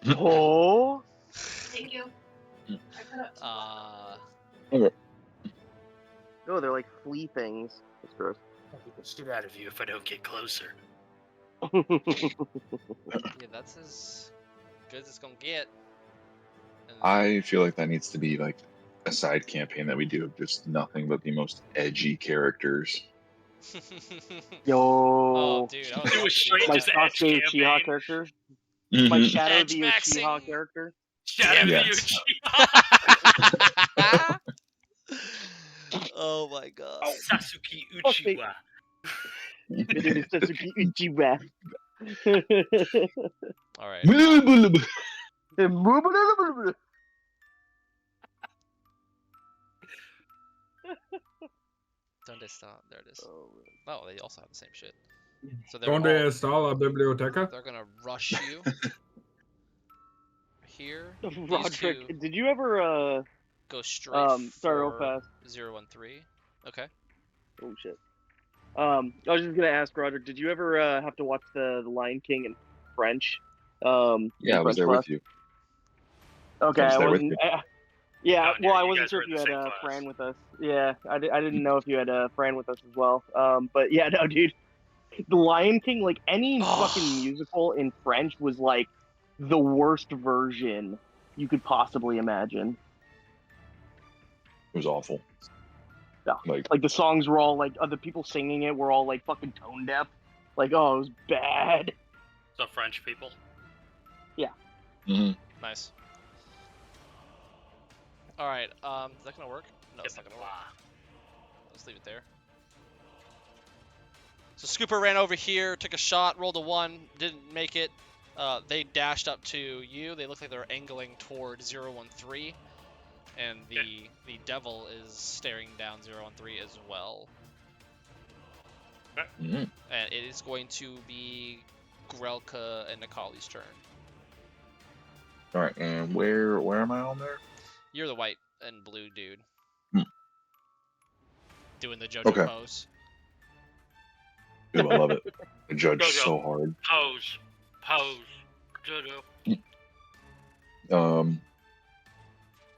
Speaker 4: Oh.
Speaker 7: Thank you.
Speaker 4: No, they're like flea things. That's gross.
Speaker 5: I'll beat the shit out of you if I don't get closer.
Speaker 2: Yeah, that's as good as it's gonna get. And
Speaker 3: I feel like that needs to be like a side campaign that we do of just nothing but the most edgy characters.
Speaker 4: Yo.
Speaker 2: Oh, dude, I was
Speaker 5: Do a
Speaker 2: about to do
Speaker 5: straight
Speaker 2: that.
Speaker 4: My
Speaker 5: just edge
Speaker 4: Sasuke Uchiha
Speaker 5: campaign.
Speaker 4: character. My
Speaker 3: Mhm.
Speaker 4: Shadow
Speaker 2: Edge
Speaker 4: the
Speaker 2: maxing.
Speaker 4: Uchiha character.
Speaker 5: Shadow
Speaker 3: Yes.
Speaker 5: Uchiha!
Speaker 2: Oh my god.
Speaker 5: Sasuke
Speaker 4: Fuck me.
Speaker 5: Uchiha.
Speaker 4: It is Sasuke Uchiha.
Speaker 2: Alright. Donde está? There it is. Oh, they also have the same shit. So they're
Speaker 6: Donde
Speaker 2: all,
Speaker 6: está la biblioteca?
Speaker 2: they're gonna rush you. Here. These
Speaker 4: Roderick,
Speaker 2: two
Speaker 4: did you ever
Speaker 2: go straight
Speaker 4: sorry, real
Speaker 2: for
Speaker 4: fast.
Speaker 2: 013. Okay.
Speaker 4: Oh shit. I was just gonna ask Roderick, did you ever have to watch the Lion King in French?
Speaker 3: Yeah, I was
Speaker 4: French
Speaker 3: there
Speaker 4: class?
Speaker 3: with you.
Speaker 4: Okay,
Speaker 3: I was
Speaker 4: I
Speaker 3: there with
Speaker 4: wasn't.
Speaker 3: you.
Speaker 4: Yeah,
Speaker 5: Oh, yeah,
Speaker 4: well, I
Speaker 5: you
Speaker 4: wasn't
Speaker 5: guys
Speaker 4: sure
Speaker 5: were
Speaker 4: if
Speaker 5: in
Speaker 4: you
Speaker 5: the
Speaker 4: had
Speaker 5: same class.
Speaker 4: Fran with us. Yeah, I didn't know if you had Fran with us as well. But yeah, no, dude, the Lion King, like any fucking musical in French was like the worst version you could possibly imagine.
Speaker 3: It was awful.
Speaker 4: Yeah. Like the songs were all like, the people singing it were all like fucking tone deaf. Like, oh, it was bad.
Speaker 5: So French people.
Speaker 3: Hmm.
Speaker 2: Nice. Alright, is that gonna work? No, it's not gonna work. Let's leave it there. So Scooper ran over here, took a shot, rolled a 1, didn't make it. They dashed up to you. They look like they're angling toward 013. And the devil is staring down 013 as well.
Speaker 3: Mm-hmm.
Speaker 2: And it is going to be Grelka and Nikali's turn.
Speaker 3: All right, and where am I on there?
Speaker 2: You're the white and blue dude.
Speaker 3: Hmm.
Speaker 2: Doing the JoJo
Speaker 3: Okay.
Speaker 2: pose.
Speaker 3: Ooh, I love it. I judge
Speaker 5: Jojo.
Speaker 3: so hard.
Speaker 5: Pose, Jojo.
Speaker 3: All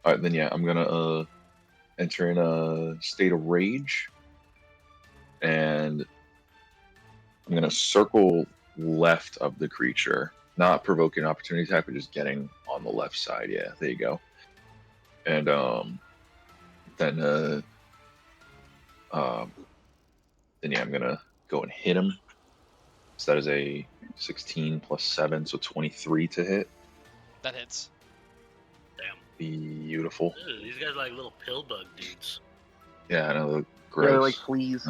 Speaker 3: right, then yeah, I'm gonna enter in a state of rage, and I'm gonna circle left of the creature, not provoking an opportunity attack, but just getting on the left side. Yeah, there you go. And then yeah, I'm gonna go and hit him. So that is a 16 plus 7, so 23 to hit.
Speaker 2: That hits.
Speaker 5: Damn.
Speaker 3: Beautiful.
Speaker 5: Ew, these guys are like little pill bug dudes.
Speaker 3: Yeah, I know.
Speaker 4: Yeah,
Speaker 3: Gross.
Speaker 4: they're like fleas.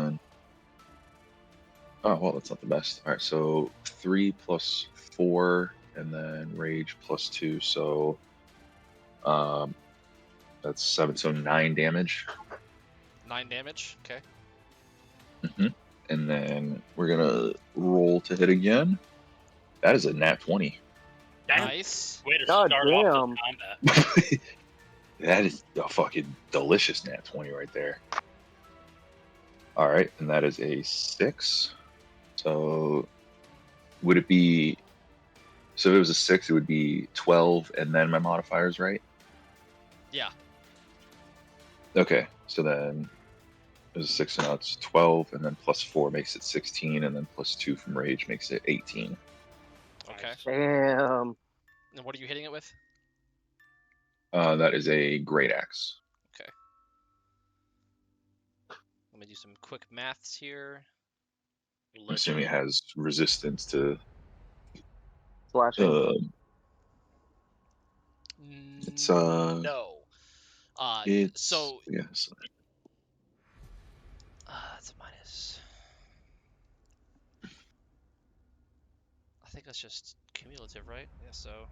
Speaker 3: Oh, well, that's not the best. All right, so 3 plus 4, and then rage plus 2, so that's 7, so 9 damage.
Speaker 2: 9 damage. Okay.
Speaker 3: And then we're gonna roll to hit again. That is a nat 20.
Speaker 5: Damn.
Speaker 2: Nice.
Speaker 5: Way to
Speaker 4: God
Speaker 5: start off
Speaker 4: damn.
Speaker 5: the combat.
Speaker 3: That is a fucking delicious nat 20 right there. All right, and that is a 6. So would it be? So if it was a 6, it would be 12, and then my modifiers, right?
Speaker 2: Yeah.
Speaker 3: Okay, so then it was a 6, so now it's 12, and then plus 4 makes it 16, and then plus 2 from rage makes it 18.
Speaker 2: Okay.
Speaker 4: Damn.
Speaker 2: And what are you hitting it with?
Speaker 3: That is a great axe.
Speaker 2: Okay. Let me do some quick maths here.
Speaker 3: I'm assuming it has resistance to.
Speaker 4: Slashing.
Speaker 3: It's
Speaker 2: No.
Speaker 3: It's
Speaker 2: So
Speaker 3: yes.
Speaker 2: that's a minus. I think that's just cumulative, right? Yeah. So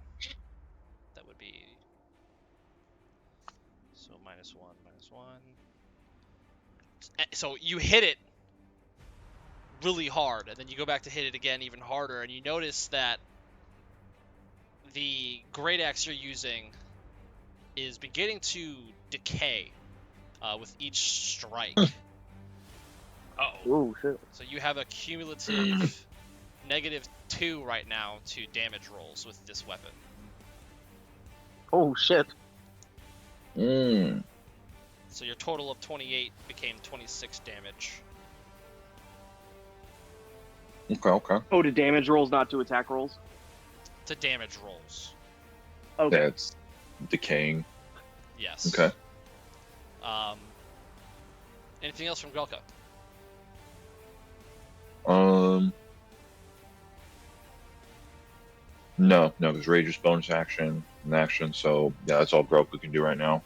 Speaker 2: that would be. So -1, -1. So you hit it really hard, and then you go back to hit it again even harder, and you notice that the great axe you're using is beginning to decay with each strike.
Speaker 5: Uh-oh.
Speaker 4: Oh shit.
Speaker 2: So you have a cumulative -2 right now to damage rolls with this weapon.
Speaker 4: Oh shit.
Speaker 3: Mm.
Speaker 2: So your total of 28 became 26 damage.
Speaker 3: Okay.
Speaker 4: Oh, to damage rolls, not to attack rolls.
Speaker 2: To damage rolls.
Speaker 4: Okay.
Speaker 3: That's decaying.
Speaker 2: Yes.
Speaker 3: Okay.
Speaker 2: Anything else from Grelka?
Speaker 3: No, because rage is bonus action and action, so yeah, that's all Groku can do right now.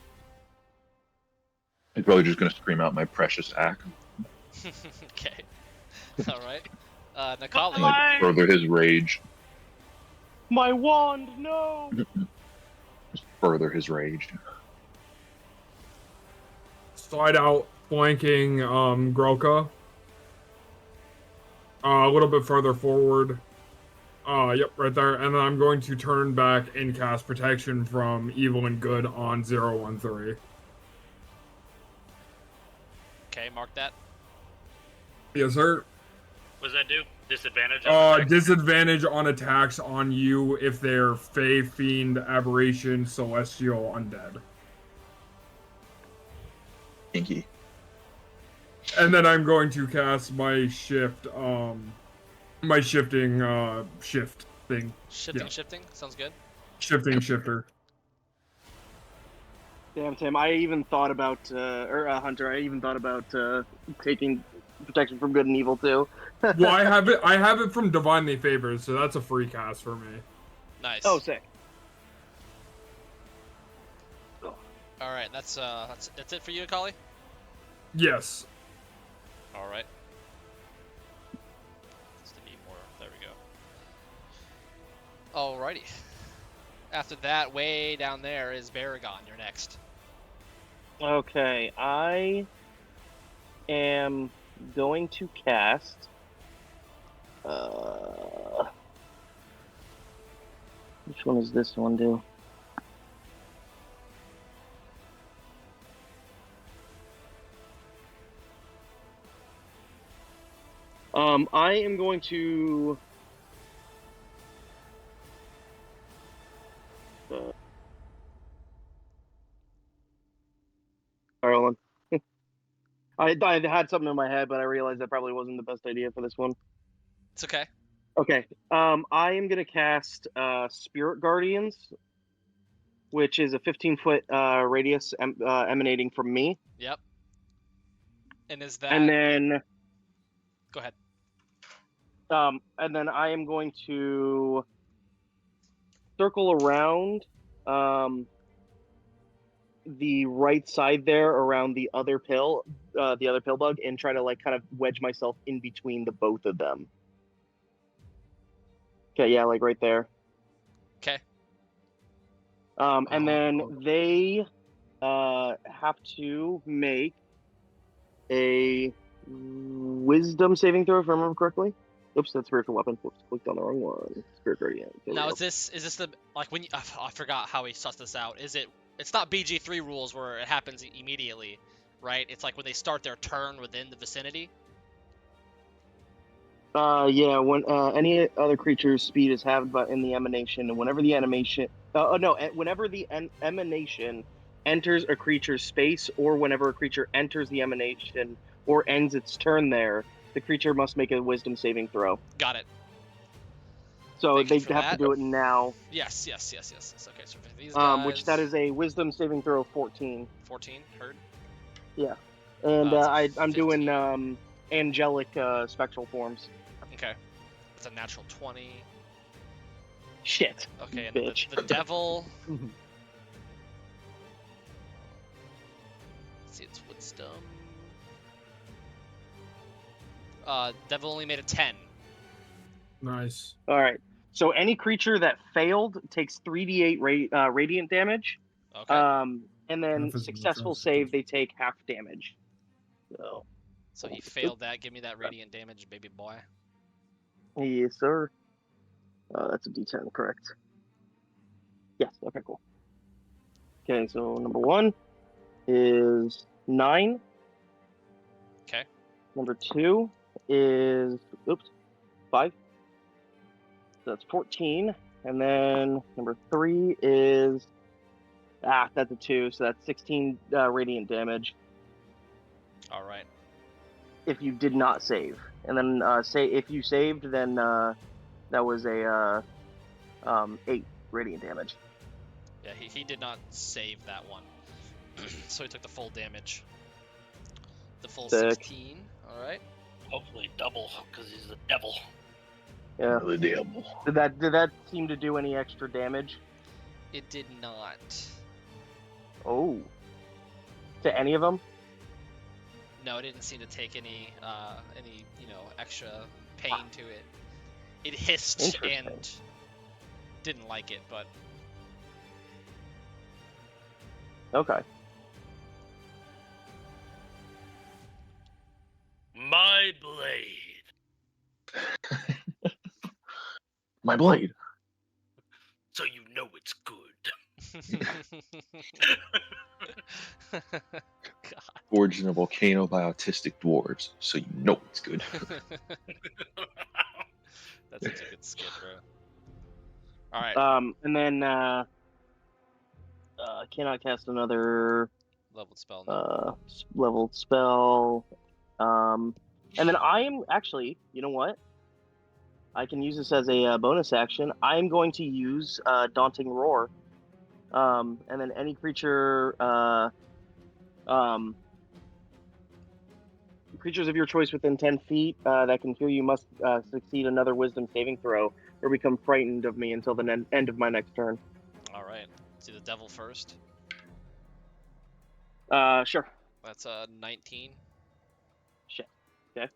Speaker 3: He's probably just gonna scream out my precious axe.
Speaker 2: Okay. All right. Nikali.
Speaker 3: Like, further his rage.
Speaker 4: My wand, no.
Speaker 3: Just further his rage.
Speaker 6: Slide out, flanking Grelka. A little bit further forward. Yep, right there. And then I'm going to turn back and cast protection from evil and good on 013.
Speaker 2: Okay, mark that.
Speaker 6: Yes, sir.
Speaker 5: What does that do? Disadvantage? on attack?
Speaker 6: Disadvantage on attacks on you if they're Fey, Fiend, Aberration, Celestial, Undead.
Speaker 3: Kinky.
Speaker 6: And then I'm going to cast my shift, my shifting, shift thing.
Speaker 2: Shifting? Sounds good.
Speaker 6: Shifting shifter.
Speaker 4: Damn, Tim. I even thought about, Hunter. I even thought about taking protection from good and evil too.
Speaker 6: Well, I have it from Divinely Favored, so that's a free cast for me.
Speaker 2: Nice.
Speaker 4: Oh, sick.
Speaker 2: All right, that's it for you, Akali.
Speaker 6: Yes.
Speaker 2: All right. Just need more. There we go. Alrighty. After that, way down there is Baragon. You're next.
Speaker 4: Okay, I am going to cast. Which one does this one do? I am going to. Sorry, hold on. I had something in my head, but I realized that probably wasn't the best idea for this one.
Speaker 2: It's okay.
Speaker 4: Okay. I am gonna cast Spirit Guardians, which is a 15-foot radius emanating from me.
Speaker 2: Yep. And is that?
Speaker 4: And then,
Speaker 2: Go ahead.
Speaker 4: and then I am going to circle around the right side there, around the other pill bug, and try to like kind of wedge myself in between the both of them. Okay, yeah, like right there.
Speaker 2: Okay.
Speaker 4: And then they have to make a wisdom saving throw, if I remember correctly. Oops, that's spiritual weapon. Whoops, clicked on the wrong one. Spirit Guardian. There we
Speaker 2: Now
Speaker 4: go.
Speaker 2: is this the like when you, I forgot how we sussed this out. Is it? It's not BG3 rules where it happens immediately, right? It's like when they start their turn within the vicinity.
Speaker 4: Yeah, when any other creature's speed is halved by in the emanation, and whenever the whenever the emanation enters a creature's space, or whenever a creature enters the emanation or ends its turn there, the creature must make a wisdom saving throw.
Speaker 2: Got it.
Speaker 4: So
Speaker 2: Thank you
Speaker 4: they
Speaker 2: for
Speaker 4: have to
Speaker 2: that.
Speaker 4: do it now.
Speaker 2: Yes. Okay, so for these guys,
Speaker 4: Which that is a wisdom saving throw of 14.
Speaker 2: 14. Heard.
Speaker 4: Yeah, and
Speaker 2: It's a
Speaker 4: I'm
Speaker 2: 15.
Speaker 4: doing angelic spectral forms.
Speaker 2: Okay. It's a natural 20.
Speaker 4: Shit.
Speaker 2: Okay, and
Speaker 4: Bitch.
Speaker 2: the devil. Let's see, it's wisdom. Devil only made a 10.
Speaker 6: Nice.
Speaker 4: All right. So any creature that failed takes 3d8 radiant damage.
Speaker 2: Okay.
Speaker 4: And then
Speaker 6: Half is
Speaker 4: successful
Speaker 6: defense.
Speaker 4: save, they take half damage.
Speaker 2: So he failed that. Give me that radiant damage, baby boy.
Speaker 4: Yes, sir. That's a d10, correct? Yes. Okay, cool. Okay, so number 1 is 9.
Speaker 2: Okay.
Speaker 4: Number 2 is 5. So that's 14. And then number 3 is that's a 2, so that's 16 radiant damage
Speaker 2: All right.
Speaker 4: if you did not save. And then say if you saved, then that was a 8 radiant damage.
Speaker 2: Yeah, he did not save that one. So he took the full damage. The full
Speaker 4: Sick.
Speaker 2: 16. All right.
Speaker 5: Hopefully double, because he's the devil.
Speaker 4: Yeah.
Speaker 3: The devil.
Speaker 4: Did that seem to do any extra damage?
Speaker 2: It did not.
Speaker 4: Oh. To any of them?
Speaker 2: No, it didn't seem to take any extra pain to it. It hissed
Speaker 4: Interesting.
Speaker 2: and didn't like it, but
Speaker 4: Okay.
Speaker 5: My blade.
Speaker 3: My blade.
Speaker 5: So you know it's good.
Speaker 2: God.
Speaker 3: Forged in a volcano by autistic dwarves, so you know it's good.
Speaker 2: That's such a good skit, bro. All right.
Speaker 4: And then cannot cast another
Speaker 2: Leveled spell. No.
Speaker 4: leveled spell. And then I am actually, you know what? I can use this as a bonus action. I'm going to use Daunting Roar. And then any creature, creatures of your choice within 10 feet that can hear you must succeed another Wisdom saving throw or become frightened of me until the end of my next turn.
Speaker 2: All right. See the devil first.
Speaker 4: Sure.
Speaker 2: That's a 19.
Speaker 4: Shit. Okay.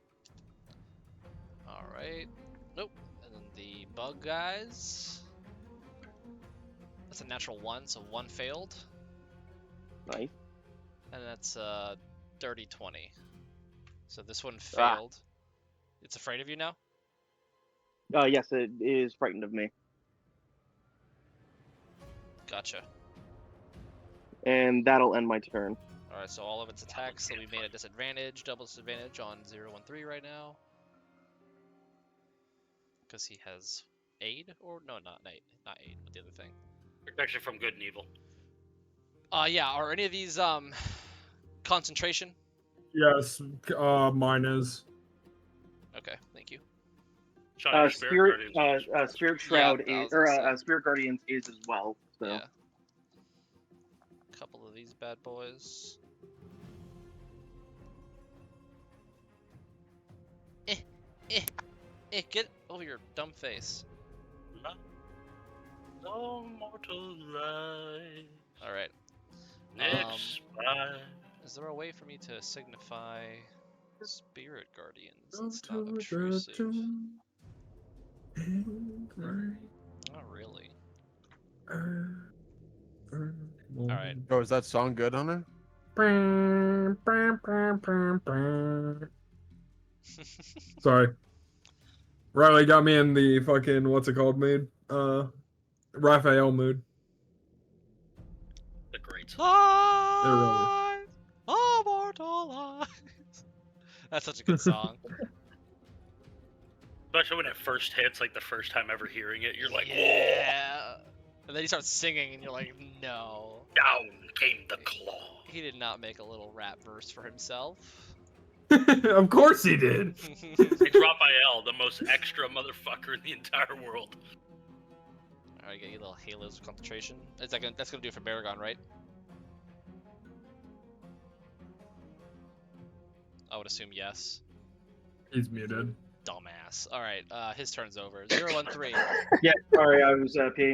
Speaker 2: All right. Nope. And then the bug guys. That's a natural 1, so 1 failed.
Speaker 4: Nice.
Speaker 2: And that's a dirty 20. So this one
Speaker 4: Ah.
Speaker 2: failed. It's afraid of you now?
Speaker 4: Yes, it is frightened of me.
Speaker 2: Gotcha.
Speaker 4: And that'll end my turn.
Speaker 2: Alright, so all of its attacks will be made at disadvantage, double disadvantage on 0-1-3 right now. Because he has aid? Or no, not aid, but the other thing.
Speaker 5: Protection from good and evil.
Speaker 2: Yeah, are any of these concentration?
Speaker 6: Yes, mine is.
Speaker 2: Okay, thank you.
Speaker 5: Sean, your
Speaker 4: Spirit
Speaker 5: Guardians.
Speaker 4: Spirit Shroud
Speaker 2: Yeah, I
Speaker 4: is,
Speaker 2: was gonna
Speaker 4: or
Speaker 2: say.
Speaker 4: Spirit Guardians is as well. So.
Speaker 2: Yeah. Couple of these bad boys. Get over your dumb face.
Speaker 5: No mortal life.
Speaker 2: Alright.
Speaker 5: Next spy.
Speaker 2: Is there a way for me to signify Spirit Guardians? It's
Speaker 6: Go
Speaker 2: not
Speaker 6: to the
Speaker 2: obtrusive.
Speaker 6: tomb and pray.
Speaker 2: Not really.
Speaker 6: All
Speaker 2: Alright.
Speaker 1: Oh, is that song good, Hunter?
Speaker 6: Sorry. Riley got me in the fucking what's it called mood? Raphael mood.
Speaker 5: The great.
Speaker 2: Lies, immortal lies. That's such a good song.
Speaker 5: Especially when it first hits, like the first time ever hearing it, you're like, whoa!
Speaker 2: Yeah. And then he starts singing, and you're like, no.
Speaker 5: Down came the claw.
Speaker 2: He did not make a little rap verse for himself.
Speaker 6: Of course he did.
Speaker 5: It's Raphael, the most extra motherfucker in the entire world.
Speaker 2: Alright, get you little halos of concentration. That's gonna do it for Baragon, right? I would assume yes.
Speaker 6: He's muted.
Speaker 2: Dumbass. Alright, his turn's over. 0-1-3.
Speaker 4: Yeah, sorry, I was peeing.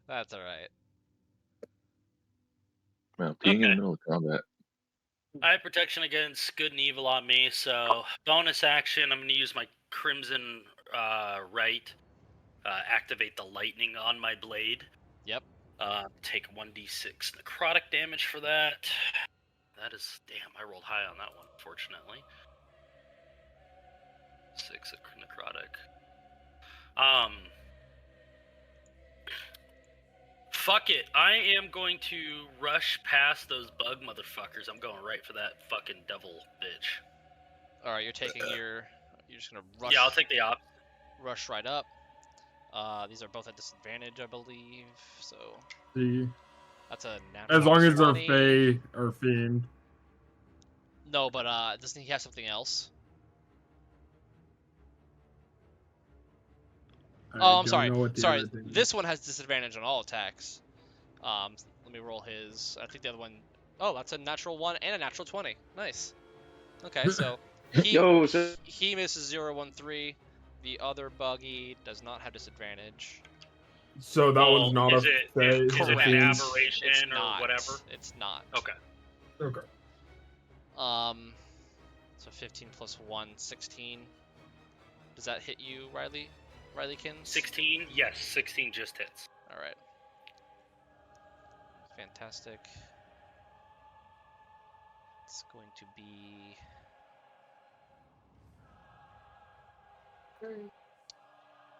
Speaker 2: That's alright.
Speaker 3: Wow, being in
Speaker 5: Okay.
Speaker 3: the middle of combat.
Speaker 5: I have protection against good and evil on me, so bonus action, I'm going to use my Crimson Right, activate the lightning on my blade.
Speaker 2: Yep.
Speaker 5: Take 1d6 necrotic damage for that. That is, damn, I rolled high on that one, unfortunately. 6 necrotic. Fuck it. I am going to rush past those bug motherfuckers. I'm going right for that fucking devil bitch.
Speaker 2: Alright, you're taking you're just gonna rush.
Speaker 5: Yeah, I'll take the op.
Speaker 2: Rush right up. These are both at disadvantage, I believe. So
Speaker 6: See,
Speaker 2: that's a natural
Speaker 6: as long as they're
Speaker 2: 20.
Speaker 6: Fey or Fiend.
Speaker 2: No, but doesn't he have something else? Oh, I'm sorry. Sorry, this one has disadvantage on all attacks. Let me roll his. I think the other one. Oh, that's a natural 1 and a natural 20. Nice. Okay, so he misses 0-1-3. The other buggy does not have disadvantage.
Speaker 6: So that one's not
Speaker 5: is
Speaker 6: a
Speaker 5: it,
Speaker 6: Fey.
Speaker 5: is it an
Speaker 2: Correct.
Speaker 5: aberration
Speaker 2: It's
Speaker 5: or
Speaker 2: not.
Speaker 5: whatever?
Speaker 2: It's not.
Speaker 5: Okay.
Speaker 6: Okay.
Speaker 2: So 15 plus 1, 16. Does that hit you, Rileykins?
Speaker 5: 16? Yes, 16 just hits.
Speaker 2: Alright. Fantastic. It's going to be...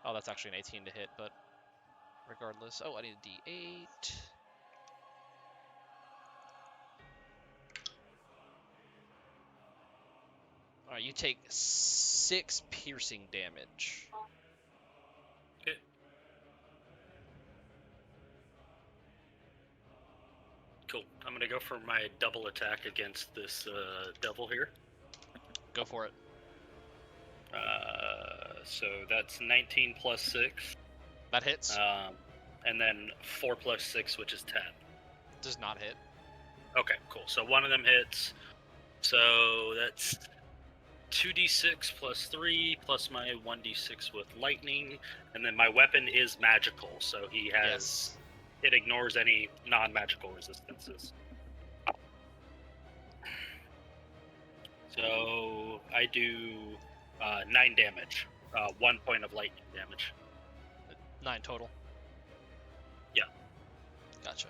Speaker 2: Oh, that's actually an 18 to hit, but regardless. Oh, I need a D8. Alright, you take 6 piercing damage.
Speaker 5: Okay. Cool. I'm gonna go for my double attack against this devil here.
Speaker 2: Go for it.
Speaker 5: So that's 19 plus 6.
Speaker 2: That hits.
Speaker 5: And then 4 plus 6, which is 10.
Speaker 2: Does not hit.
Speaker 5: Okay, cool. So one of them hits. So that's 2d6 plus 3 plus my 1d6 with lightning. And then my weapon is magical, so he has...
Speaker 2: Yes.
Speaker 5: It ignores any non-magical resistances. So I do 9 damage. 1 point of lightning damage.
Speaker 2: 9 total.
Speaker 5: Yeah.
Speaker 2: Gotcha.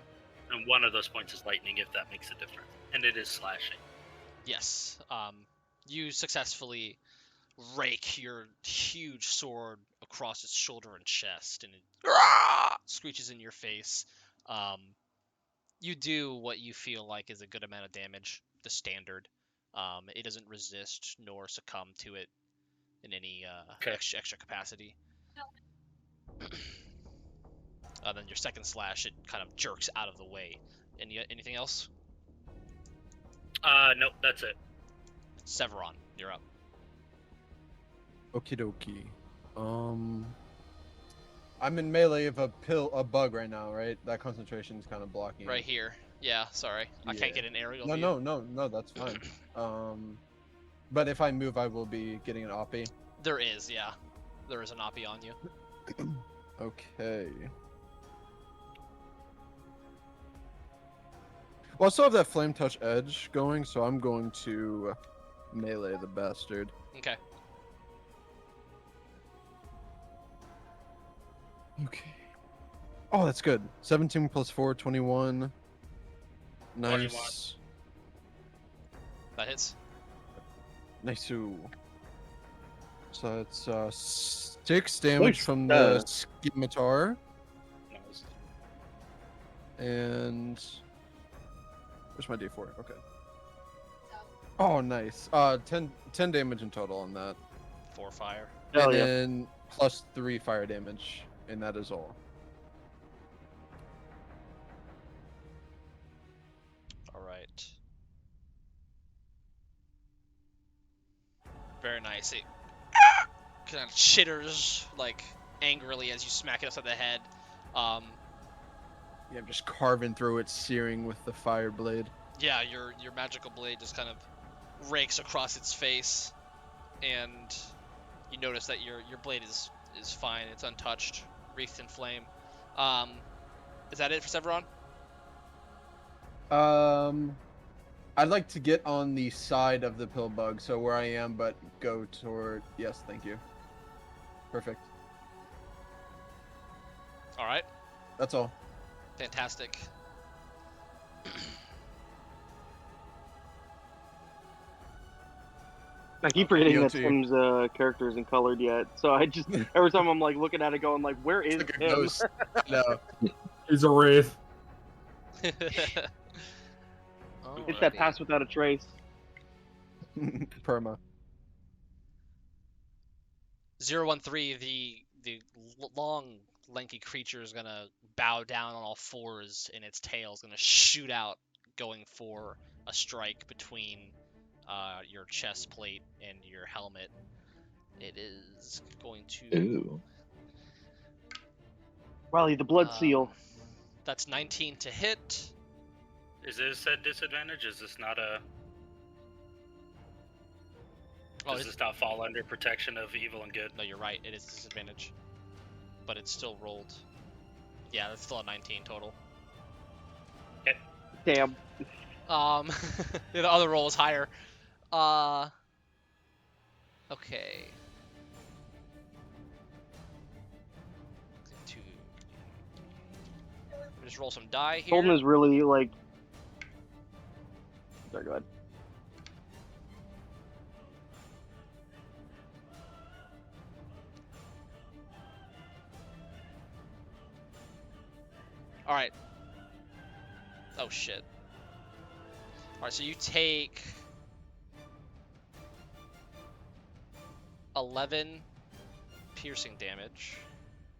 Speaker 5: And one of those points is lightning, if that makes a difference. And it is slashing.
Speaker 2: Yes. You successfully rake your huge sword across its shoulder and chest, and it screeches in your face. You do what you feel like is a good amount of damage, the standard. It doesn't resist nor succumb to it in any
Speaker 5: Okay.
Speaker 2: extra capacity. Then your second slash, it kind of jerks out of the way. Anything else?
Speaker 5: Nope, that's it.
Speaker 2: Severon, you're up.
Speaker 1: Okie dokie. I'm in melee of a bug right now, right? That concentration is kind of blocking.
Speaker 2: Right
Speaker 1: it.
Speaker 2: here. Yeah, sorry. I can't get an aerial view.
Speaker 1: No, that's fine. But if I move, I will be getting an oppie.
Speaker 2: There is, yeah. There is an oppie on you.
Speaker 1: Okay. Well, I still have that flame touch edge going, so I'm going to melee the bastard.
Speaker 2: Okay.
Speaker 1: Okay. Oh, that's good. 17 plus 4, 21. Nice.
Speaker 2: That hits.
Speaker 1: Nice-oo. So it's 6 damage from the scimitar.
Speaker 5: Nice.
Speaker 1: And where's my D4? Okay. Oh, nice. 10 damage in total on that.
Speaker 2: 4 fire.
Speaker 4: Hell
Speaker 1: and
Speaker 4: yeah.
Speaker 1: then plus 3 fire damage, and that is all.
Speaker 2: All right. Very nice. It kind of chitters like angrily as you smack it upside the head.
Speaker 1: Yeah, I'm just carving through it, searing with the fire blade.
Speaker 2: Yeah, your magical blade just kind of rakes across its face, and you notice that your blade is fine. It's untouched, wreathed in flame. Is that it for Severon?
Speaker 1: I'd like to get on the side of the pill bug, so where I am, but go toward. Yes, thank you. Perfect.
Speaker 2: All right.
Speaker 1: That's all.
Speaker 2: Fantastic.
Speaker 4: I keep forgetting that
Speaker 1: Guilty.
Speaker 4: Tim's character isn't colored yet, so I just every time I'm like looking at it, going like, "Where is
Speaker 1: Like a
Speaker 4: Tim?"
Speaker 1: ghost. No.
Speaker 6: He's a wraith.
Speaker 4: It's that pass without a trace.
Speaker 1: Perma.
Speaker 2: 013, the long, lanky creature is gonna bow down on all fours, and its tail is gonna shoot out, going for a strike between your chest plate and your helmet. It is going to.
Speaker 3: Ooh.
Speaker 4: Riley, the blood seal.
Speaker 2: That's 19 to hit.
Speaker 5: Is this a disadvantage? Is this not a...
Speaker 2: Oh,
Speaker 5: Does this not fall under protection of evil and good?
Speaker 2: no, you're right. It is disadvantage, but it's still rolled. Yeah, that's still a 19 total.
Speaker 4: Damn.
Speaker 2: The other roll is higher. Okay. Let me just roll some die here.
Speaker 4: Holden is really like. Sorry, go ahead.
Speaker 2: All right. Oh shit. All right, so you take 11 piercing damage.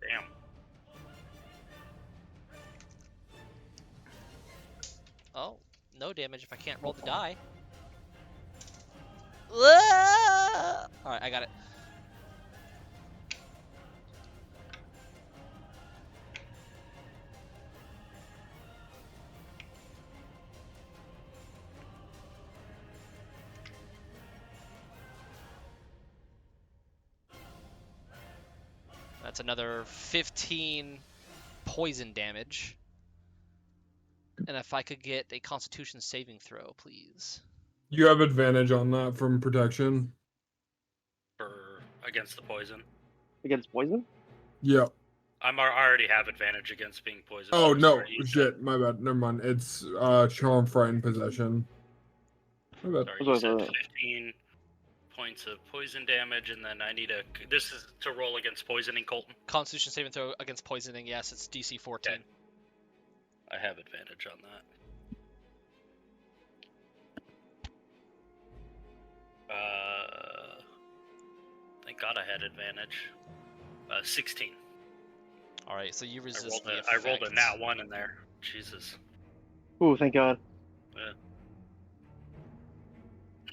Speaker 5: Damn.
Speaker 2: Oh, no damage if I can't roll the die. All right, I got it. That's another 15 poison damage. And if I could get a Constitution saving throw, please.
Speaker 6: You have advantage on that from protection.
Speaker 5: For against the poison.
Speaker 4: Against poison?
Speaker 6: Yeah.
Speaker 5: I already have advantage against being poisoned.
Speaker 6: Oh
Speaker 5: so
Speaker 6: no,
Speaker 5: sorry, you
Speaker 6: shit,
Speaker 5: said-
Speaker 6: my bad. Never mind. It's charm, frighten, possession. My bad.
Speaker 5: Sorry, you said 15 points of poison damage, and then I need a. This is to roll against poisoning, Colton.
Speaker 2: Constitution saving throw against poisoning. Yes, it's DC 14.
Speaker 5: Okay. I have advantage on that. Thank God I had advantage. 16.
Speaker 2: All right, so you
Speaker 5: I
Speaker 2: resist
Speaker 5: rolled,
Speaker 2: the
Speaker 5: I rolled a
Speaker 2: effect.
Speaker 5: nat 1 in there. Jesus.
Speaker 4: Ooh, thank God.
Speaker 5: Yeah.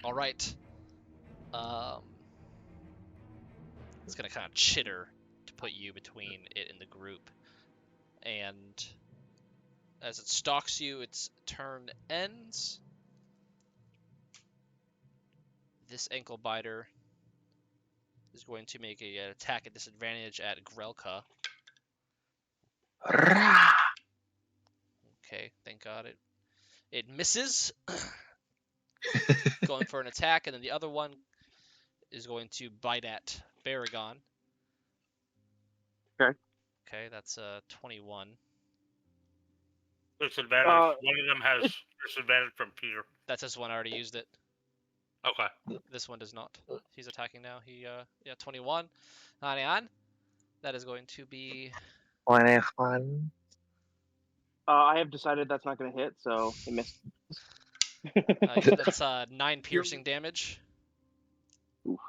Speaker 2: All right. It's gonna kind of chitter to put you between it and the group, and as it stalks you, its turn ends. This ankle biter is going to make an attack at disadvantage at Grelka. Okay, thank God it misses. Going for an attack, and then the other one is going to bite at Baragon.
Speaker 4: Okay.
Speaker 2: Okay, that's 21.
Speaker 5: Disadvantage. One of them has disadvantage from fear.
Speaker 2: That's this one. I already used it.
Speaker 5: Okay.
Speaker 2: This one does not. He's attacking now. Yeah, 21. On. That is going to be.
Speaker 4: I have decided that's not going to hit, so it missed.
Speaker 2: That's 9 piercing damage.
Speaker 4: Oof.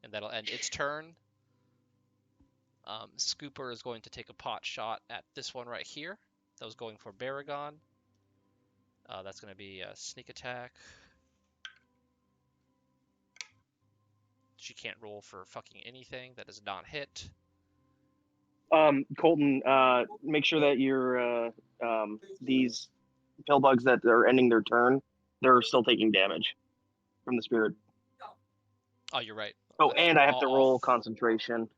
Speaker 2: And that'll end its turn. Scooper is going to take a pot shot at this one right here. That was going for Baragon. That's going to be a sneak attack. She can't roll for fucking anything. That does not hit.
Speaker 4: Colton, make sure that your these pill bugs that are ending their turn, they're still taking damage from the spirit.
Speaker 2: Oh, you're right.
Speaker 4: Oh, and I have to roll concentration.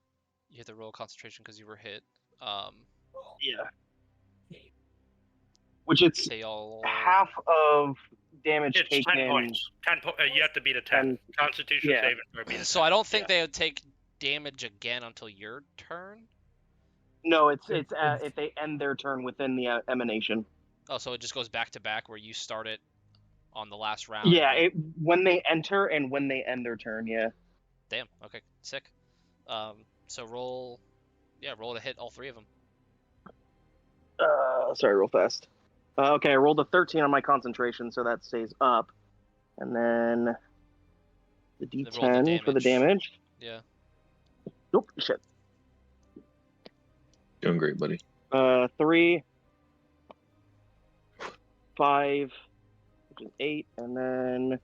Speaker 2: You have to roll concentration because you were hit.
Speaker 4: Yeah. Which it's
Speaker 2: They all.
Speaker 4: half of damage
Speaker 5: It's
Speaker 4: taken.
Speaker 5: 10 points. You have to beat a 10. Constitution
Speaker 4: yeah.
Speaker 5: saving throw beat a 10.
Speaker 2: So I don't think they would take damage again until your turn.
Speaker 4: No, it's if they end their turn within the emanation.
Speaker 2: Oh, so it just goes back to back where you start it on the last round.
Speaker 4: Yeah, when they enter and when they end their turn. Yeah.
Speaker 2: Damn. Okay. Sick. So roll to hit all 3 of them.
Speaker 4: Sorry, real fast. Okay, I rolled a 13 on my concentration, so that stays up. And then the D10 for the damage.
Speaker 2: Yeah.
Speaker 4: Nope, shit.
Speaker 3: Doing great, buddy.
Speaker 4: 3, 5, which is 8, and then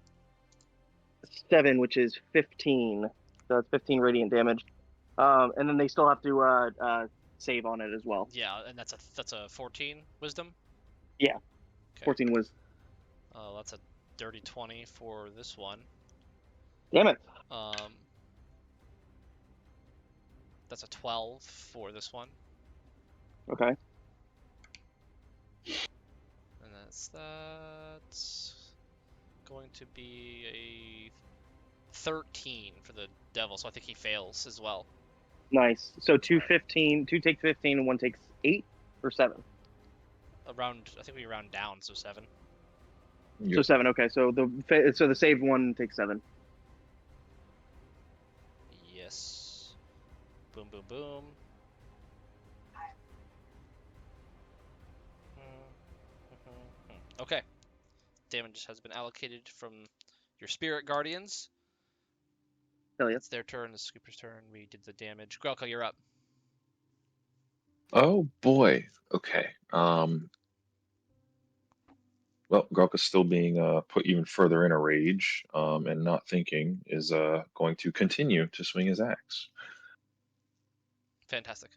Speaker 4: 7, which is 15. So that's 15 radiant damage. And then they still have to save on it as well.
Speaker 2: Yeah, and that's a 14 wisdom.
Speaker 4: Yeah.
Speaker 2: Okay.
Speaker 4: 14 was.
Speaker 2: Oh, that's a dirty 20 for this one.
Speaker 4: Damn it.
Speaker 2: That's a 12 for this one.
Speaker 4: Okay.
Speaker 2: And that's going to be a 13 for the devil, so I think he fails as well.
Speaker 4: Nice. So 2 take 15 and 1 takes 8 or 7.
Speaker 2: I think we round down, so 7.
Speaker 3: Yep.
Speaker 4: So 7. Okay. So the saved one takes 7.
Speaker 2: Yes. Boom, boom, boom. Okay. Damage has been allocated from your spirit guardians.
Speaker 4: Hell yeah.
Speaker 2: It's their turn. The Scooper's turn. We did the damage. Grelka, you're up.
Speaker 3: Oh boy. Okay. Well, Grelka's still being put even further in a rage, and not thinking is going to continue to swing his axe.
Speaker 2: Fantastic.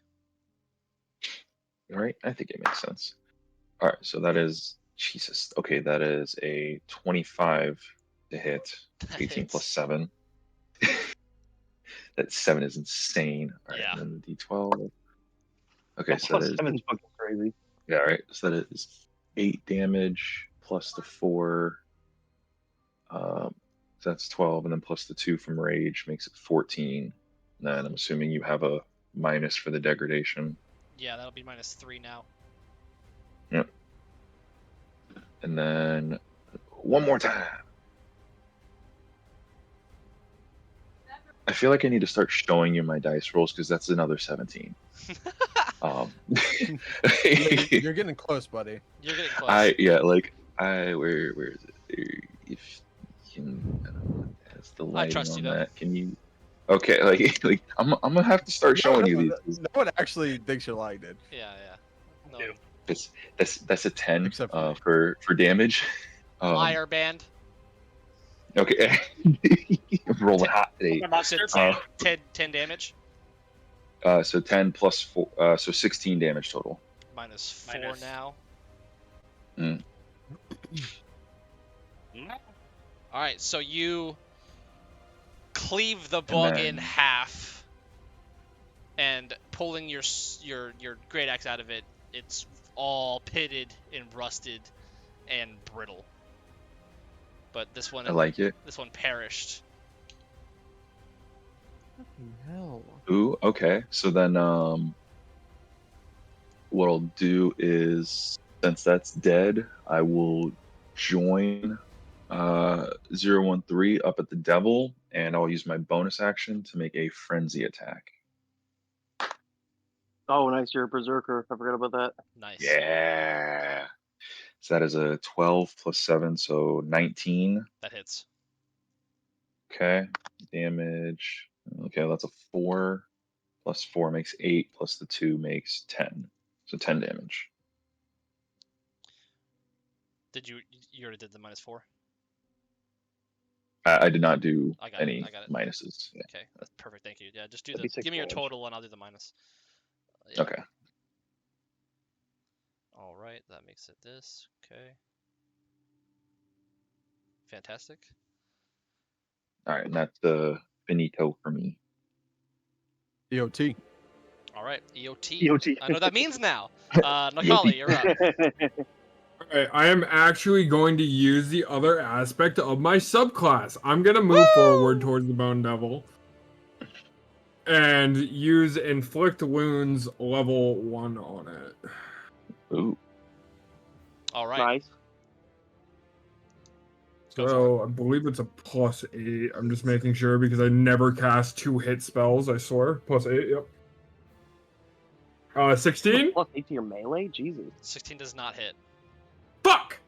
Speaker 3: All right, I think it makes sense. All right, so that is Jesus. Okay, that is a 25 to hit. 18 plus 7. That 7 is insane. All right,
Speaker 2: Yeah.
Speaker 3: and then the D12. Okay,
Speaker 4: That
Speaker 3: so
Speaker 4: plus
Speaker 3: that is
Speaker 4: 7's fucking crazy.
Speaker 3: yeah. All right, so that is 8 damage plus the 4. That's 12, and then plus the 2 from rage makes it 14. And then I'm assuming you have a minus for the degradation.
Speaker 2: Yeah, that'll be -3 now.
Speaker 3: Yep. And then one more time. I feel like I need to start showing you my dice rolls because that's another 17.
Speaker 1: You're getting close, buddy.
Speaker 2: You're getting close.
Speaker 3: Where is it? If you can, I don't know, that's the lighting
Speaker 2: trust
Speaker 3: on
Speaker 2: you, though.
Speaker 3: that. Can you? Okay, like I'm gonna have to start showing you these.
Speaker 1: No one actually thinks you're lying, dude.
Speaker 2: Yeah. No.
Speaker 5: Ew.
Speaker 3: That's a 10
Speaker 1: Except for me.
Speaker 3: for damage.
Speaker 2: Liar band.
Speaker 3: Okay, I'm rolling hot today.
Speaker 5: The monster
Speaker 3: Uh,
Speaker 2: 10 damage.
Speaker 3: So 10 plus 4, so 16 damage total.
Speaker 2: -4
Speaker 5: Minus.
Speaker 2: now.
Speaker 3: Mm.
Speaker 2: All right, so you cleave the bug in
Speaker 3: then-
Speaker 2: half, and pulling your great axe out of it, it's all pitted and rusted and brittle. But this one,
Speaker 3: I like it.
Speaker 2: this one perished.
Speaker 1: Fucking hell.
Speaker 3: Ooh, okay. So then, what I'll do is, since that's dead, I will join 013 up at the devil, and I'll use my bonus action to make a frenzy attack.
Speaker 4: Oh, nice. You're a berserker. I forgot about that.
Speaker 2: Nice.
Speaker 3: Yeah. So that is a 12 plus 7, so 19.
Speaker 2: That hits.
Speaker 3: Okay. Damage. Okay, that's a 4. Plus 4 makes 8, plus the 2 makes 10. So 10 damage.
Speaker 2: Did you already did the -4?
Speaker 3: I did not do
Speaker 2: I got it,
Speaker 3: any
Speaker 2: I got it.
Speaker 3: minuses. Yeah.
Speaker 2: Okay, that's perfect. Thank you. Yeah, just do
Speaker 4: That'd be 6
Speaker 2: give me your
Speaker 4: damage.
Speaker 2: total and I'll do the minus. Yeah.
Speaker 3: Okay.
Speaker 2: All right, that makes it this. Okay. Fantastic.
Speaker 3: All right, and that's finito for me.
Speaker 1: EOT.
Speaker 2: All right, EOT.
Speaker 4: EOT.
Speaker 2: I know what that means now. Nakali, you're up.
Speaker 6: Alright, I am actually going to use the other aspect of my subclass. I'm gonna move forward towards the Bone Devil and use Inflict Wounds level 1 on it.
Speaker 3: Ooh.
Speaker 2: All right.
Speaker 4: Nice.
Speaker 2: Go
Speaker 6: So I believe it's a +8. I'm just making sure because I never cast 2 hit spells, I swear. +8, yep. 16?
Speaker 4: +8 to your melee? Jesus.
Speaker 2: 16 does not hit.
Speaker 6: Fuck!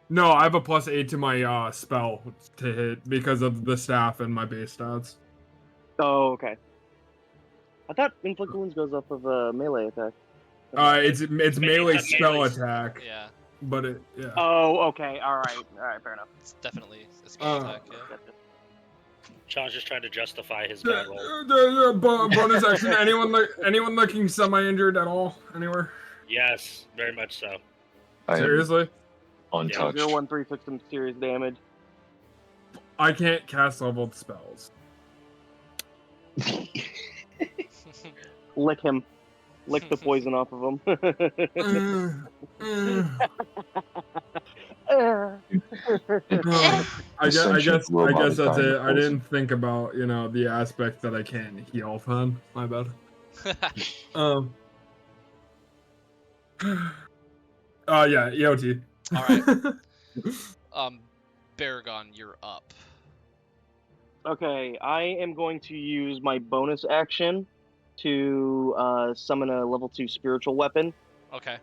Speaker 6: No, I have a +8 to my spell to hit because of the staff and my base stats.
Speaker 4: Oh, okay. I thought Inflict Wounds goes off of a melee attack.
Speaker 6: It's melee
Speaker 5: it's a
Speaker 6: spell
Speaker 5: melee
Speaker 6: attack,
Speaker 2: Yeah,
Speaker 6: but yeah.
Speaker 4: Oh, okay. All right, fair enough.
Speaker 2: it's definitely a spell attack. Yeah.
Speaker 4: Gotcha.
Speaker 5: Sean's just trying to justify his bad roll.
Speaker 6: Bonus action. Anyone looking semi-injured at all anywhere?
Speaker 5: Yes, very much so.
Speaker 3: I am
Speaker 6: Seriously,
Speaker 3: untouched.
Speaker 4: 013 took some serious damage.
Speaker 6: I can't cast leveled spells.
Speaker 4: Lick him. Lick the poison off of him.
Speaker 6: I guess
Speaker 3: Robotic
Speaker 6: that's it.
Speaker 3: dinosaurs.
Speaker 6: I didn't think about the aspect that I can't heal from. My bad. Yeah, EOT.
Speaker 2: All right. Baragon, you're up.
Speaker 4: Okay, I am going to use my bonus action to summon a level 2 spiritual weapon.
Speaker 2: Okay.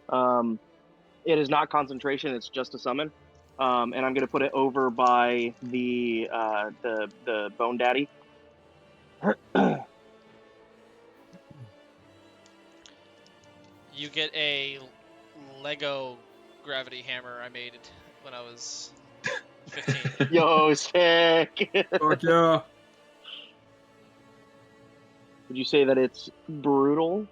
Speaker 4: It is not concentration; it's just a summon. And I'm going to put it over by the Bone Daddy.
Speaker 2: You get a Lego gravity hammer I made when I was 15.
Speaker 4: Yo, sick!
Speaker 6: Fuck yeah.
Speaker 4: Would you say that it's brutal?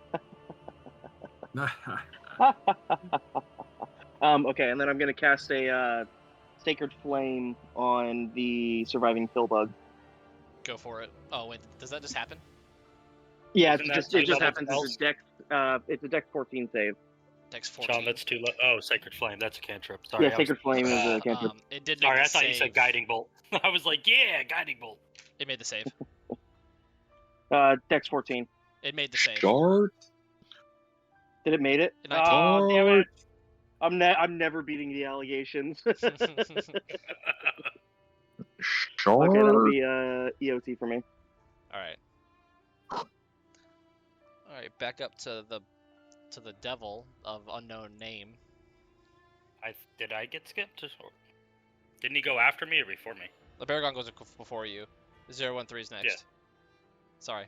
Speaker 4: Okay, and then I'm gonna cast a Sacred Flame on the surviving Pillbug.
Speaker 2: Go for it. Oh wait, does that just happen?
Speaker 4: Yeah,
Speaker 5: Isn't
Speaker 4: it
Speaker 5: that
Speaker 4: just
Speaker 5: level
Speaker 4: happens as
Speaker 5: spells?
Speaker 4: a dex. It's a dex 14 save.
Speaker 2: Dex 14.
Speaker 5: Sean, that's too low. Oh, Sacred Flame. That's a cantrip. Sorry.
Speaker 4: Yeah, Sacred Flame is a cantrip.
Speaker 2: It did make
Speaker 5: Sorry,
Speaker 2: the
Speaker 5: I thought you
Speaker 2: save.
Speaker 5: said Guiding Bolt. I was like, yeah, Guiding Bolt.
Speaker 2: It made the save.
Speaker 4: Dex 14.
Speaker 2: It made the save.
Speaker 3: Shard?
Speaker 4: Did it made it?
Speaker 2: In 19.
Speaker 4: Oh, damn it! I'm never beating the allegations. Okay,
Speaker 3: Shard?
Speaker 4: that'll be EOT for me.
Speaker 2: Alright. Alright, back up to the devil of unknown name.
Speaker 5: Did I get skipped? Or didn't he go after me or before me?
Speaker 2: The Baragon goes before you. 013 is next.
Speaker 5: Yeah.
Speaker 2: Sorry.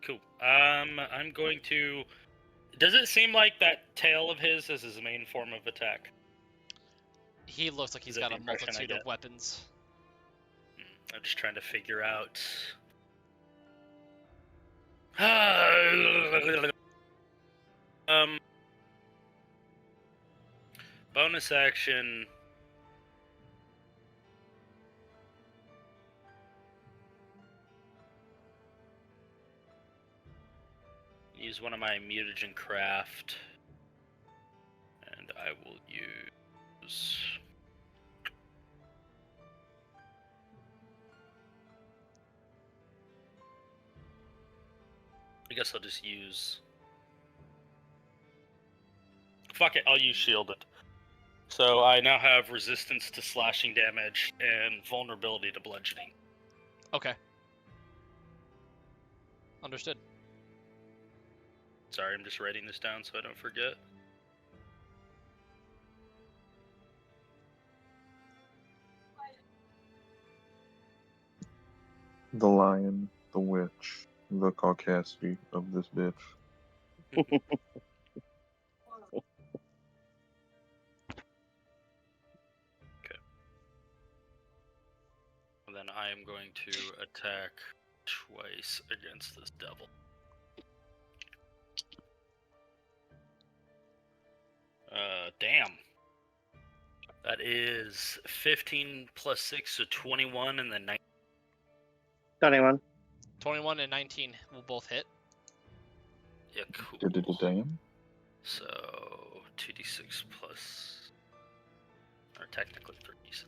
Speaker 5: Cool. I'm going to. Does it seem like that tail of his is his main form of attack?
Speaker 2: He looks like he's
Speaker 5: Is that
Speaker 2: got a
Speaker 5: the impression I
Speaker 2: multitude of
Speaker 5: get?
Speaker 2: weapons.
Speaker 5: I'm just trying to figure out. Bonus action. Use one of my mutagen craft, and I will use. I guess I'll just use. Fuck it, I'll use shielded. So I now have resistance to slashing damage and vulnerability to bludgeoning.
Speaker 2: Okay. Understood.
Speaker 5: Sorry, I'm just writing this down so I don't forget.
Speaker 3: The lion, the witch, the caucasity of this bitch.
Speaker 5: And then I am going to attack twice against this devil. Damn. That is 15 plus 6, so 21, and then 19.
Speaker 4: 21.
Speaker 2: 21 and 19 will both hit.
Speaker 5: Yeah, cool.
Speaker 3: Damn.
Speaker 5: So 2d6 plus, or technically 3d6.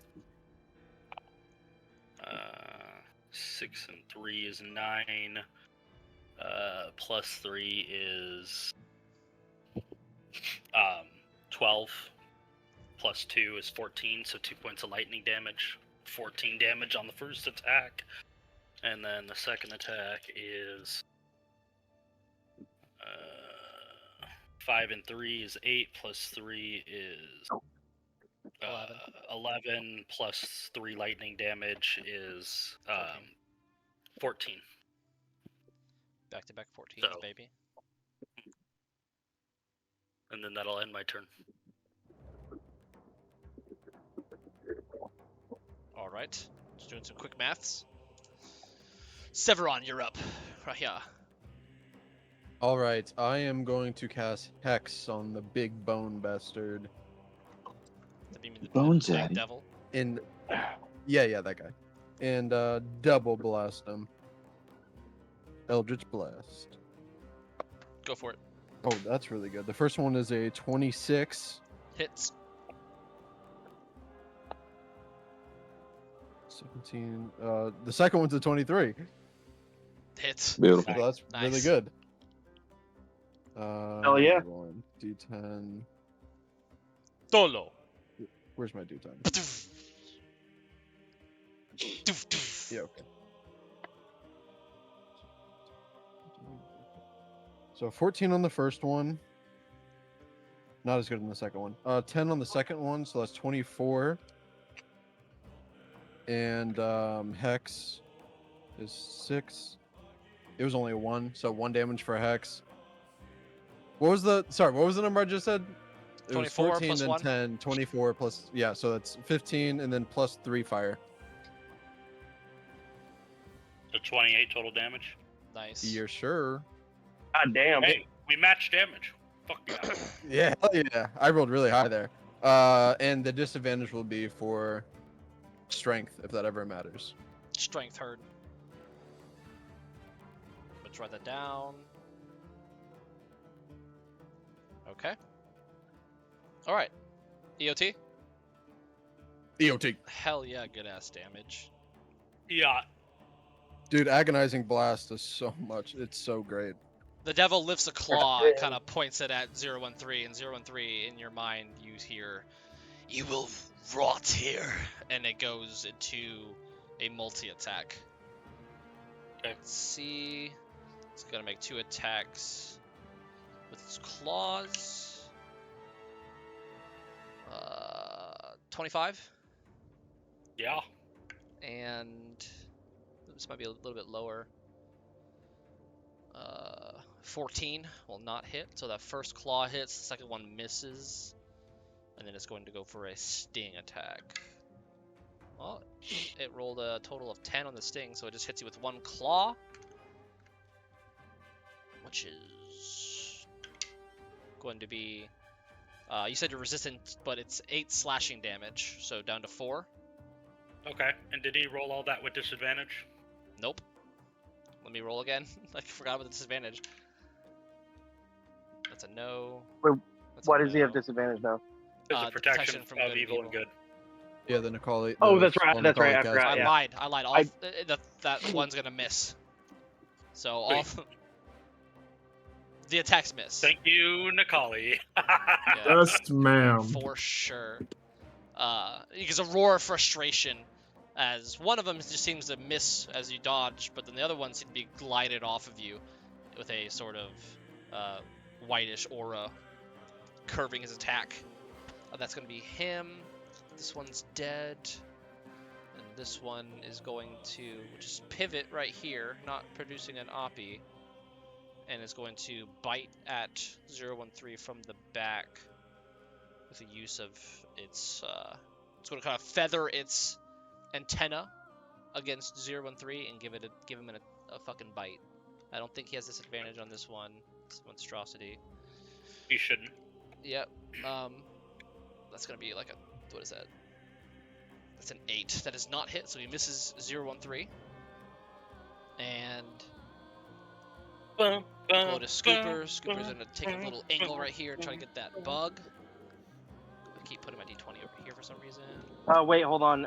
Speaker 5: 6 and 3 is 9. Plus 3 is 12. Plus 2 is 14, so 2 points of lightning damage. 14 damage on the first attack. And then the second attack is 5 and 3 is 8, plus 3 is 11, plus 3 lightning damage is 14.
Speaker 2: Back-to-back 14s,
Speaker 5: So-
Speaker 2: baby.
Speaker 5: And then that'll end my turn.
Speaker 2: Alright. Just doing some quick maths. Severon, you're up. Right here.
Speaker 1: All right, I am going to cast Hex on the big bone bastard.
Speaker 2: The
Speaker 3: Bones
Speaker 2: big
Speaker 3: Daddy.
Speaker 2: devil.
Speaker 1: And yeah, that guy. And double blast him. Eldritch Blast.
Speaker 2: Go for it.
Speaker 1: Oh, that's really good. The first one is a 26.
Speaker 2: Hits.
Speaker 1: 17. The second one's a 23.
Speaker 2: Hits.
Speaker 3: Beautiful.
Speaker 1: So that's really
Speaker 2: Nice.
Speaker 1: good.
Speaker 4: Hell yeah.
Speaker 1: One, D10.
Speaker 2: Dolo.
Speaker 1: Where's my D10? Yeah, okay. So 14 on the first one. Not as good on the second one. 10 on the second one, so that's 24. And Hex is 6. It was only a 1, so 1 damage for Hex. What was the number I just said? It was
Speaker 2: 24
Speaker 1: 14,
Speaker 2: plus
Speaker 1: then
Speaker 2: 1?
Speaker 1: 10, 24 plus, yeah, so that's 15, and then plus 3 fire.
Speaker 5: So 28 total damage.
Speaker 2: Nice.
Speaker 1: You're sure?
Speaker 4: God damn.
Speaker 5: Hey, we match damage. Fuck yeah.
Speaker 1: Yeah, hell yeah. I rolled really high there. And the disadvantage will be for strength, if that ever matters.
Speaker 2: Strength herd. Let's write that down. Okay. All right. EOT.
Speaker 1: EOT.
Speaker 2: Hell yeah, good ass damage.
Speaker 5: Yeah.
Speaker 1: Dude, agonizing blast does so much. It's so great.
Speaker 2: The devil lifts a claw and kind of points it at 013, and 013 in your mind you hear, "You will rot here," and it goes into a multi-attack.
Speaker 5: Okay.
Speaker 2: Let's see. It's gonna make 2 attacks with its claws. 25,
Speaker 5: Yeah.
Speaker 2: and this might be a little bit lower. 14 will not hit, so that first claw hits, the second one misses, and then it's going to go for a sting attack. Well, it rolled a total of 10 on the sting, so it just hits you with 1 claw, which is going to be, you said you're resistant, but it's 8 slashing damage, so down to 4.
Speaker 5: Okay. And did he roll all that with disadvantage?
Speaker 2: Nope. Let me roll again. I forgot about the disadvantage. That's a no.
Speaker 4: Wait,
Speaker 2: That's a
Speaker 4: Why does he have
Speaker 2: no.
Speaker 4: disadvantage now?
Speaker 5: There's a
Speaker 2: The
Speaker 5: protection
Speaker 2: from
Speaker 5: of
Speaker 2: good and
Speaker 5: evil and good.
Speaker 1: Yeah, the Nicole.
Speaker 4: Oh,
Speaker 1: the
Speaker 4: that's right,
Speaker 1: spell
Speaker 4: that's right,
Speaker 1: Nicole
Speaker 4: I forgot,
Speaker 1: cast.
Speaker 4: yeah.
Speaker 2: I lied. That one's gonna miss. So all
Speaker 5: Wait.
Speaker 2: the attacks miss.
Speaker 5: Thank you, Nikali.
Speaker 2: Yeah,
Speaker 6: Yes, ma'am.
Speaker 2: for sure. Because a roar of frustration, as one of them just seems to miss as you dodge, but then the other one seems to be glided off of you with a sort of whitish aura curving his attack. That's going to be him. This one's dead. And this one is going to just pivot right here, not producing an Oppie. And is going to bite at 013 from the back with the use of its... it's going to kind of feather its antenna against 013 and give him a fucking bite. I don't think he has disadvantage on this one. It's monstrosity.
Speaker 5: You shouldn't.
Speaker 2: Yep. That's gonna be like a, what is that? That's an 8. That is not hit, so he misses 013. And go to Scooper. Scooper's gonna take a little angle right here and try to get that bug. I keep putting my D20 over here for some reason.
Speaker 4: Wait, hold on.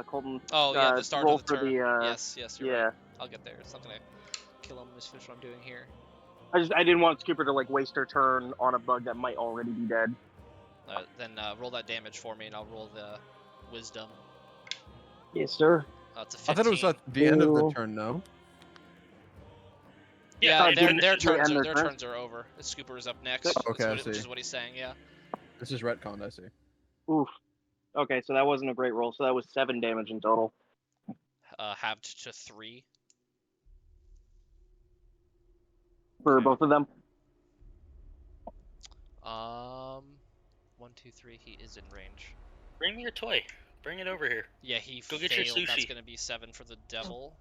Speaker 4: Colton.
Speaker 2: Oh yeah, the start
Speaker 4: roll
Speaker 2: of the
Speaker 4: for
Speaker 2: turn.
Speaker 4: the,
Speaker 2: Yes, you're
Speaker 4: yeah.
Speaker 2: right. I'll get there. It's not gonna kill him. Just finish what I'm doing here.
Speaker 4: I didn't want Scooper to like waste her turn on a bug that might already be dead.
Speaker 2: Then roll that damage for me, and I'll roll the wisdom.
Speaker 4: Yes, sir.
Speaker 2: It's a 15.
Speaker 1: I thought it was at the end of the
Speaker 4: Ooh.
Speaker 1: turn, no?
Speaker 2: Yeah,
Speaker 5: it
Speaker 2: their
Speaker 5: finishes
Speaker 2: turns
Speaker 4: end
Speaker 2: are
Speaker 4: their turn?
Speaker 2: turns are over. The Scooper is up next.
Speaker 1: Okay, I
Speaker 2: Which is
Speaker 1: see.
Speaker 2: what he's saying. Yeah.
Speaker 1: This is retconned, I see.
Speaker 4: Oof. Okay, so that wasn't a great roll. So that was 7 damage in total.
Speaker 2: Halved to 3.
Speaker 4: For
Speaker 2: Okay.
Speaker 4: both of them.
Speaker 2: 1, 2, 3. He is in range.
Speaker 5: Bring me your toy. Bring it over here.
Speaker 2: Yeah, he
Speaker 5: Go
Speaker 2: failed.
Speaker 5: get your sushi.
Speaker 2: That's gonna be 7 for the devil.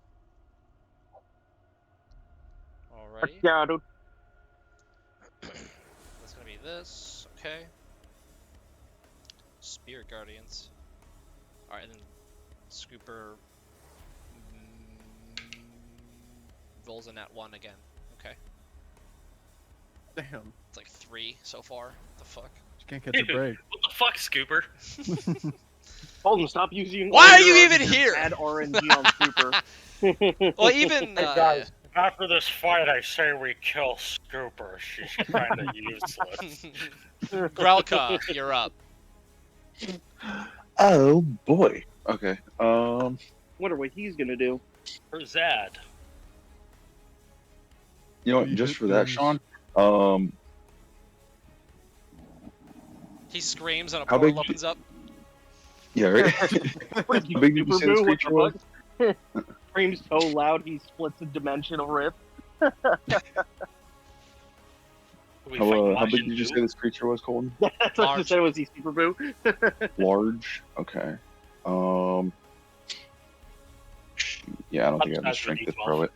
Speaker 2: Alrighty.
Speaker 4: Yeah, dude.
Speaker 2: That's gonna be this. Okay. Spirit Guardians. Alright, and then Scooper rolls a nat 1 again. Okay.
Speaker 1: Damn.
Speaker 2: It's like 3 so far. What the fuck?
Speaker 1: You can't catch a break.
Speaker 5: What the fuck, Scooper?
Speaker 4: Colton, stop using.
Speaker 2: Why
Speaker 4: all
Speaker 2: are
Speaker 4: your
Speaker 2: you even
Speaker 4: RNG.
Speaker 2: here?
Speaker 4: Add RNG on Scooper.
Speaker 2: Well, even
Speaker 7: Hey guys,
Speaker 5: After this fight, I say we kill Scooper. She's kind of useless.
Speaker 2: Grelka, you're up.
Speaker 3: Oh boy. Okay.
Speaker 4: Wonder what he's gonna do.
Speaker 5: For Zad.
Speaker 3: You know what?
Speaker 1: You
Speaker 3: Just
Speaker 1: did
Speaker 3: for that,
Speaker 1: things.
Speaker 3: Sean.
Speaker 2: He screams and a
Speaker 3: How
Speaker 2: portal
Speaker 3: big-
Speaker 2: opens up.
Speaker 3: Yeah. Right.
Speaker 4: What,
Speaker 3: How big did you say this
Speaker 4: Superboo? What
Speaker 3: creature was?
Speaker 4: the fuck? Screams so loud he splits a dimensional rift.
Speaker 5: We
Speaker 3: How,
Speaker 5: fight
Speaker 3: how big
Speaker 5: Majin
Speaker 3: did you
Speaker 5: Buu?
Speaker 3: say this creature was, Colton?
Speaker 4: That's what I
Speaker 2: Large.
Speaker 4: said. Was he Superboo?
Speaker 3: Large. Okay. Yeah, I don't think I have the
Speaker 5: Upsize
Speaker 3: strength to
Speaker 5: D12.
Speaker 3: throw it.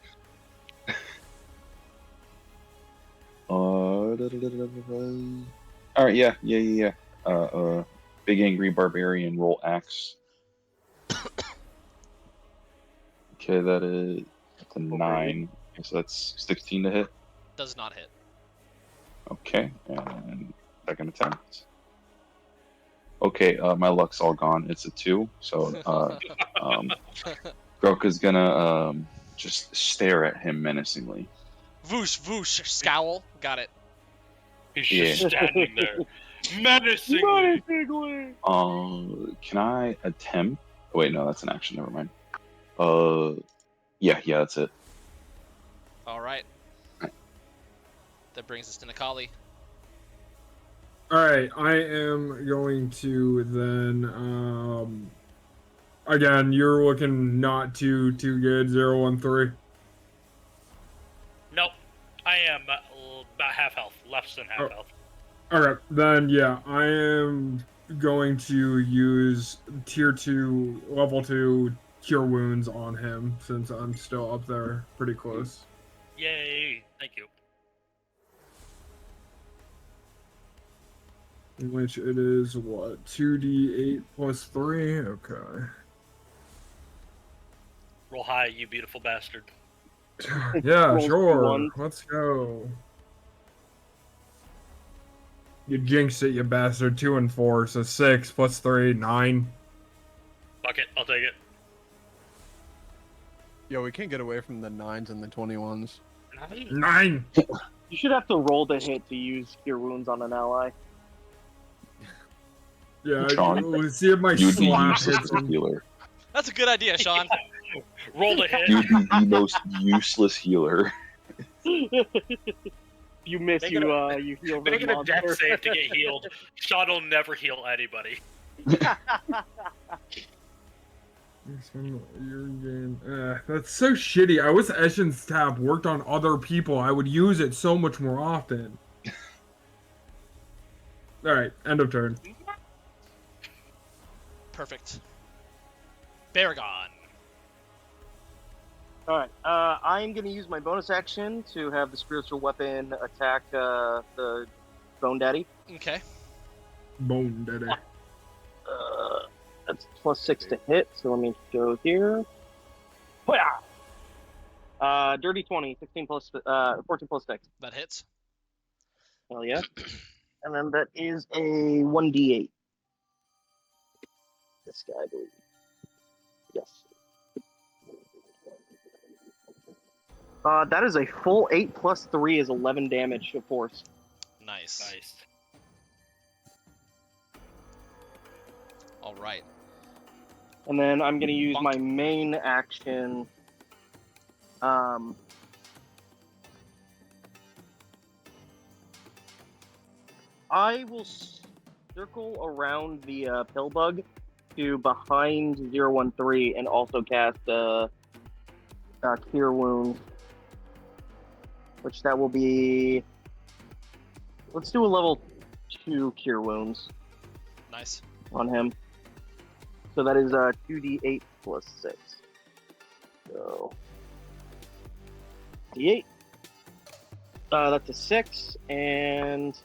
Speaker 3: All right. Yeah. Big angry barbarian roll axe. Okay, that's a 9. Okay, so that's 16 to hit.
Speaker 2: Does not hit.
Speaker 3: Okay, and second attempt. Okay, my luck's all gone. It's a 2, so Groka's gonna just stare at him menacingly.
Speaker 2: Voosh, voosh, scowl. Got it.
Speaker 5: He's just standing there, menacingly.
Speaker 4: Menacingly.
Speaker 3: Can I attempt? Oh, wait, no, that's an action. Never mind. Yeah, that's it.
Speaker 2: All right. That brings us to Nikali.
Speaker 6: Alright, I am going to then, again, you're looking not too good, 013.
Speaker 5: Nope. I am about half health, less than half health.
Speaker 6: Alright, then, yeah, I am going to use tier 2, level 2 cure wounds on him, since I'm still up there pretty close.
Speaker 5: Yay! Thank you.
Speaker 6: In which it is, what, 2d8 plus 3? Okay.
Speaker 5: Roll high, you beautiful bastard.
Speaker 6: Yeah,
Speaker 4: Rolls
Speaker 6: sure.
Speaker 4: 1.
Speaker 6: Let's go. You jinxed it, you bastard. 2 and 4, so 6 plus 3, 9.
Speaker 5: Fuck it, I'll take it.
Speaker 1: Yo, we can't get away from the 9s and the 21s.
Speaker 6: 9!
Speaker 4: You should have to roll the hit to use Cure Wounds on an ally.
Speaker 6: Yeah,
Speaker 3: Sean,
Speaker 6: let's see if my
Speaker 3: You'd be
Speaker 6: slap
Speaker 3: useless
Speaker 6: hits
Speaker 3: as a
Speaker 6: him.
Speaker 3: healer.
Speaker 2: That's a good idea, Sean.
Speaker 5: Roll the hit.
Speaker 3: You'd be the most useless healer.
Speaker 4: You miss,
Speaker 5: Make
Speaker 4: you
Speaker 5: it
Speaker 4: you heal the
Speaker 5: Make it a death
Speaker 4: monster.
Speaker 5: save to get healed. Sean will never heal anybody.
Speaker 6: That's so shitty. I wish Eshen's tab worked on other people. I would use it so much more often. Alright, end of turn.
Speaker 2: Perfect. Baragon.
Speaker 4: Alright, I'm going to use my bonus action to have the spiritual weapon attack the Bone Daddy.
Speaker 2: Okay.
Speaker 6: Bone daddy.
Speaker 4: That's plus 6 to hit, so let me go here. Dirty 20, 14 plus 6.
Speaker 2: That hits.
Speaker 4: Hell yeah. And then that is a 1d8. This guy, I believe. Yes. That is a full 8 plus 3 is 11 damage of force.
Speaker 2: Nice.
Speaker 5: Nice.
Speaker 2: All right.
Speaker 4: And then I'm going to use
Speaker 2: Bonk.
Speaker 4: my main action. I will circle around the pill bug to behind 013 and also cast Cure Wounds. Which that will be. Let's do a level 2 Cure Wounds
Speaker 2: Nice.
Speaker 4: on him. So that is 2d8 plus 6. So d8. That's a 6 and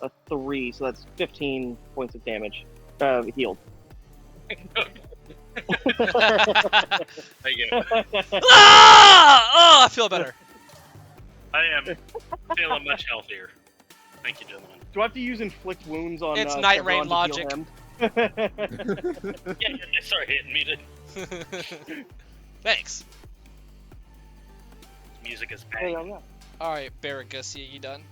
Speaker 4: a 3, so that's 15 points of damage. Healed.
Speaker 5: Thank you.
Speaker 2: Ah! Oh, I feel better.
Speaker 5: I am feeling much healthier. Thank you, gentlemen.
Speaker 4: Do I have to use inflict wounds on?
Speaker 2: It's night
Speaker 4: Chevron
Speaker 2: rain
Speaker 4: to
Speaker 2: logic.
Speaker 4: heal him?
Speaker 5: Yeah, sorry, hitting me.
Speaker 2: Thanks.
Speaker 5: Music is
Speaker 4: Hey,
Speaker 5: bang.
Speaker 4: yeah.
Speaker 2: All right, Baragus, you done?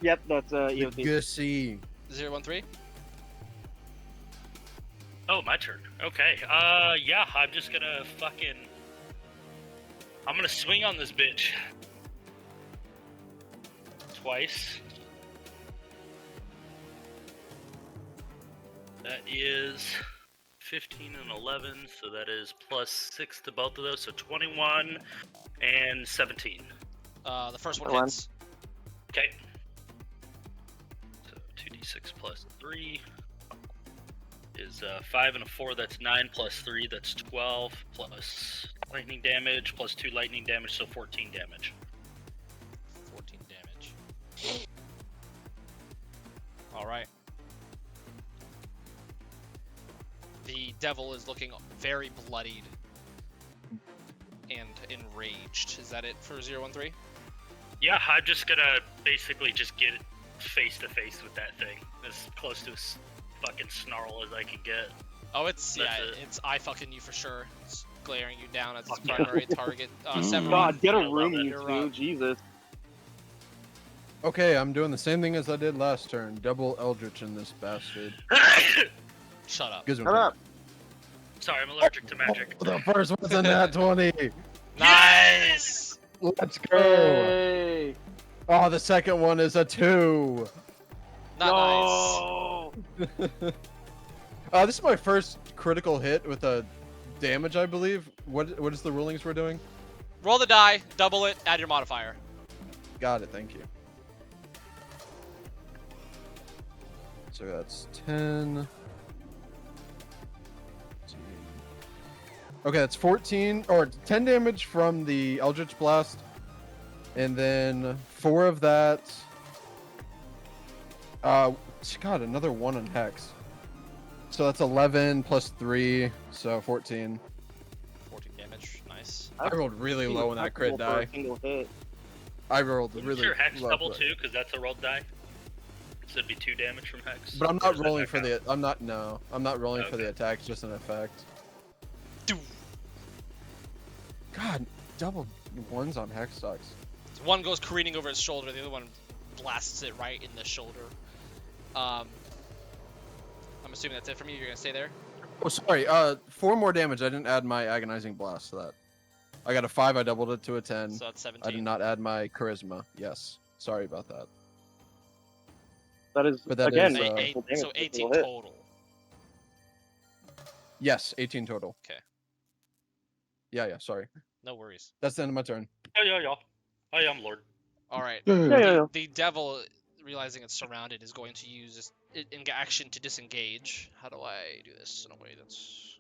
Speaker 4: Yep, that's EOT.
Speaker 1: Gussy.
Speaker 2: 013.
Speaker 5: Oh, my turn. Okay. Yeah, I'm just gonna I'm gonna swing on this bitch. Twice. That is 15 and 11, so that is plus 6 to both of those, so 21 and 17.
Speaker 2: The first one
Speaker 4: Go on.
Speaker 2: hits.
Speaker 5: Okay. So 2d6 plus 3 is 5 and a 4, that's 9 plus 3, that's 12, plus lightning damage, plus 2 lightning damage, so 14 damage.
Speaker 2: 14 damage. All right. The devil is looking very bloodied and enraged. Is that it for 013?
Speaker 5: Yeah, I'm just gonna basically just get face to face with that thing, as close to a fucking snarl as I can get.
Speaker 2: Oh, it's
Speaker 5: That's
Speaker 2: yeah,
Speaker 5: it.
Speaker 2: it's eye fucking you for sure. It's glaring you down as its
Speaker 5: Fuck yeah.
Speaker 2: primary target. Severin,
Speaker 4: God, get
Speaker 5: I
Speaker 4: a
Speaker 5: love
Speaker 4: room,
Speaker 5: it.
Speaker 4: you
Speaker 2: You're
Speaker 4: two.
Speaker 2: up.
Speaker 4: Jesus.
Speaker 1: Okay, I'm doing the same thing as I did last turn. Double Eldritch in this bastard.
Speaker 2: shut up.
Speaker 1: Gizmo
Speaker 4: Shut up.
Speaker 5: Sorry, I'm allergic to magic.
Speaker 1: The first one's a nat 20.
Speaker 2: Nice.
Speaker 1: Let's go.
Speaker 4: Hey.
Speaker 1: Oh, the second one is a 2.
Speaker 2: Not
Speaker 4: No.
Speaker 1: This is my first critical hit with a damage, I believe. What is the rulings we're doing?
Speaker 2: nice. Roll the die, double it, add your modifier.
Speaker 1: Got it, thank you. So that's 10. Okay, that's 14 or 10 damage from the Eldritch Blast, and then 4 of that. God, another 1 on Hex. So that's 11 plus 3, so 14.
Speaker 2: 14 damage, nice.
Speaker 1: I rolled really low on that crit
Speaker 4: Impossible for
Speaker 1: die.
Speaker 4: a single hit.
Speaker 1: I rolled
Speaker 5: Wouldn't
Speaker 1: really
Speaker 5: your hex
Speaker 1: low.
Speaker 5: double too? Because that's a rolled die. So it'd be 2 damage from hex.
Speaker 1: But I'm
Speaker 5: Or
Speaker 1: not
Speaker 5: does that
Speaker 1: rolling
Speaker 5: not
Speaker 1: for
Speaker 5: count?
Speaker 1: the. I'm not. No, I'm not rolling for the
Speaker 5: Okay.
Speaker 1: attack. It's just an effect.
Speaker 2: Doo.
Speaker 1: God, double 1s on Hex sucks.
Speaker 2: So one goes careening over his shoulder, the other one blasts it right in the shoulder. I'm assuming that's it from you. You're gonna stay there.
Speaker 1: Oh, sorry. 4 more damage. I didn't add my agonizing blast to that. I got a 5. I doubled it to a 10.
Speaker 2: So that's
Speaker 1: I did
Speaker 2: 17.
Speaker 1: not add my charisma. Yes. Sorry about that.
Speaker 4: That is,
Speaker 1: But that
Speaker 4: again,
Speaker 1: is,
Speaker 2: Eight,
Speaker 4: full damage,
Speaker 2: so 18
Speaker 4: single hit.
Speaker 2: total.
Speaker 1: Yes, 18 total.
Speaker 2: Okay.
Speaker 1: Yeah. Sorry.
Speaker 2: No worries.
Speaker 1: That's the end of my turn.
Speaker 5: Oh yeah, yeah. Oh yeah, I'm Lord.
Speaker 2: All right.
Speaker 4: Yeah.
Speaker 2: The devil, realizing it's surrounded, is going to use this in action to disengage. How do I do this in a way that's...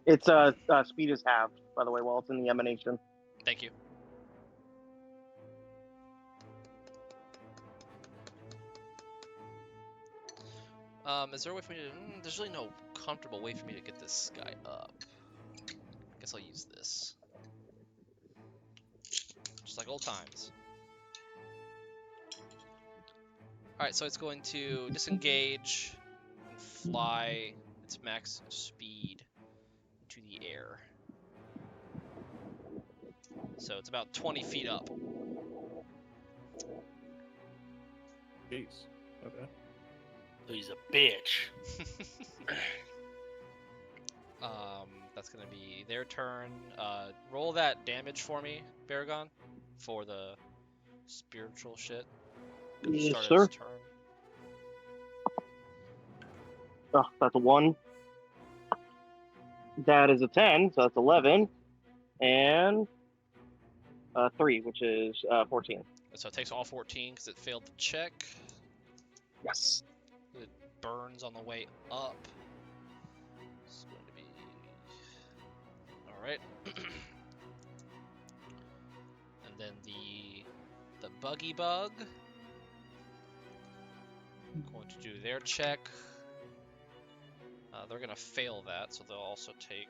Speaker 4: Its speed is halved, by the way, while it's in the emanation.
Speaker 2: Thank you. Is there a way for me to... there's really no comfortable way for me to get this guy up. Guess I'll use this. Just like old times. Alright, so it's going to disengage and fly its max speed into the air. So it's about 20 feet up.
Speaker 6: Jeez. Okay.
Speaker 5: So he's a bitch.
Speaker 2: That's gonna be their turn. Roll that damage for me, Baragon, for the spiritual shit.
Speaker 4: Yes,
Speaker 2: Start
Speaker 4: sir.
Speaker 2: its turn.
Speaker 4: Oh, that's a 1. That is a 10, so that's 11. And 3, which is 14.
Speaker 2: So it takes all 14 because it failed the check.
Speaker 4: Yes.
Speaker 2: It burns on the way up. It's going to be... Alright. And then the buggy bug. Going to do their check. They're going to fail that, so they'll also take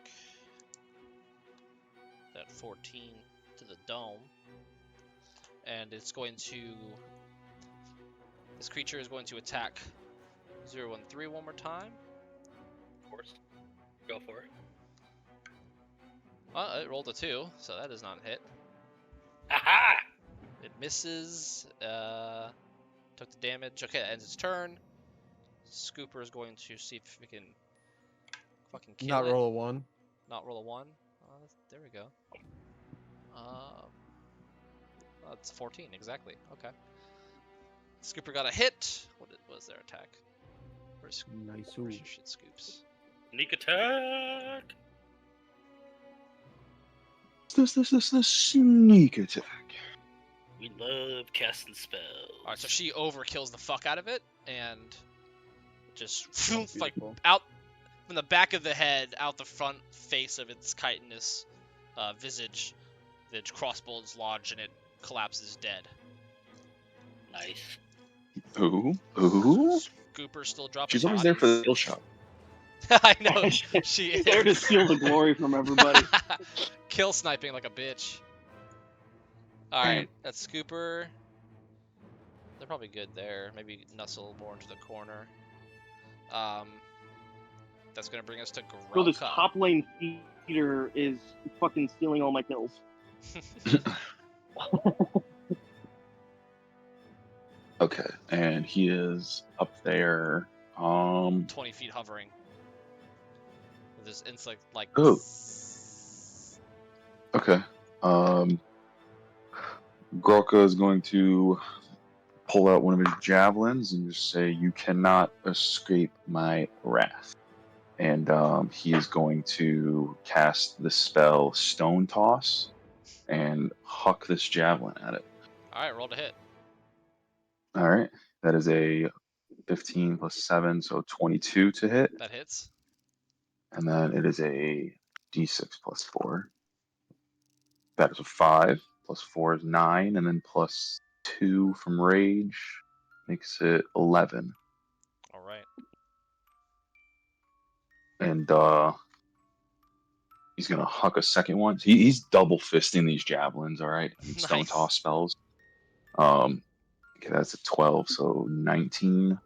Speaker 2: that 14 to the dome. And it's going to... This creature is going to attack 013 one more time.
Speaker 5: Of course. Go for it.
Speaker 2: It rolled a 2, so that does not hit.
Speaker 5: Aha!
Speaker 2: It misses. Took the damage. Okay, that ends its turn. Scooper is going to see if we can fucking kill
Speaker 1: Not
Speaker 2: it.
Speaker 1: roll a 1.
Speaker 2: Not roll a 1. There we go. That's 14, exactly. Okay. Scooper got a hit. What was their attack? Where's
Speaker 1: Nice.
Speaker 2: your shit, Scoops?
Speaker 5: Sneak attack!
Speaker 3: This sneak attack.
Speaker 5: We love casting spells.
Speaker 2: Alright, so she overkills the fuck out of it, and just like
Speaker 1: Beautiful.
Speaker 2: out from the back of the head, out the front face of its chitinous visage, the crossbows lodge, and it collapses dead.
Speaker 5: Nice.
Speaker 3: Ooh.
Speaker 2: Scooper still dropping
Speaker 3: She's always there for the
Speaker 2: bodies.
Speaker 3: skill shot.
Speaker 2: I know she
Speaker 4: He's there to steal the glory from everybody.
Speaker 2: Kill sniping like a bitch. All right, that's Scooper. They're probably good there. Maybe Nuzzle more into the corner. That's gonna bring us to
Speaker 4: Bro, this
Speaker 2: Grelka.
Speaker 4: top lane feeder is fucking stealing all my kills.
Speaker 3: Okay, and he is up there.
Speaker 2: 20 feet hovering. With this insect like.
Speaker 3: Oh. Okay. Grelka is going to pull out one of his javelins and just say, "You cannot escape my wrath." And he is going to cast the spell Stone Toss and huck this javelin at it.
Speaker 2: All right, roll to hit.
Speaker 3: All right, that is a 15 plus 7, so 22 to hit.
Speaker 2: That hits.
Speaker 3: And then it is a d6 plus 4. That is a 5. Plus 4 is 9. And then plus 2 from rage makes it 11.
Speaker 2: All right.
Speaker 3: And he's going to huck a second one. He's double fisting these javelins, all right? I mean, Stone
Speaker 2: Nice.
Speaker 3: Toss spells. Okay, that's a 12, so 19.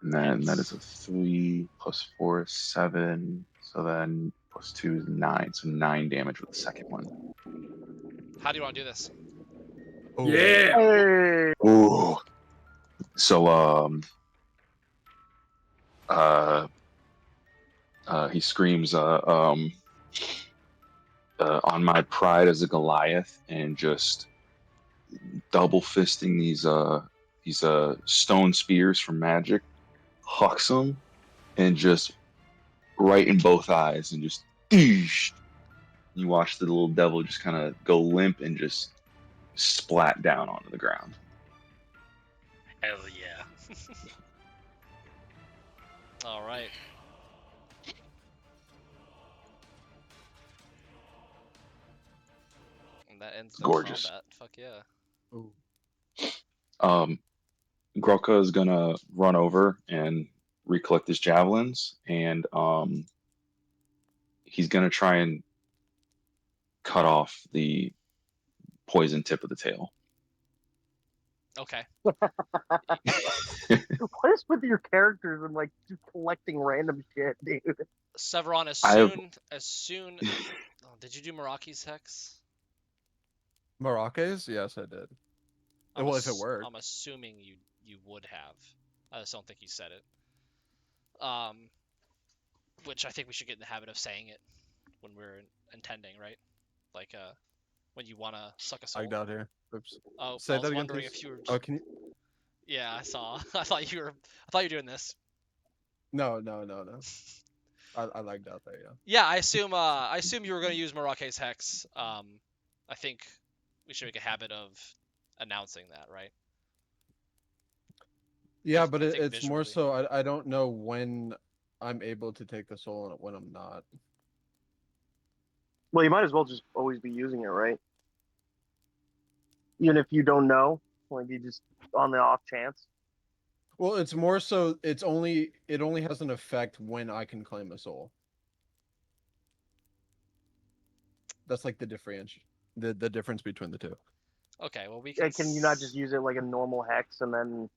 Speaker 3: And then that is a 3 plus 4 is 7. So then plus 2 is 9. So 9 damage with the second one.
Speaker 2: How do you want to do this?
Speaker 1: Oh.
Speaker 6: Yeah.
Speaker 4: Hey!
Speaker 3: Ooh. So he screams on my pride as a Goliath, and just double fisting these stone spears from magic, hucks them, and just right in both eyes, and just eesh. You watch the little devil just kind of go limp and just splat down onto the ground.
Speaker 5: Hell yeah.
Speaker 2: All right. And that ends the
Speaker 3: Gorgeous.
Speaker 2: combat. Fuck yeah.
Speaker 1: Ooh.
Speaker 3: Grelka is gonna run over and recollect his javelins, and he's gonna try and cut off the poison tip of the tail.
Speaker 2: Okay.
Speaker 4: What is with your characters and like just collecting random shit, dude?
Speaker 2: Severon,
Speaker 3: I
Speaker 2: as soon. Oh, did you do Meraki's hex?
Speaker 1: Maracas? Yes, I did. Well, if it worked.
Speaker 2: I'm assuming you would have. I just don't think you said it. Which I think we should get in the habit of saying it when we're intending, right? Like when you wanna suck a soul.
Speaker 1: Lagged out here. Oops.
Speaker 2: Oh,
Speaker 1: Say
Speaker 2: I was
Speaker 1: that again,
Speaker 2: wondering
Speaker 1: please.
Speaker 2: if you were.
Speaker 1: Oh, can you?
Speaker 2: Yeah, I saw. I thought you were doing this.
Speaker 1: No. I lagged out there. Yeah.
Speaker 2: Yeah, I assume you were gonna use Meraki's hex. I think we should make a habit of announcing that, right?
Speaker 1: Yeah, but
Speaker 2: I think
Speaker 1: it's more
Speaker 2: visually.
Speaker 1: so I don't know when I'm able to take the soul and when I'm not.
Speaker 4: Well, you might as well just always be using it, right? Even if you don't know, like you just on the off chance.
Speaker 1: Well, it's more so it only has an effect when I can claim a soul. That's like the difference between the two.
Speaker 2: Okay, well we can.
Speaker 4: Can you not just use it like a normal hex and then?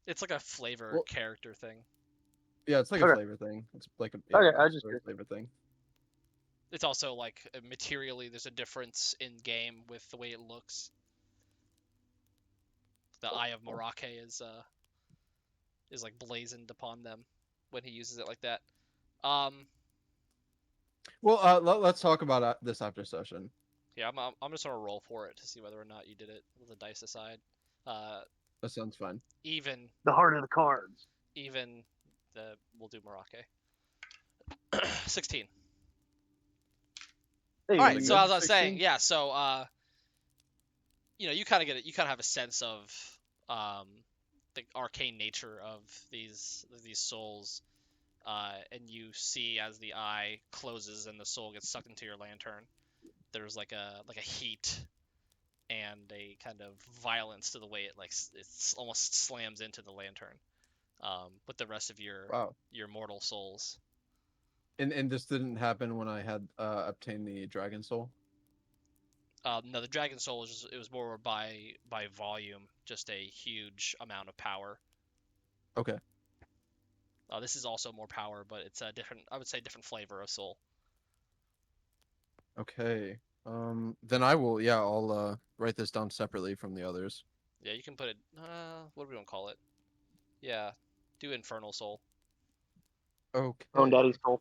Speaker 2: It's like a flavor character thing.
Speaker 1: Yeah, it's like a flavor thing. It's like a
Speaker 4: I just
Speaker 1: flavor thing.
Speaker 2: It's also like materially there's a difference in game with the way it looks. The Eye of Merake is like blazoned upon them when he uses it like that.
Speaker 1: Well, let's talk about this after session.
Speaker 2: Yeah, I'm just gonna roll for it to see whether or not you did it with the dice aside.
Speaker 1: That sounds fine.
Speaker 2: Even
Speaker 4: the heart of the cards.
Speaker 2: We'll do Merake. 16.
Speaker 4: Hey,
Speaker 2: All right, so as I was
Speaker 1: 16?
Speaker 2: saying, yeah, so you kind of have a sense of the arcane nature of these souls, and you see as the eye closes and the soul gets sucked into your lantern, there's like a heat and a kind of violence to the way it it's almost slams into the lantern, with the rest of your mortal souls.
Speaker 1: And this didn't happen when I had obtained the Dragon Soul.
Speaker 2: No, the Dragon Soul was just, it was more by volume, just a huge amount of power.
Speaker 1: Okay.
Speaker 2: This is also more power, but it's a different, I would say, different flavor of soul.
Speaker 1: Okay. Then I will. Yeah, I'll write this down separately from the others.
Speaker 2: Yeah, you can put it. What do we want to call it? Yeah, do Infernal Soul.
Speaker 1: Okay.
Speaker 4: Own Daddy's soul.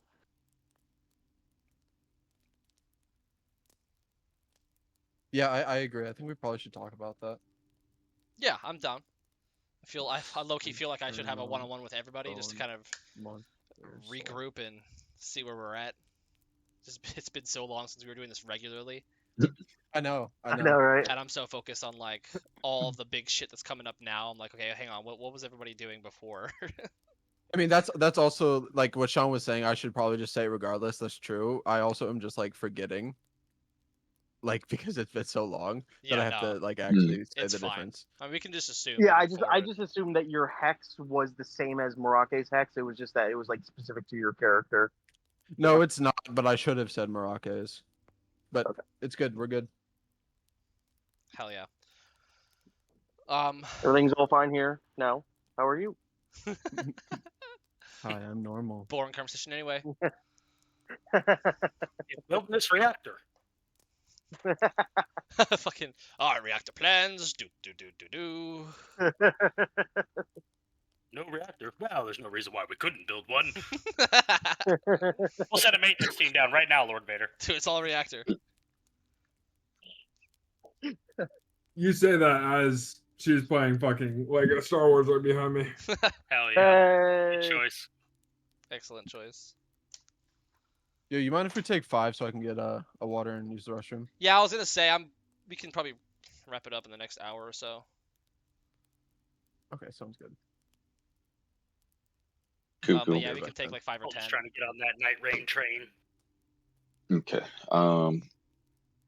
Speaker 1: Yeah, I agree. I think we probably should talk about that.
Speaker 2: Yeah, I'm down. I low-key feel like I should have a one-on-one with everybody just to kind of regroup and see where we're at. It's been so long since we were doing this regularly,
Speaker 1: I know,
Speaker 4: I know, right?
Speaker 2: and I'm so focused on like all of the big shit that's coming up now. I'm like, okay, hang on, what was everybody doing before?
Speaker 1: I mean, that's also like what Sean was saying. I should probably just say regardless. That's true. I also am just like forgetting, like because it's been so long that I
Speaker 2: Yeah,
Speaker 1: have
Speaker 2: no,
Speaker 1: to like actually say
Speaker 2: it's
Speaker 1: the
Speaker 2: fine.
Speaker 1: difference.
Speaker 2: I mean, we can just assume.
Speaker 4: Yeah,
Speaker 2: moving
Speaker 4: I
Speaker 2: forward.
Speaker 4: just assumed that your hex was the same as Marake's hex. It was just that it was like specific to your character.
Speaker 1: No, it's not. But I should have said Maracas. But
Speaker 4: Okay.
Speaker 1: it's good. We're good.
Speaker 2: Hell yeah.
Speaker 4: Everything's all fine here now. How are you?
Speaker 1: Hi, I'm normal.
Speaker 2: Boring conversation anyway.
Speaker 5: Built this reactor.
Speaker 2: Fucking reactor plans. Do.
Speaker 5: No reactor. Well, there's no reason why we couldn't build one. We'll send a maintenance team down right now, Lord Vader.
Speaker 2: Dude, it's all reactor.
Speaker 6: You say that as she's playing fucking Lego Star Wars right behind me.
Speaker 5: Hell yeah.
Speaker 4: Hey.
Speaker 5: Good choice.
Speaker 2: Excellent choice.
Speaker 1: Yo, you mind if we take 5 so I can get a water and use the restroom?
Speaker 2: Yeah, I was gonna say we can probably wrap it up in the next hour or so.
Speaker 1: Okay, sounds good.
Speaker 3: Cool.
Speaker 2: But yeah,
Speaker 1: Okay,
Speaker 2: we can
Speaker 1: back
Speaker 2: take
Speaker 1: then.
Speaker 2: like 5 or
Speaker 5: I'm
Speaker 2: 10.
Speaker 5: just trying to get on that night rain train.
Speaker 3: Okay.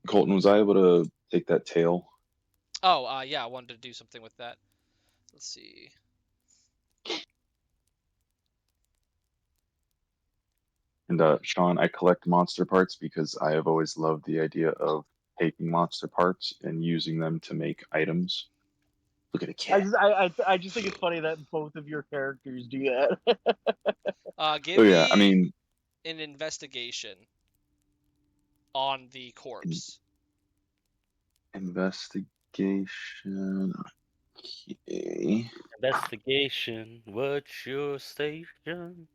Speaker 3: Colton, was I able to take that tail?
Speaker 2: Oh, yeah, I wanted to do something with that. Let's see.
Speaker 3: And Sean, I collect monster parts because I have always loved the idea of taking monster parts and using them to make items. Look at a cat.
Speaker 4: I just think it's funny that both of your characters do that.
Speaker 2: Give
Speaker 3: Oh yeah, I
Speaker 2: me
Speaker 3: mean,
Speaker 2: an investigation on the corpse.
Speaker 3: investigation. Okay.
Speaker 5: Investigation. What's your station?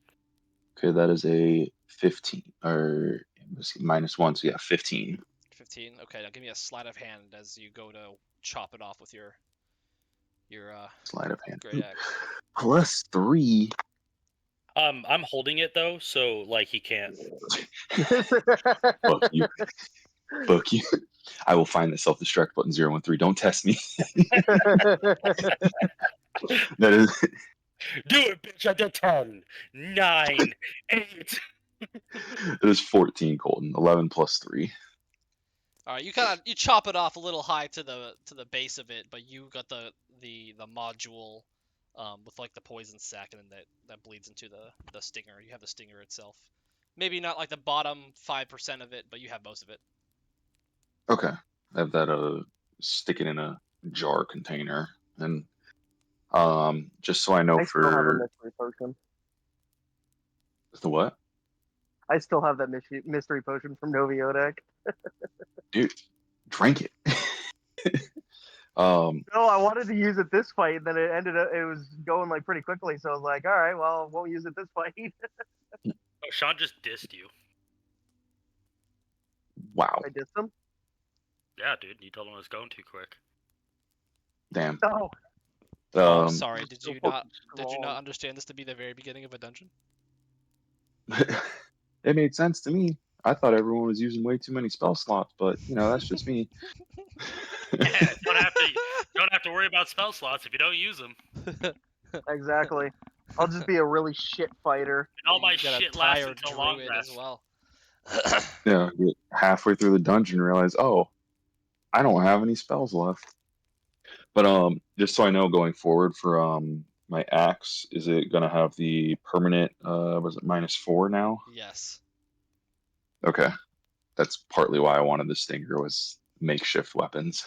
Speaker 3: Okay, that is a 15 or -1, so yeah, 15.
Speaker 2: 15. Okay, now give me a sleight of hand as you go to chop it off with your
Speaker 3: Sleight of hand.
Speaker 2: great axe.
Speaker 3: +3.
Speaker 5: I'm holding it though, so like he can't.
Speaker 3: Fuck you. Fuck you. I will find the self-destruct button 013. Don't test me. That is
Speaker 5: Do it, bitch! I did 10, 9, 8.
Speaker 3: it is 14, Colton. 11 +3.
Speaker 2: All right, you chop it off a little high to the base of it, but you got the module with like the poison sac, and then that bleeds into the stinger. You have the stinger itself. Maybe not like the bottom 5% of it, but you have most of it.
Speaker 3: Okay. I have that stick it in a jar container. And just so I know
Speaker 4: I still have a
Speaker 3: for
Speaker 4: mystery potion.
Speaker 3: the what?
Speaker 4: I still have that mystery potion from Noviodek.
Speaker 3: Dude, drink it.
Speaker 4: No, I wanted to use it this fight, and then it was going like pretty quickly, so I was like, all right, well, I won't use it this fight.
Speaker 5: Oh, Sean just dissed you.
Speaker 3: Wow.
Speaker 4: I dissed him.
Speaker 5: Yeah, dude, you told him it was going too quick.
Speaker 3: Damn.
Speaker 4: No.
Speaker 2: Oh, I'm sorry. Did
Speaker 4: so
Speaker 2: you
Speaker 4: fucking
Speaker 2: not
Speaker 4: strong.
Speaker 2: understand this to be the very beginning of a dungeon?
Speaker 3: It made sense to me. I thought everyone was using way too many spell slots, but that's just me.
Speaker 5: Yeah, don't have to worry about spell slots if you don't use them.
Speaker 4: Exactly. I'll just be a really shit fighter.
Speaker 5: And all my
Speaker 2: You got a
Speaker 5: shit lasts
Speaker 2: tired
Speaker 5: until long
Speaker 2: druid
Speaker 5: rest.
Speaker 2: as well.
Speaker 3: Yeah, get halfway through the dungeon, realize, oh, I don't have any spells left. But just so I know, going forward for my axe, is it gonna have the permanent? Was it -4 now?
Speaker 2: Yes.
Speaker 3: Okay, that's partly why I wanted the stinger was makeshift weapons.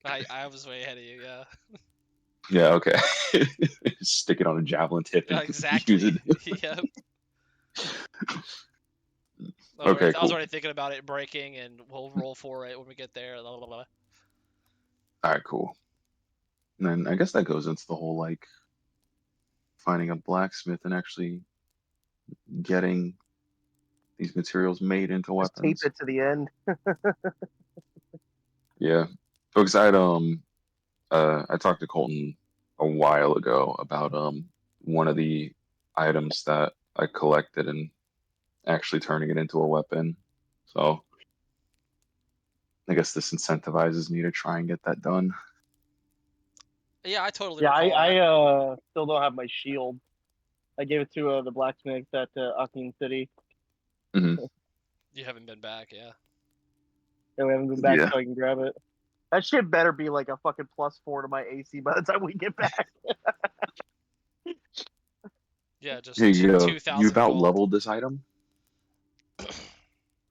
Speaker 2: I was way ahead of you. Yeah.
Speaker 3: Yeah, okay. Stick it on a javelin tip
Speaker 2: Yeah,
Speaker 3: and use
Speaker 2: exactly.
Speaker 3: it.
Speaker 2: Yep.
Speaker 3: Okay,
Speaker 2: I was
Speaker 3: cool.
Speaker 2: already thinking about it breaking, and we'll roll for it when we get there. Blah, blah, blah.
Speaker 3: All right, cool. And then I guess that goes into the whole like finding a blacksmith and actually getting these materials made into
Speaker 4: Just tape
Speaker 3: weapons.
Speaker 4: it to the end.
Speaker 3: Yeah, because I talked to Colton a while ago about one of the items that I collected and actually turning it into a weapon. So I guess this incentivizes me to try and get that done.
Speaker 2: Yeah, I totally
Speaker 4: Yeah,
Speaker 2: recall that.
Speaker 4: I still don't have my shield. I gave it to the blacksmith at Akin City.
Speaker 3: Hmm.
Speaker 2: You haven't been back, yeah.
Speaker 4: And we haven't been back
Speaker 3: Yeah,
Speaker 4: so I can grab it. That shit better be like a fucking +4 to my AC by the time we get back.
Speaker 2: Yeah, just
Speaker 3: here you go. You
Speaker 2: 2,000
Speaker 3: about
Speaker 2: gold.
Speaker 3: leveled this item?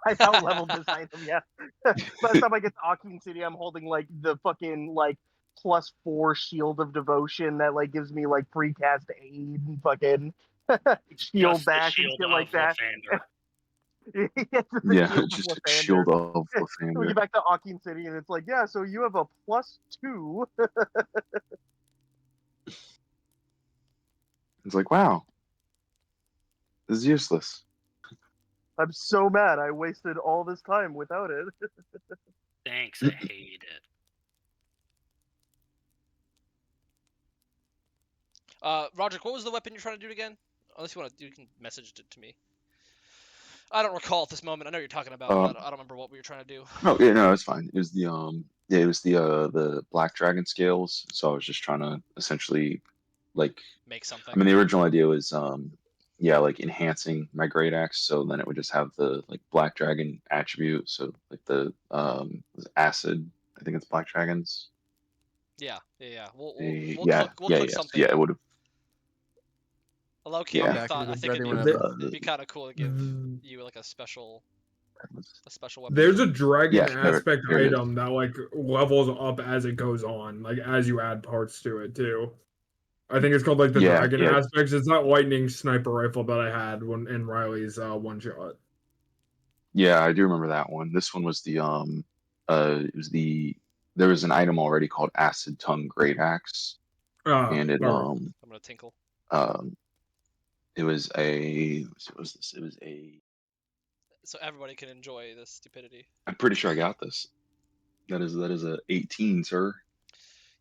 Speaker 4: I've out leveled this item, yeah. By the time I get to Akin City, I'm holding like the fucking like +4 shield of devotion that like gives me like free cast aid and fucking shield
Speaker 5: Just the
Speaker 4: back and
Speaker 5: shield
Speaker 4: shit
Speaker 5: of
Speaker 4: like that.
Speaker 5: Lathander.
Speaker 4: It's the
Speaker 3: Yeah,
Speaker 4: shield of
Speaker 3: just
Speaker 4: Lathander.
Speaker 3: shield of
Speaker 4: We
Speaker 3: Lathander.
Speaker 4: get back to Akin City and it's like, yeah, so you have a +2.
Speaker 3: It's like, wow, this is useless.
Speaker 4: I'm so mad I wasted all this time without it.
Speaker 5: Thanks, I hate it.
Speaker 2: Roderick, what was the weapon you're trying to do again? Unless you want to, you can message it to me. I don't recall at this moment. I know what you're talking about, but
Speaker 3: Um,
Speaker 2: I don't remember what we were trying to do.
Speaker 3: no, yeah, no, it's fine. It was yeah, it was the black dragon scales. So I was just trying to essentially like,
Speaker 2: Make something.
Speaker 3: I mean, the original idea was yeah, like enhancing my great axe, so then it would just have the like black dragon attribute. So like the was it acid, I think it's black dragons.
Speaker 2: Yeah.
Speaker 3: Yeah,
Speaker 2: We'll
Speaker 3: yeah,
Speaker 2: cook
Speaker 3: yes,
Speaker 2: something
Speaker 3: yeah, it
Speaker 2: up.
Speaker 3: would have,
Speaker 2: A low key
Speaker 1: I'm
Speaker 3: yeah.
Speaker 1: back
Speaker 2: thought
Speaker 1: if
Speaker 2: I think
Speaker 1: ready
Speaker 2: it'd
Speaker 1: whenever.
Speaker 2: be kind of cool to give you like a special weapon.
Speaker 6: There's a dragon
Speaker 3: Yeah, there,
Speaker 6: aspect
Speaker 3: there it is.
Speaker 6: item that like levels up as it goes on, like as you add parts to it too. I think it's called like the
Speaker 3: Yeah,
Speaker 6: dragon
Speaker 3: yeah,
Speaker 6: aspects. It's that lightning sniper rifle that I had when in Riley's one shot.
Speaker 3: yeah. I do remember that one. This one was it was there was an item already called acid tongue great axe,
Speaker 6: Ah,
Speaker 3: and
Speaker 6: okay.
Speaker 2: I'm gonna tinkle.
Speaker 3: um it was a what was this? It was a
Speaker 2: So everybody can enjoy this stupidity.
Speaker 3: I'm pretty sure I got this. That is a 18, sir.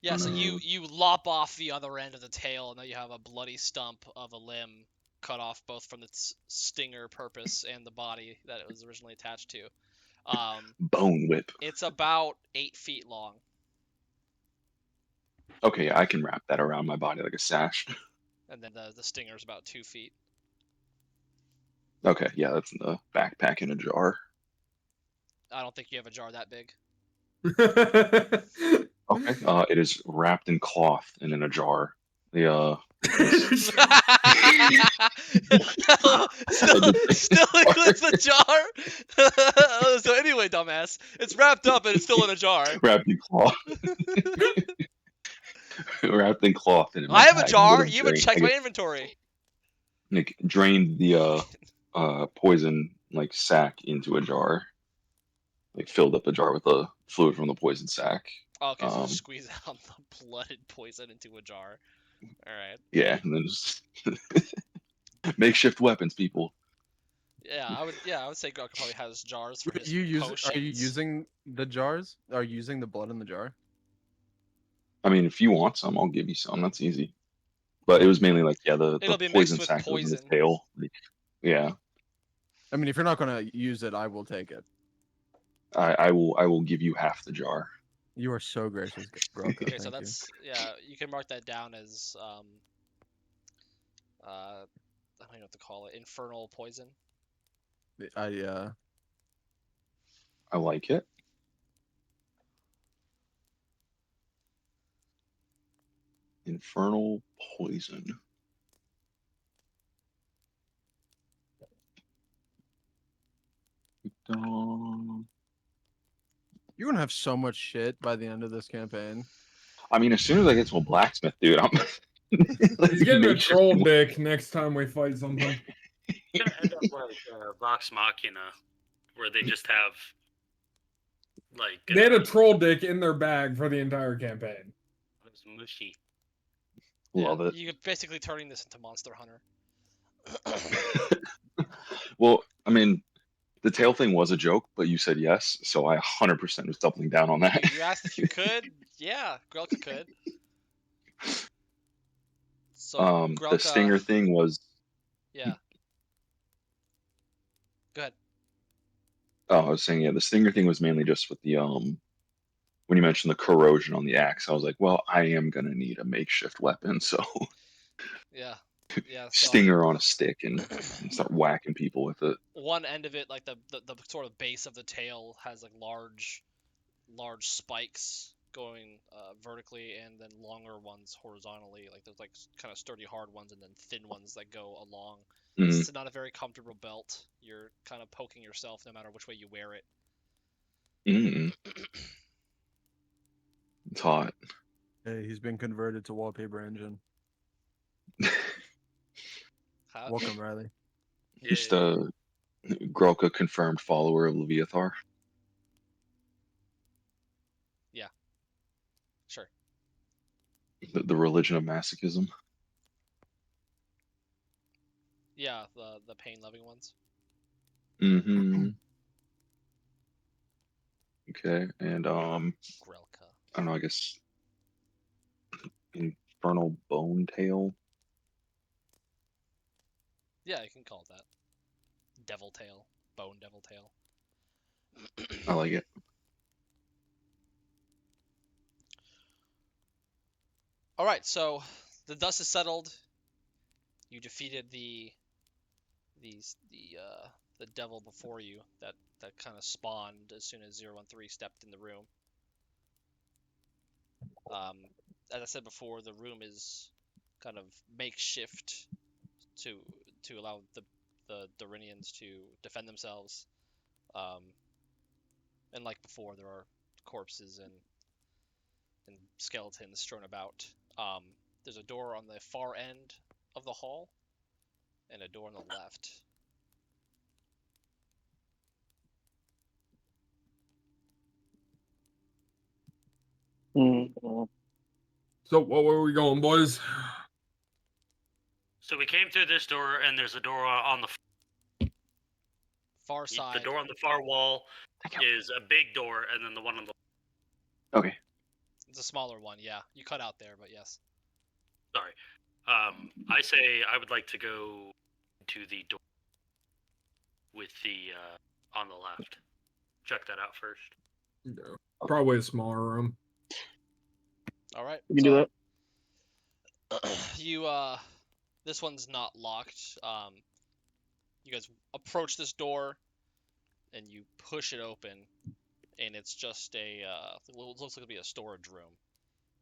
Speaker 2: Yeah, so you lop off the other end of the tail, and then you have a bloody stump of a limb cut off both from its stinger purpose and the body that it was originally attached to.
Speaker 3: Bone whip.
Speaker 2: It's about 8 feet long.
Speaker 3: Okay, yeah, I can wrap that around my body like a sash.
Speaker 2: And then the stinger is about 2 feet.
Speaker 3: Okay, yeah, that's in the backpack in a jar.
Speaker 2: I don't think you have a jar that big.
Speaker 3: Okay, it is wrapped in cloth and in a jar. The
Speaker 2: still includes the jar. So anyway, dumbass, it's wrapped up and it's still in a jar.
Speaker 3: wrapped in cloth. Wrapped in cloth and in my
Speaker 2: I have a
Speaker 3: bag.
Speaker 2: jar. You haven't checked my inventory.
Speaker 3: Like drained the poison like sack into a jar. Like filled up the jar with the fluid from the poison sack.
Speaker 2: Oh, okay, so just squeeze out the blooded poison into a jar. All right.
Speaker 3: Yeah, and then just makeshift weapons, people.
Speaker 2: Yeah, I would say Gok probably has jars for his
Speaker 1: Are you
Speaker 2: potions.
Speaker 1: using the jars? Are you using the blood in the jar?
Speaker 3: I mean, if you want some, I'll give you some. That's easy. But it was mainly like, yeah, the
Speaker 2: It'll be
Speaker 3: poison
Speaker 2: mixed with
Speaker 3: sack that was in his
Speaker 2: poison.
Speaker 3: tail. Like, yeah,
Speaker 1: I mean, if you're not gonna use it, I will take it.
Speaker 3: I will give you half the jar.
Speaker 1: You are so gracious, Groko.
Speaker 2: Okay, so
Speaker 1: Thank you.
Speaker 2: that's you can mark that down as I don't know what to call it, infernal poison.
Speaker 1: I
Speaker 3: I like it. Infernal poison.
Speaker 1: You're gonna have so much shit by the end of this campaign.
Speaker 3: I mean, as soon as I get to a blacksmith, dude, I'm.
Speaker 6: He's getting a
Speaker 3: Make sure-
Speaker 6: troll dick next time we fight something.
Speaker 5: It's gonna end up like Vox Machina, where they just have like
Speaker 6: They had a troll dick in their bag for the entire campaign.
Speaker 5: it's mushy.
Speaker 3: Love it.
Speaker 2: You're basically turning this into Monster Hunter.
Speaker 3: Well, I mean, the tail thing was a joke, but you said yes, so I 100% was doubling down on that.
Speaker 2: You asked if you could. Yeah, Grelka could. So Grelka,
Speaker 3: The stinger thing was.
Speaker 2: Yeah. Go ahead.
Speaker 3: Oh, I was saying, yeah, the stinger thing was mainly just with the when you mentioned the corrosion on the axe, I was like, well, I am gonna need a makeshift weapon, so
Speaker 2: Yeah. Yeah. So
Speaker 3: stinger on a stick and start whacking people with it.
Speaker 2: one end of it, like the sort of base of the tail, has like large spikes going vertically, and then longer ones horizontally. Like there's like kind of sturdy hard ones, and then thin ones that go along.
Speaker 3: Mhm.
Speaker 2: This is not a very comfortable belt. You're kind of poking yourself no matter which way you wear it.
Speaker 3: Mm. It's hot.
Speaker 1: Hey, he's been converted to wallpaper engine.
Speaker 2: How-
Speaker 1: Welcome, Riley.
Speaker 3: Just a Grolka confirmed follower of Leviathar.
Speaker 2: Sure.
Speaker 3: The religion of masochism.
Speaker 2: Yeah, the pain loving ones.
Speaker 3: Mm-hmm. Okay, and
Speaker 2: Grelka.
Speaker 3: I don't know, I guess infernal bone tail.
Speaker 2: Yeah, you can call it that. Devil tail, bone devil tail.
Speaker 3: I like it.
Speaker 2: All right, so the dust is settled. You defeated the devil before you that kind of spawned as soon as 013 stepped in the room. As I said before, the room is kind of makeshift to allow the Dorrinians to defend themselves. And like before, there are corpses and skeletons strewn about. There's a door on the far end of the hall, and a door on the left.
Speaker 4: Mm-hmm.
Speaker 6: So what were we going, boys?
Speaker 5: So we came through this door, and there's a door on the
Speaker 2: Far side.
Speaker 5: The door on the far wall is a big door, and then the one on the.
Speaker 3: Okay.
Speaker 2: It's a smaller one, yeah. You cut out there, but yes.
Speaker 5: Sorry. I say I would like to go to the door with the on the left. Check that out first.
Speaker 6: Yeah, probably a smaller room.
Speaker 2: All right.
Speaker 4: You can do
Speaker 2: that. You this one's not locked. You guys approach this door, and you push it open, and it's just a it looks like it'll be a storage room,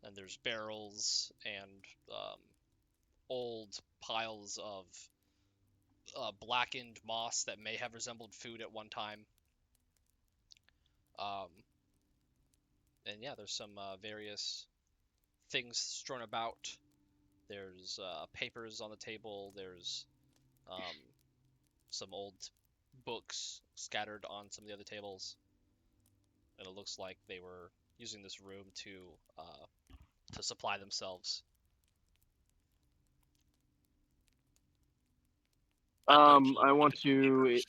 Speaker 2: and there's barrels and old piles of blackened moss that may have resembled food at one time. And yeah, there's some various things strewn about. There's papers on the table. There's some old books scattered on some of the other tables, and it looks like they were using this room to supply themselves.
Speaker 4: I want to.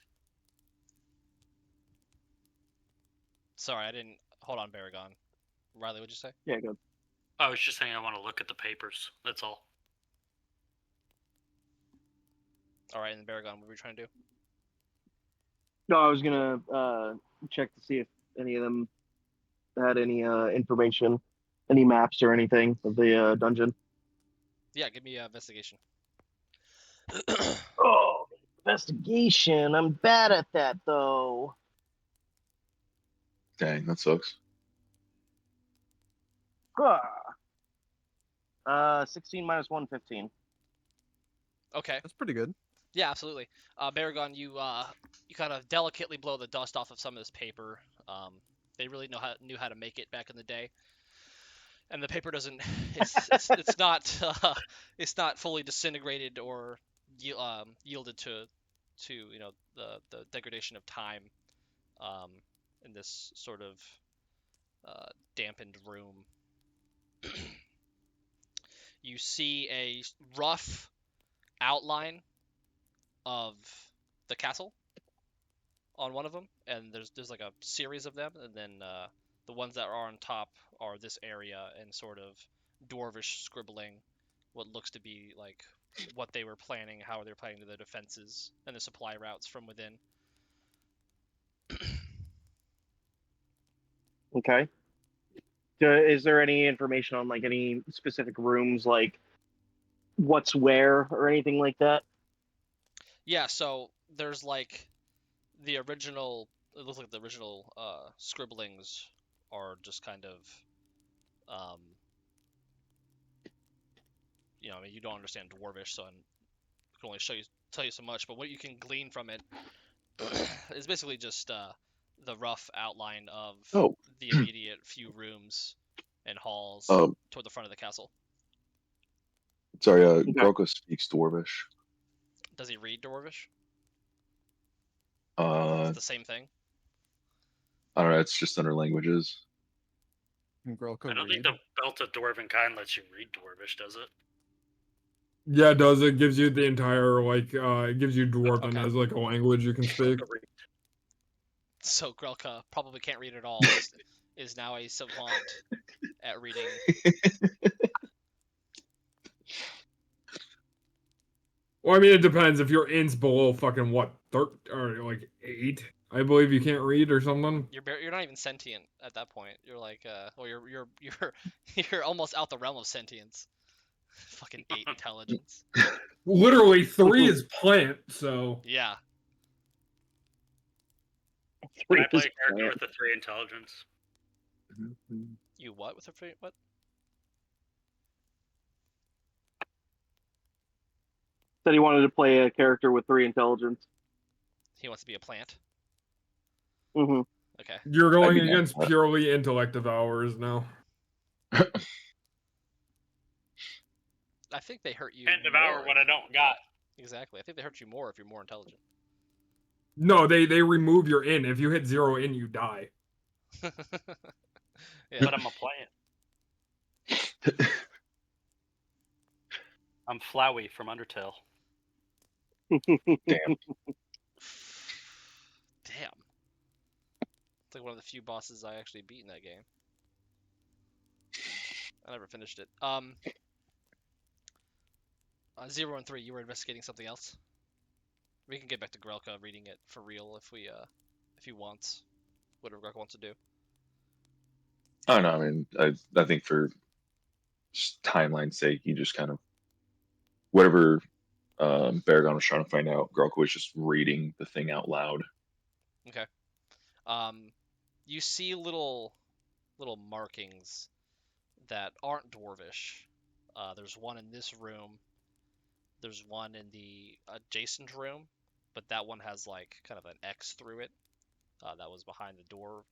Speaker 2: Sorry, I didn't. Hold on, Baragon. Riley, what'd you say?
Speaker 4: Yeah, good.
Speaker 5: I was just saying I want to look at the papers. That's all.
Speaker 2: All right, and Baragon, what were you trying to do?
Speaker 4: No, I was gonna check to see if any of them had any information, any maps or anything of the dungeon.
Speaker 2: Yeah, give me investigation.
Speaker 4: Oh, investigation. I'm bad at that though.
Speaker 3: Dang, that sucks.
Speaker 4: Huh. 16 minus 1, 15.
Speaker 2: Okay.
Speaker 1: That's pretty good.
Speaker 2: Yeah, absolutely. Baragon, you kind of delicately blow the dust off of some of this paper. They really knew how to make it back in the day, and the paper doesn't. It's not it's not fully disintegrated or yielded to the degradation of time in this sort of dampened room. You see a rough outline of the castle on one of them, and there's like a series of them, and then the ones that are on top are this area and sort of dwarvish scribbling, what looks to be like what they were planning, how they're planning the defenses and the supply routes from within.
Speaker 4: Okay. Is there any information on like any specific rooms, like what's where or anything like that?
Speaker 2: Yeah, so there's like the original. It looks like the original scribblings are just kind of, I mean, you don't understand dwarvish, so I can only tell you so much. But what you can glean from it is basically just the rough outline of
Speaker 3: Oh,
Speaker 2: the immediate few rooms and halls
Speaker 3: um,
Speaker 2: toward the front of the castle.
Speaker 3: sorry, Groko speaks Dwarvish.
Speaker 2: Does he read dwarvish?
Speaker 3: Uh,
Speaker 2: It's the same thing.
Speaker 3: I don't know. It's just under languages.
Speaker 1: Can Grelka
Speaker 5: I don't think
Speaker 1: read?
Speaker 5: the Belt of Dwarven kind lets you read Dwarvish, does it?
Speaker 6: Yeah, it does. It gives you the entire it gives you Dwarven
Speaker 2: Okay.
Speaker 6: as like a language you can speak.
Speaker 2: So Grelka probably can't read at all. Is now a savant at reading.
Speaker 6: Well, I mean, it depends. If your int's below fucking what, 8, I believe you can't read or something.
Speaker 2: You're not even sentient at that point. You're like well you're almost out the realm of sentience. Fucking 8 intelligence.
Speaker 6: Literally, 3 is plant, so
Speaker 2: Yeah.
Speaker 5: Can I play a character with a 3 intelligence?
Speaker 2: You what with a free what?
Speaker 4: Said he wanted to play a character with 3 intelligence.
Speaker 2: He wants to be a plant.
Speaker 4: Mm-hmm.
Speaker 2: Okay.
Speaker 6: you're going
Speaker 3: I'd be
Speaker 6: against
Speaker 3: down for
Speaker 6: purely intellect devourers now.
Speaker 2: I think they hurt you.
Speaker 5: Can't devour
Speaker 2: more.
Speaker 5: what I don't got.
Speaker 2: Exactly. I think they hurt you more if you're more intelligent.
Speaker 6: No, they remove your in. If you hit 0 in, you die.
Speaker 2: Yeah.
Speaker 5: But I'm a plant. I'm Flowey from Undertale.
Speaker 3: Damn.
Speaker 2: Damn. It's like one of the few bosses I actually beat in that game. I never finished it. 0 and 3, you were investigating something else? We can get back to Grelka reading it for real if he wants. Whatever Grelka wants to do.
Speaker 3: I don't know. I mean, I think for just timeline's sake, you just kind of whatever Baragon was trying to find out. Groko was just reading the thing out loud.
Speaker 2: Okay. You see little markings that aren't dwarvish. There's one in this room. There's one in the adjacent room, but that one has like kind of an X through it. That was behind the door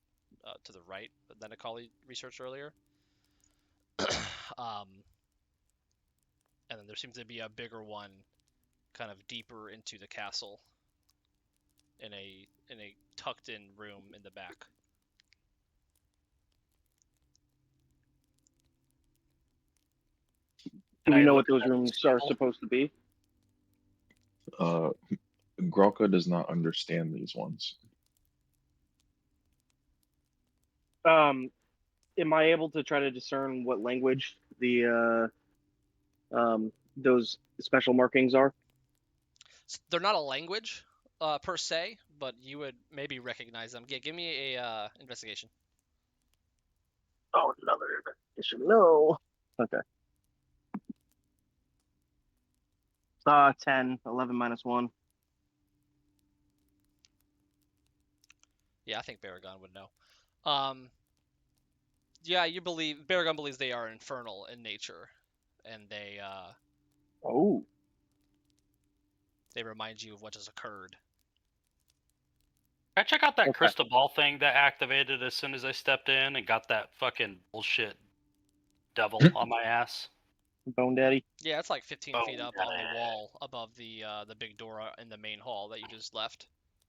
Speaker 2: to the right that Akali researched earlier. And then there seems to be a bigger one, kind of deeper into the castle, in a tucked in room in the back.
Speaker 4: Do we
Speaker 5: I
Speaker 4: know
Speaker 5: look
Speaker 4: what those
Speaker 5: at
Speaker 4: rooms
Speaker 5: this
Speaker 4: are
Speaker 5: level?
Speaker 4: supposed to be?
Speaker 3: Groko does not understand these ones.
Speaker 4: Am I able to try to discern what language the those special markings are?
Speaker 2: They're not a language per se, but you would maybe recognize them. Yeah, give me a investigation.
Speaker 4: Oh, another investigation. No. Okay. 10, 11 minus 1.
Speaker 2: Yeah, I think Baragon would know. Yeah, Baragon believes they are infernal in nature, and they
Speaker 4: Oh,
Speaker 2: remind you of what just occurred.
Speaker 5: I check out that
Speaker 4: Okay.
Speaker 5: crystal ball thing that activated as soon as I stepped in and got that fucking bullshit devil on my ass.
Speaker 4: Bone Daddy.
Speaker 2: Yeah, it's like 15
Speaker 5: Oh,
Speaker 2: feet up
Speaker 5: yeah.
Speaker 2: on the wall above the big door in the main hall that you just left.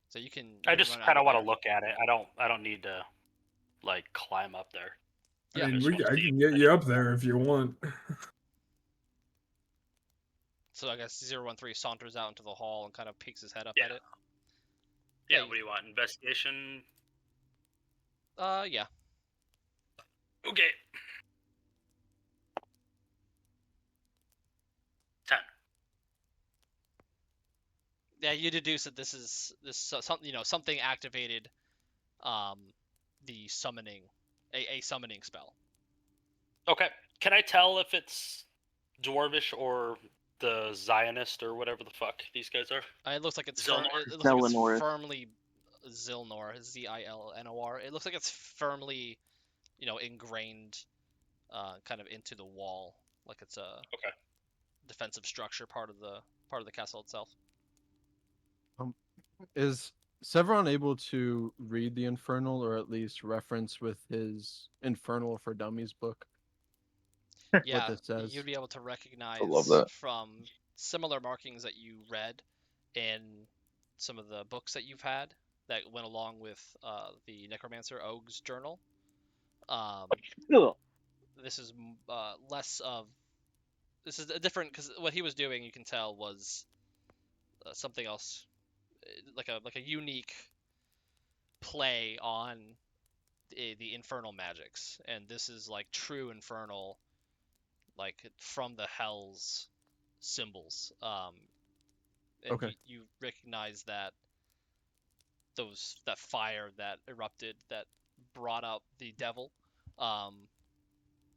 Speaker 2: So you can
Speaker 5: I just
Speaker 2: run out
Speaker 5: kind of
Speaker 2: of
Speaker 5: want to
Speaker 2: there.
Speaker 5: look at it. I don't need to like climb up there.
Speaker 2: Yeah.
Speaker 6: I mean,
Speaker 5: just wanna
Speaker 6: I
Speaker 5: see
Speaker 6: can
Speaker 5: if
Speaker 6: get you
Speaker 5: any-
Speaker 6: up there if you want.
Speaker 2: So I guess 013 saunters out into the hall and kind of peeks his head up
Speaker 5: Yeah.
Speaker 2: at it.
Speaker 5: Yeah,
Speaker 2: Yeah,
Speaker 5: what do you want? Investigation?
Speaker 2: Yeah.
Speaker 5: Okay. 10.
Speaker 2: Yeah, you deduce that this is something activated the summoning a summoning spell.
Speaker 5: Okay. Can I tell if it's Dwarvish or the Zionist or whatever the fuck these guys are?
Speaker 2: It looks like it's
Speaker 5: Zilnor?
Speaker 2: it looks like it's
Speaker 4: Zelenoris.
Speaker 2: firmly Zilnor, Zilnor. It looks like it's firmly, ingrained kind of into the wall, like it's a
Speaker 5: Okay.
Speaker 2: defensive structure part of the castle itself.
Speaker 1: Is Severon able to read the Infernal, or at least reference with his Infernal for Dummies book?
Speaker 2: Yeah,
Speaker 1: this says.
Speaker 2: you'd be able to recognize
Speaker 3: I love that.
Speaker 2: from similar markings that you read in some of the books that you've had that went along with the Necromancer Og's journal.
Speaker 4: Ugh.
Speaker 2: This is less of this is a different, because what he was doing, you can tell, was something else, like a unique play on the infernal magics, and this is like true infernal, like from the hells symbols. And
Speaker 1: Okay.
Speaker 2: you recognize that that fire that erupted that brought out the devil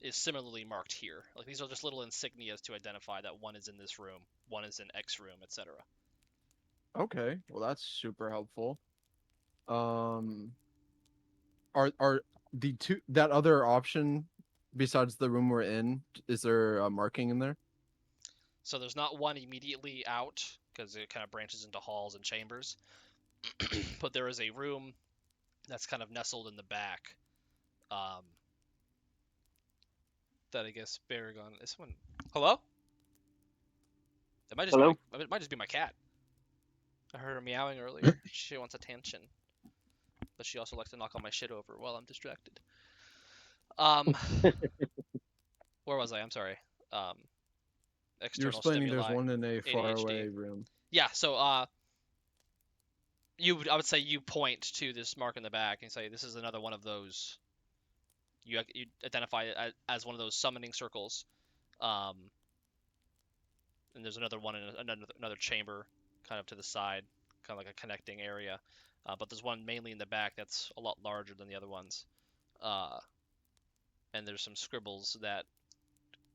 Speaker 2: is similarly marked here. Like, these are just little insignias to identify that one is in this room, one is in X room, etc.
Speaker 1: Okay, well that's super helpful. Are the two that other option besides the room we're in? Is there a marking in there?
Speaker 2: So there's not one immediately out because it kind of branches into halls and chambers, but there is a room that's kind of nestled in the back. That I guess Baragon. Is someone? Hello? It might just
Speaker 4: Hello?
Speaker 2: it might just be my cat. I heard her meowing earlier. She wants attention, but she also likes to knock all my shit over while I'm distracted. Where was I? I'm sorry.
Speaker 1: You're
Speaker 2: External
Speaker 1: explaining
Speaker 2: stimuli.
Speaker 1: there's one in a faraway
Speaker 2: ADHD.
Speaker 1: room.
Speaker 2: Yeah. So I would say you point to this mark in the back and say this is another one of those. You identify it as one of those summoning circles. And there's another one in another chamber, kind of to the side, kind of like a connecting area. But there's one mainly in the back that's a lot larger than the other ones. And there's some scribbles that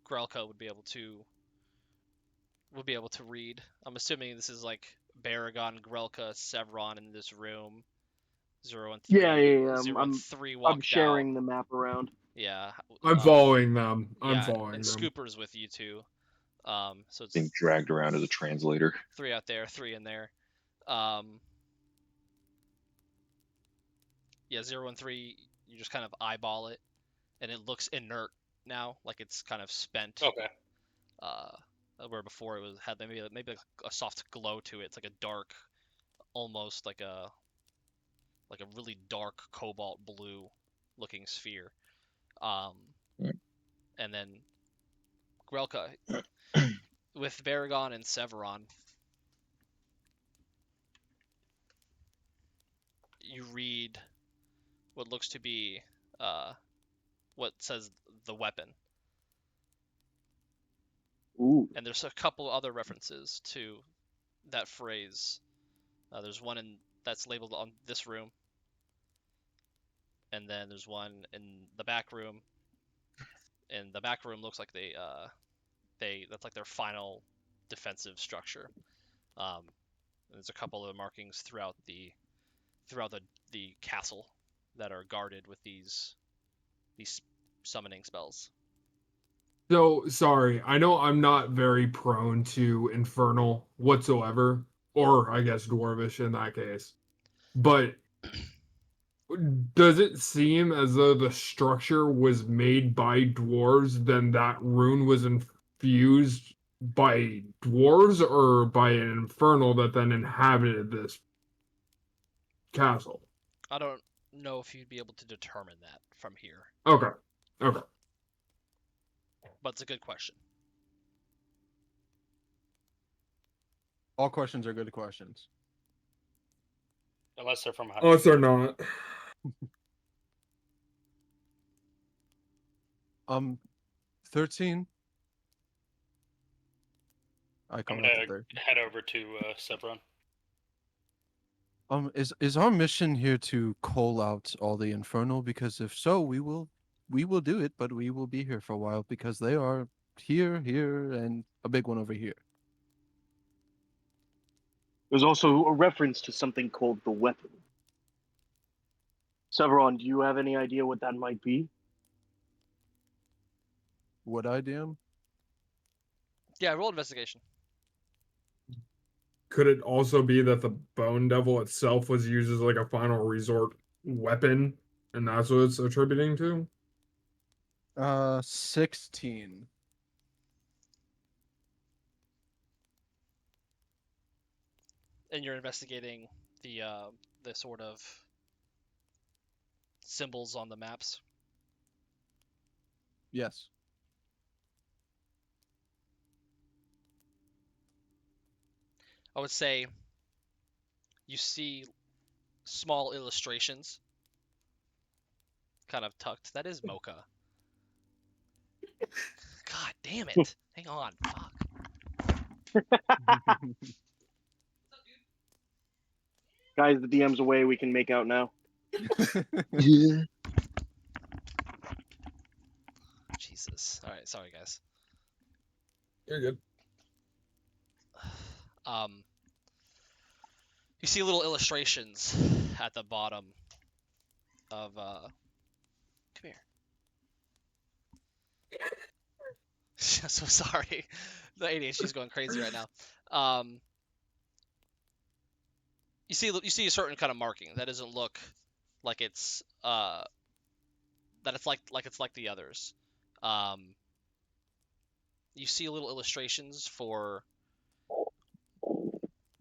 Speaker 2: Grelka would be able to read. I'm assuming this is like Baragon, Grelka, Severon in this room. 0 and 3.
Speaker 4: Yeah.
Speaker 2: 0 and 3
Speaker 4: I'm
Speaker 2: walked
Speaker 4: sharing
Speaker 2: out.
Speaker 4: the map around.
Speaker 2: Yeah.
Speaker 6: I'm following them. I'm
Speaker 2: Yeah,
Speaker 6: following
Speaker 2: and
Speaker 6: them.
Speaker 2: Scooper's with you too. So it's
Speaker 3: Being dragged around as a translator.
Speaker 2: 3 out there, 3 in there. Yeah, 0 and 3, you just kind of eyeball it, and it looks inert now, like it's kind of spent.
Speaker 5: Okay.
Speaker 2: Where before it had maybe a soft glow to it. It's like a dark, almost like a really dark cobalt blue looking sphere. And then Grelka with Baragon and Severon, you read what looks to be what says the weapon.
Speaker 4: Ooh.
Speaker 2: And there's a couple other references to that phrase. There's one that's labeled on this room, and then there's one in the back room. And the back room looks like that's like their final defensive structure. And there's a couple of markings throughout the castle that are guarded with these summoning spells.
Speaker 6: So sorry, I know I'm not very prone to infernal whatsoever, or I guess dwarvish in that case. But does it seem as though the structure was made by dwarves, then that rune was infused by dwarves or by an infernal that then inhabited this castle?
Speaker 2: I don't know if you'd be able to determine that from here,
Speaker 6: Okay. Okay.
Speaker 2: but it's a good question.
Speaker 1: All questions are good questions.
Speaker 5: Unless they're from
Speaker 6: Unless they're not.
Speaker 1: 13. I
Speaker 5: I'm
Speaker 1: come
Speaker 5: gonna
Speaker 1: out to 13.
Speaker 5: head over to Sevron.
Speaker 1: Is our mission here to call out all the infernal? Because if so, we will do it, but we will be here for a while because they are here, and a big one over here.
Speaker 4: There's also a reference to something called the weapon. Severon, do you have any idea what that might be?
Speaker 1: Would I, DM?
Speaker 2: Yeah, roll investigation.
Speaker 6: Could it also be that the bone devil itself was used as like a final resort weapon, and that's what it's attributing to?
Speaker 1: 16.
Speaker 2: And you're investigating the sort of symbols on the maps.
Speaker 1: Yes.
Speaker 2: I would say you see small illustrations kind of tucked. That is Mocha. God damn it. Hang on. Fuck.
Speaker 4: Guys, the DM's away. We can make out now.
Speaker 3: Yeah.
Speaker 2: Jesus. All right, sorry guys.
Speaker 6: You're good.
Speaker 2: You see little illustrations at the bottom of come here. So sorry. The ADHD is going crazy right now. You see a certain kind of marking that doesn't look like it's that it's like it's like the others. You see little illustrations for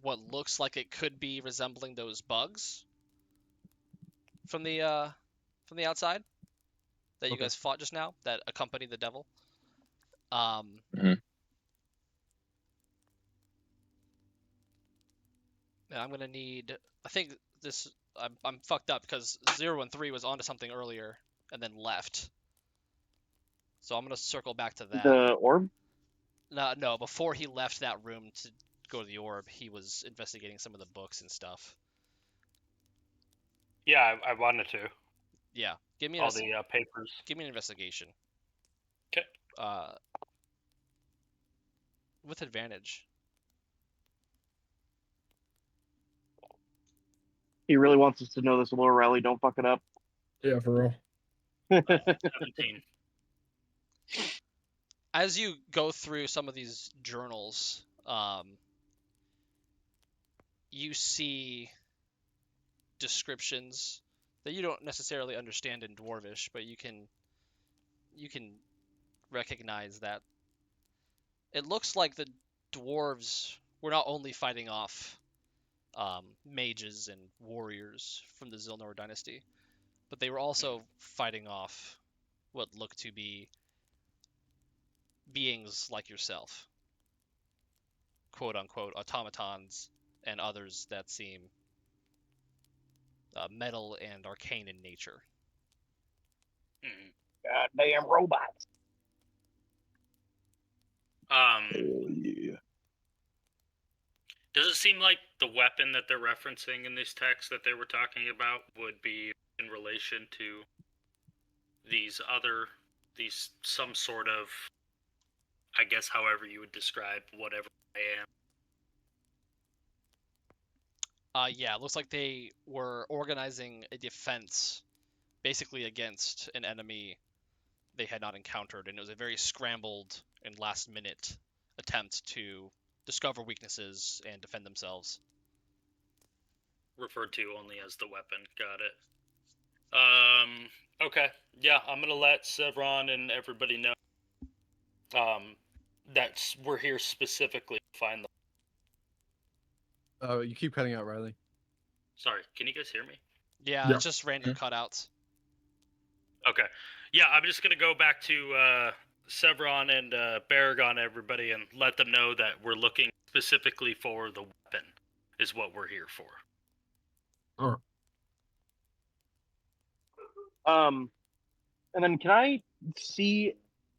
Speaker 2: what looks like it could be resembling those bugs from the outside that you
Speaker 1: Okay.
Speaker 2: guys fought just now that accompany the devil. Um,
Speaker 3: Mhm.
Speaker 2: and I'm gonna need. I think this. I'm fucked up because 0 and 3 was onto something earlier and then left. So I'm gonna circle back to that.
Speaker 4: The orb?
Speaker 2: No, before he left that room to go to the orb, he was investigating some of the books and stuff.
Speaker 5: Yeah, I wanted to.
Speaker 2: Yeah, give me
Speaker 5: All the papers.
Speaker 2: give me an investigation.
Speaker 5: 'Kay.
Speaker 2: With advantage.
Speaker 4: He really wants us to know this, Laura Riley. Don't fuck it up.
Speaker 6: Yeah, for real.
Speaker 5: 17.
Speaker 2: As you go through some of these journals, you see descriptions that you don't necessarily understand in Dwarvish, but you can recognize that it looks like the dwarves were not only fighting off mages and warriors from the Zilnor dynasty, but they were also fighting off what looked to be beings like yourself, quote unquote automatons, and others that seem metal and arcane in nature.
Speaker 5: Mhm.
Speaker 4: Goddamn robots.
Speaker 3: Hell yeah.
Speaker 5: Does it seem like the weapon that they're referencing in this text that they were talking about would be in relation to these some sort of, I guess, however you would describe whatever I am?
Speaker 2: Yeah, it looks like they were organizing a defense basically against an enemy they had not encountered, and it was a very scrambled and last-minute attempt to discover weaknesses and defend themselves.
Speaker 5: Referred to only as the weapon. Got it. Okay. Yeah, I'm gonna let Sevron and everybody know. That we're here specifically to find the.
Speaker 1: Oh, you keep cutting out, Riley.
Speaker 5: Sorry, can you guys hear me?
Speaker 2: Yeah,
Speaker 6: Yeah.
Speaker 2: it's just random cutouts.
Speaker 5: Okay. Yeah, I'm just gonna go back to Sevron and Baragon, everybody, and let them know that we're looking specifically for the weapon. Is what we're here for.
Speaker 6: All right.
Speaker 4: And then can I see?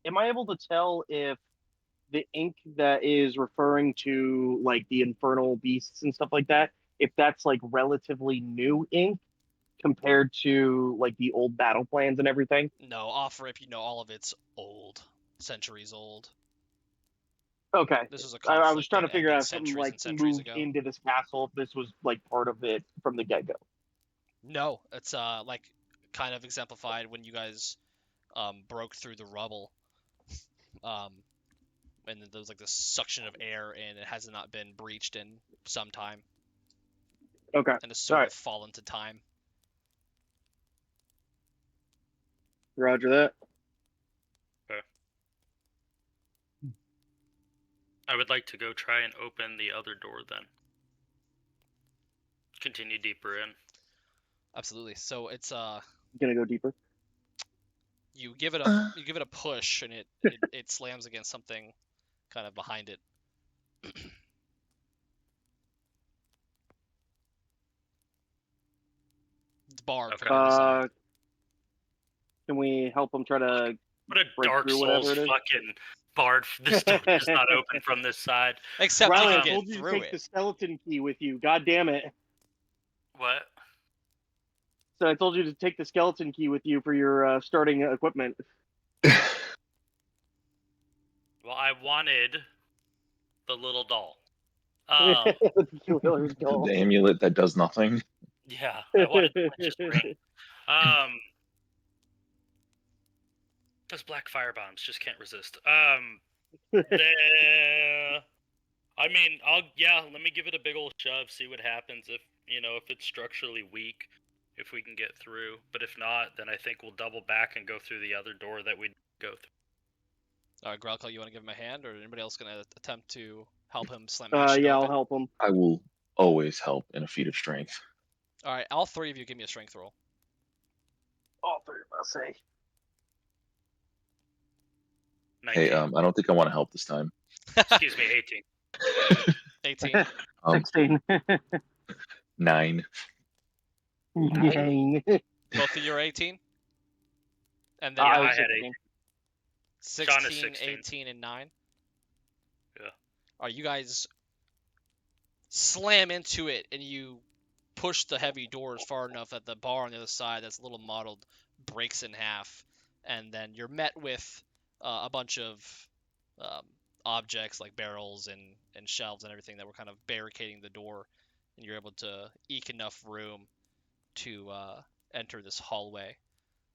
Speaker 4: Am I able to tell if the ink that is referring to like the infernal beasts and stuff like that, if that's like relatively new ink compared to like the old battle plans and everything?
Speaker 2: No, off rip, all of it's old, centuries old.
Speaker 4: Okay.
Speaker 2: This was a
Speaker 4: I
Speaker 2: conflict
Speaker 4: was trying to
Speaker 2: that
Speaker 4: figure
Speaker 2: ended
Speaker 4: out if something
Speaker 2: centuries
Speaker 4: like
Speaker 2: and centuries
Speaker 4: moved
Speaker 2: ago.
Speaker 4: into this castle, if this was like part of it from the get go.
Speaker 2: No, it's like kind of exemplified when you guys broke through the rubble. And there was like this suction of air, and it has not been breached in some time,
Speaker 4: Okay.
Speaker 2: and it's sort
Speaker 4: Alright.
Speaker 2: of fallen to time.
Speaker 4: Roger that.
Speaker 5: I would like to go try and open the other door then. Continue deeper in.
Speaker 2: Absolutely. So it's
Speaker 4: Gonna go deeper.
Speaker 2: you give it a push, and it slams against something kind of behind it. It's barred from
Speaker 5: Okay.
Speaker 2: every side.
Speaker 4: Can we help him try to
Speaker 5: What a
Speaker 4: break
Speaker 5: Dark
Speaker 4: through whatever
Speaker 5: Souls
Speaker 4: it is?
Speaker 5: fucking bard. This door does not open from this side.
Speaker 2: Except
Speaker 4: Riley,
Speaker 2: you
Speaker 4: I
Speaker 2: can
Speaker 4: told
Speaker 2: get
Speaker 4: you to
Speaker 2: through
Speaker 4: take
Speaker 2: it.
Speaker 4: the skeleton key with you. God damn it.
Speaker 5: What?
Speaker 4: So I told you to take the skeleton key with you for your starting equipment.
Speaker 5: Well, I wanted the little doll.
Speaker 4: Killer's doll.
Speaker 3: The amulet that does nothing.
Speaker 5: Yeah, I wanted the just ring. Those black fire bombs just can't resist. I mean, let me give it a big old shove, see what happens. If it's structurally weak, if we can get through. But if not, then I think we'll double back and go through the other door that we go through.
Speaker 2: All right, Gralco, you want to give him a hand, or anybody else gonna attempt to help him smash it
Speaker 4: Yeah,
Speaker 2: open?
Speaker 4: I'll help him.
Speaker 3: I will always help in a feat of strength.
Speaker 2: All right, all three of you give me a strength roll.
Speaker 4: All three of us, eh?
Speaker 5: 19.
Speaker 3: Hey, I don't think I want to help this time.
Speaker 5: Excuse me, 18.
Speaker 2: 18.
Speaker 4: 16.
Speaker 3: 9.
Speaker 4: Dang.
Speaker 2: Both of you are 18? And then
Speaker 4: I
Speaker 5: I
Speaker 4: was
Speaker 5: had
Speaker 4: 16.
Speaker 5: Sean is
Speaker 2: 16,
Speaker 5: 16.
Speaker 2: 18, and 9?
Speaker 5: Yeah.
Speaker 2: All right, you guys slam into it, and you push the heavy doors far enough that the bar on the other side that's a little mottled breaks in half, and then you're met with a bunch of objects like barrels and shelves and everything that were kind of barricading the door, and you're able to eke enough room to enter this hallway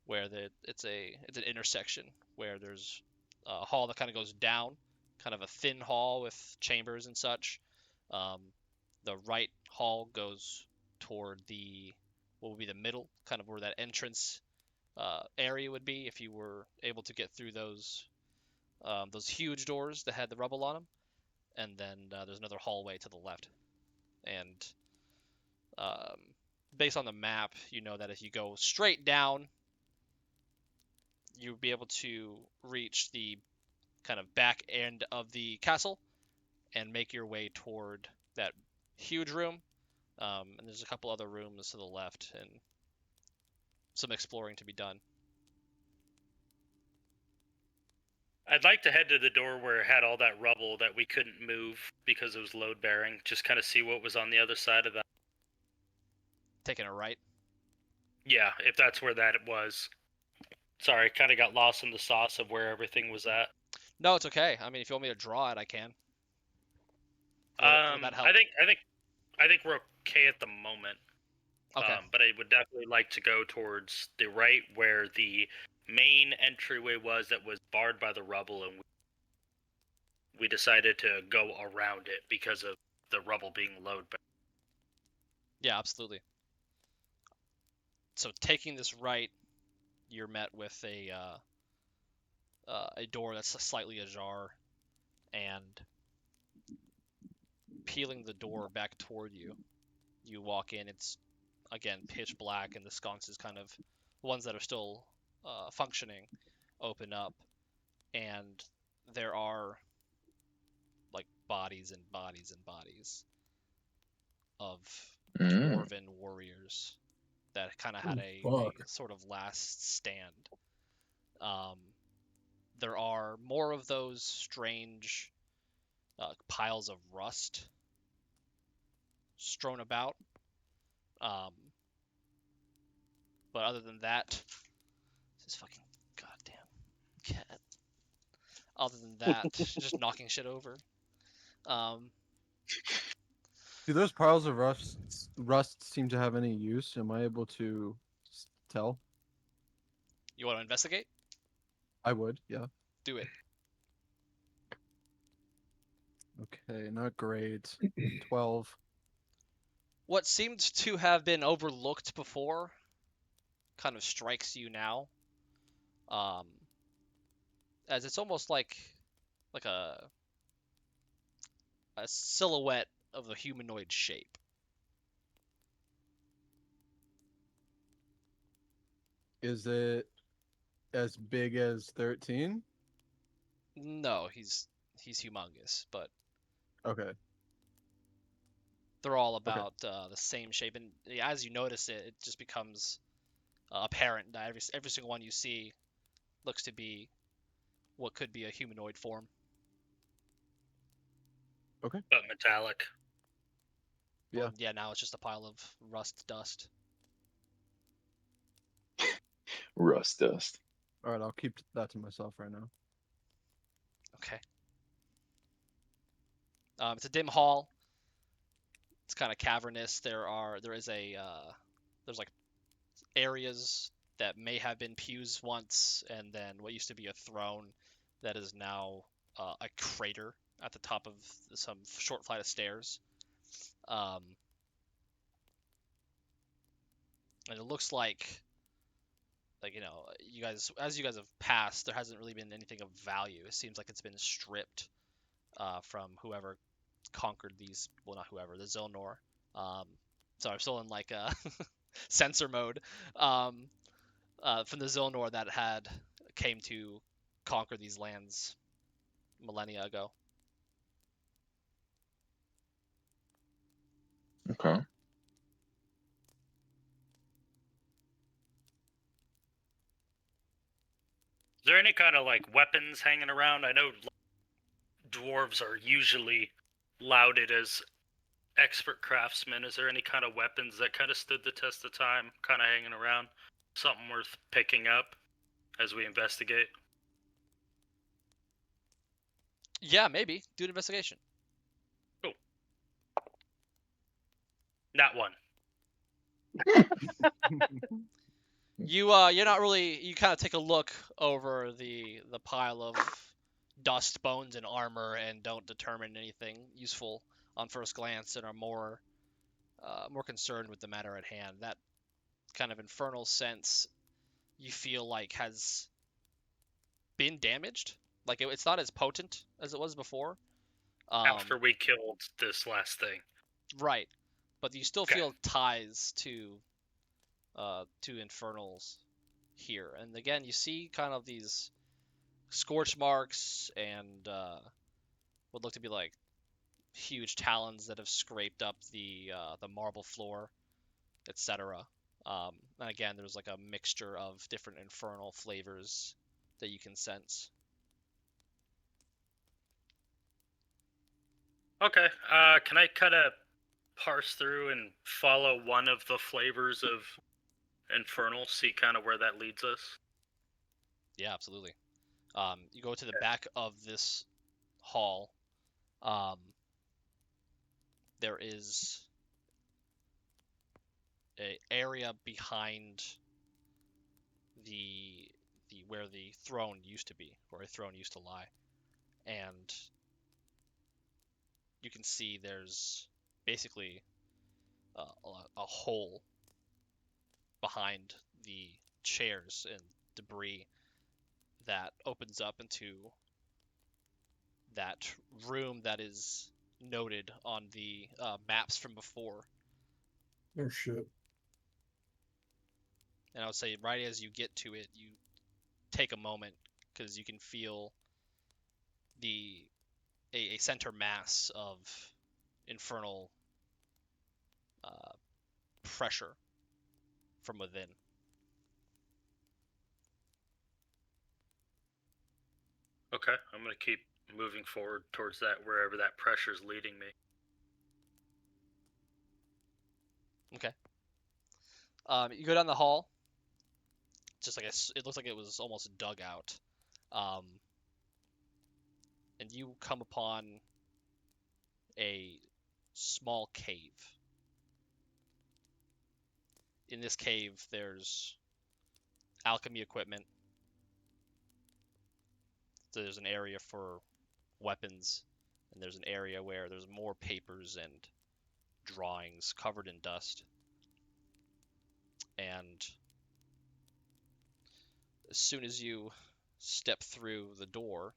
Speaker 2: where it's an intersection where there's a hall that kind of goes down, kind of a thin hall with chambers and such. The right hall goes toward what would be the middle, kind of where that entrance area would be if you were able to get through those huge doors that had the rubble on them. And then there's another hallway to the left. And based on the map, you know that if you go straight down, you'll be able to reach the kind of back end of the castle and make your way toward that huge room. And there's a couple other rooms to the left and some exploring to be done.
Speaker 5: I'd like to head to the door where it had all that rubble that we couldn't move because it was load bearing. Just kind of see what was on the other side of that.
Speaker 2: Taking a right.
Speaker 5: Yeah, if that's where that it was. Sorry, kind of got lost in the sauce of where everything was at.
Speaker 2: No, it's okay. I mean, if you want me to draw it, I can. Will that help?
Speaker 5: I think we're okay at the moment.
Speaker 2: Okay.
Speaker 5: But I would definitely like to go towards the right where the main entryway was that was barred by the rubble, and we decided to go around it because of the rubble being low.
Speaker 2: Yeah, absolutely. So taking this right, you're met with a door that's slightly ajar, and peeling the door back toward you, you walk in. It's again pitch black, and the sconces kind of, the ones that are still functioning, open up, and there are like bodies and bodies and bodies of dwarven warriors that kind of had a
Speaker 6: Fuck.
Speaker 2: sort of last stand. Um, there are more of those strange piles of rust strewn about. Um, but other than that, this fucking goddamn cat. Other than that, just knocking shit over. Um,
Speaker 1: Do those piles of rust seem to have any use? Am I able to tell?
Speaker 2: you want to investigate?
Speaker 1: I would, yeah.
Speaker 2: Do it.
Speaker 1: Okay, not great. 12.
Speaker 2: What seemed to have been overlooked before kind of strikes you now. Um, as it's almost like a silhouette of a humanoid shape.
Speaker 1: Is it as big as 13?
Speaker 2: No, he's humongous, but
Speaker 1: Okay.
Speaker 2: they're all
Speaker 1: Okay.
Speaker 2: about the same shape. And as you notice it, it just becomes apparent that every single one you see looks to be what could be a humanoid form.
Speaker 5: But metallic.
Speaker 1: Yeah.
Speaker 2: Well, yeah, now it's just a pile of rust dust.
Speaker 3: Rust dust.
Speaker 1: All right, I'll keep that to myself right now.
Speaker 2: Okay. It's a dim hall. It's kind of cavernous. There's like areas that may have been pews once, and then what used to be a throne that is now a crater at the top of some short flight of stairs. And it looks like you guys, as you guys have passed, there hasn't really been anything of value. It seems like it's been stripped from whoever conquered these. Well, not whoever, the Zilnor. Sorry, I'm still in like censor mode. From the Zilnor that had came to conquer these lands millennia ago.
Speaker 3: Okay.
Speaker 5: Is there any kind of like weapons hanging around? I know dwarves are usually lauded as expert craftsmen. Is there any kind of weapons that kind of stood the test of time, kind of hanging around? Something worth picking up as we investigate?
Speaker 2: Yeah, maybe. Do an investigation.
Speaker 5: Cool. Not one.
Speaker 2: You're not really. You kind of take a look over the pile of dust, bones, and armor, and don't determine anything useful on first glance, and are more concerned with the matter at hand. That kind of infernal sense you feel like has been damaged. Like it's not as potent as it was before.
Speaker 5: After we killed this last thing.
Speaker 2: Right, but you still
Speaker 5: Okay.
Speaker 2: feel ties to infernals here. And again, you see kind of these scorch marks and what look to be like huge talons that have scraped up the marble floor, etc. And again, there's like a mixture of different infernal flavors that you can sense.
Speaker 5: Okay. Can I kind of parse through and follow one of the flavors of infernal, see kind of where that leads us?
Speaker 2: Yeah, absolutely. You go to the back of this hall. There is a area behind the where the throne used to be, where a throne used to lie. And you can see there's basically a hole behind the chairs and debris that opens up into that room that is noted on the maps from before.
Speaker 6: Oh shit.
Speaker 2: And I would say right as you get to it, you take a moment because you can feel a center mass of infernal pressure from within.
Speaker 5: Okay, I'm gonna keep moving forward towards that wherever that pressure is leading me.
Speaker 2: Okay. You go down the hall. Just like it looks like it was almost dug out, and you come upon a small cave. In this cave, there's alchemy equipment. So there's an area for weapons, and there's an area where there's more papers and drawings covered in dust. And as soon as you step through the door,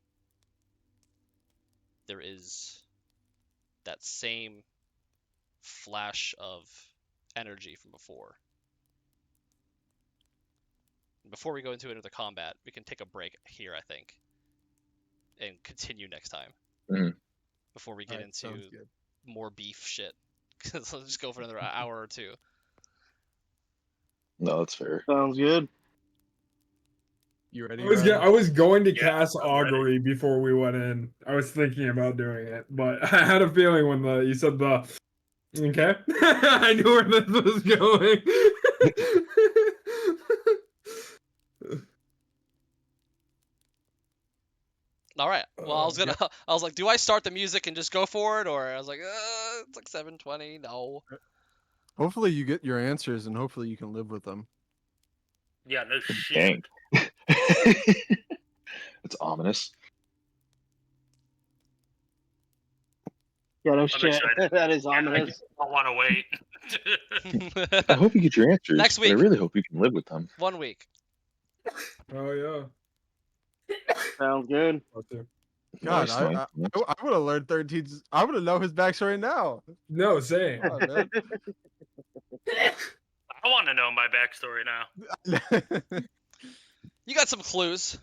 Speaker 2: there is that same flash of energy from before. Before we go into another combat, we can take a break here, I think, and continue next time.
Speaker 3: Mhm.
Speaker 2: Before we get
Speaker 1: Alright, sounds
Speaker 2: into
Speaker 1: good.
Speaker 2: more beef shit. Let's just go for another hour or two.
Speaker 3: No, that's fair.
Speaker 4: Sounds good.
Speaker 1: You ready?
Speaker 6: I
Speaker 1: Riley?
Speaker 6: was going to
Speaker 5: Yeah,
Speaker 6: cast
Speaker 5: I'm ready.
Speaker 6: augury before we went in. I was thinking about doing it, but I had a feeling when you said the okay, I knew where this was going.
Speaker 2: All right. Well, I was like, do I start the music and just go for it, or I was like, it's like 7:20. No.
Speaker 1: Hopefully you get your answers, and hopefully you can live with them.
Speaker 5: Yeah, no shit.
Speaker 3: Dang. It's ominous.
Speaker 4: Yeah, no
Speaker 5: I'm
Speaker 4: shit.
Speaker 5: excited.
Speaker 4: That is
Speaker 5: Yeah, I
Speaker 4: ominous.
Speaker 5: don't want to wait.
Speaker 3: I hope you get your answers.
Speaker 2: Next
Speaker 3: but I
Speaker 2: week.
Speaker 3: really hope you can live with them.
Speaker 2: 1 week.
Speaker 6: Oh yeah.
Speaker 4: Sounds good.
Speaker 1: God,
Speaker 3: Nice,
Speaker 1: I
Speaker 3: nice, nice.
Speaker 1: would have learned 13's. I would have known his backstory now.
Speaker 6: No, same.
Speaker 1: Come on, man.
Speaker 5: I want to know my backstory now.
Speaker 2: You got some clues.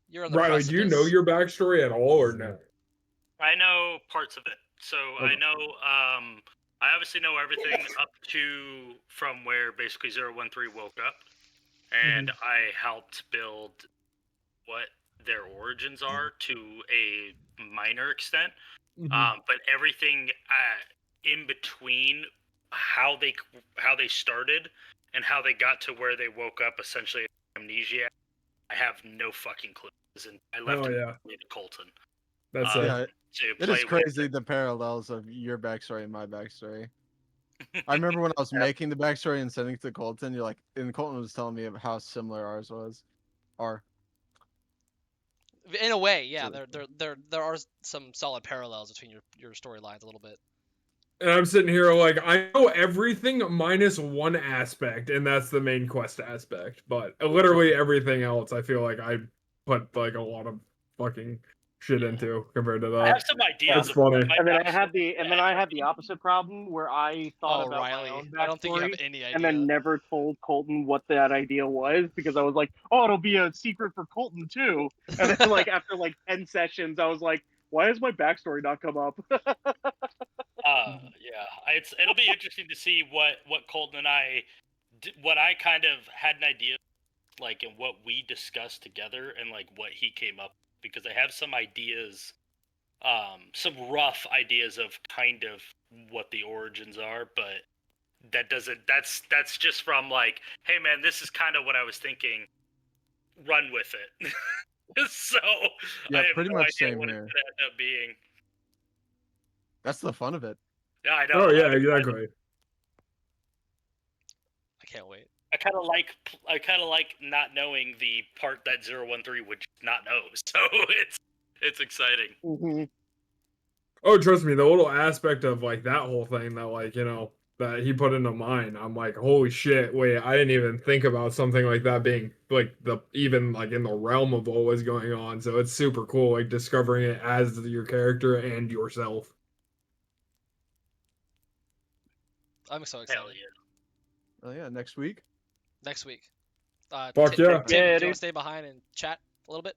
Speaker 2: You're on the
Speaker 6: Riley, do you know
Speaker 2: precipice.
Speaker 6: your backstory at all or no?
Speaker 5: I know parts of it. So I
Speaker 6: Okay.
Speaker 5: know, I obviously know everything up to from where basically 013 woke up. And I helped build what their origins are to a minor extent. But everything in between how they started and how they got to where they woke up, essentially amnesia, I have no fucking clue. And I left
Speaker 6: Oh
Speaker 5: it
Speaker 6: yeah,
Speaker 5: to Colton.
Speaker 6: that's
Speaker 1: Yeah,
Speaker 6: it.
Speaker 5: To
Speaker 1: it
Speaker 5: play
Speaker 1: is
Speaker 5: with
Speaker 1: crazy the parallels of your backstory and my backstory. I remember when I was making the backstory and sending it to Colton, you're like, and Colton was telling me of how similar ours was.
Speaker 2: In a way, yeah.
Speaker 1: So-
Speaker 2: There are some solid parallels between your storylines a little bit.
Speaker 6: And I'm sitting here like I know everything minus one aspect, and that's the main quest aspect. But literally everything else, I feel like I put like a lot of fucking shit into compared to
Speaker 5: I have
Speaker 6: that.
Speaker 5: some ideas.
Speaker 6: That's
Speaker 5: of
Speaker 6: funny.
Speaker 5: my
Speaker 4: And then I
Speaker 5: backstory.
Speaker 4: had the opposite problem where I thought
Speaker 2: Oh,
Speaker 4: about
Speaker 2: Riley,
Speaker 4: my own
Speaker 2: I don't think you have
Speaker 4: backstory
Speaker 2: any idea.
Speaker 4: and then never told Colton what that idea was because I was like, oh, it'll be a secret for Colton too. And then like after like 10 sessions, I was like, why has my backstory not come up?
Speaker 5: Yeah, it'll be interesting to see what Colton and I, what I kind of had an idea like and what we discussed together and like what he came up with, because I have some ideas, some rough ideas of kind of what the origins are, but that's just from like, hey man, this is kind of what I was thinking. Run with it. So
Speaker 1: Yeah,
Speaker 5: I have
Speaker 1: pretty
Speaker 5: no
Speaker 1: much
Speaker 5: idea
Speaker 1: same
Speaker 5: what
Speaker 1: here.
Speaker 5: it's gonna end up being.
Speaker 1: That's the fun of it.
Speaker 5: Yeah, I know.
Speaker 6: Oh yeah, exactly.
Speaker 2: I can't wait.
Speaker 5: I kind of like not knowing the part that 013 would not know. So it's exciting.
Speaker 4: Mm-hmm.
Speaker 6: Oh, trust me, the little aspect of like that whole thing that like, that he put into mine, I'm like, holy shit, wait, I didn't even think about something like that being like even like in the realm of what was going on. So it's super cool, like discovering it as your character and yourself.
Speaker 2: I'm so excited.
Speaker 5: Hell yeah.
Speaker 1: Oh yeah, next week.
Speaker 2: Next week.
Speaker 6: Fuck yeah.
Speaker 2: Tim,
Speaker 4: Yeah,
Speaker 2: do you want
Speaker 4: dude.
Speaker 2: to stay behind and chat a little bit?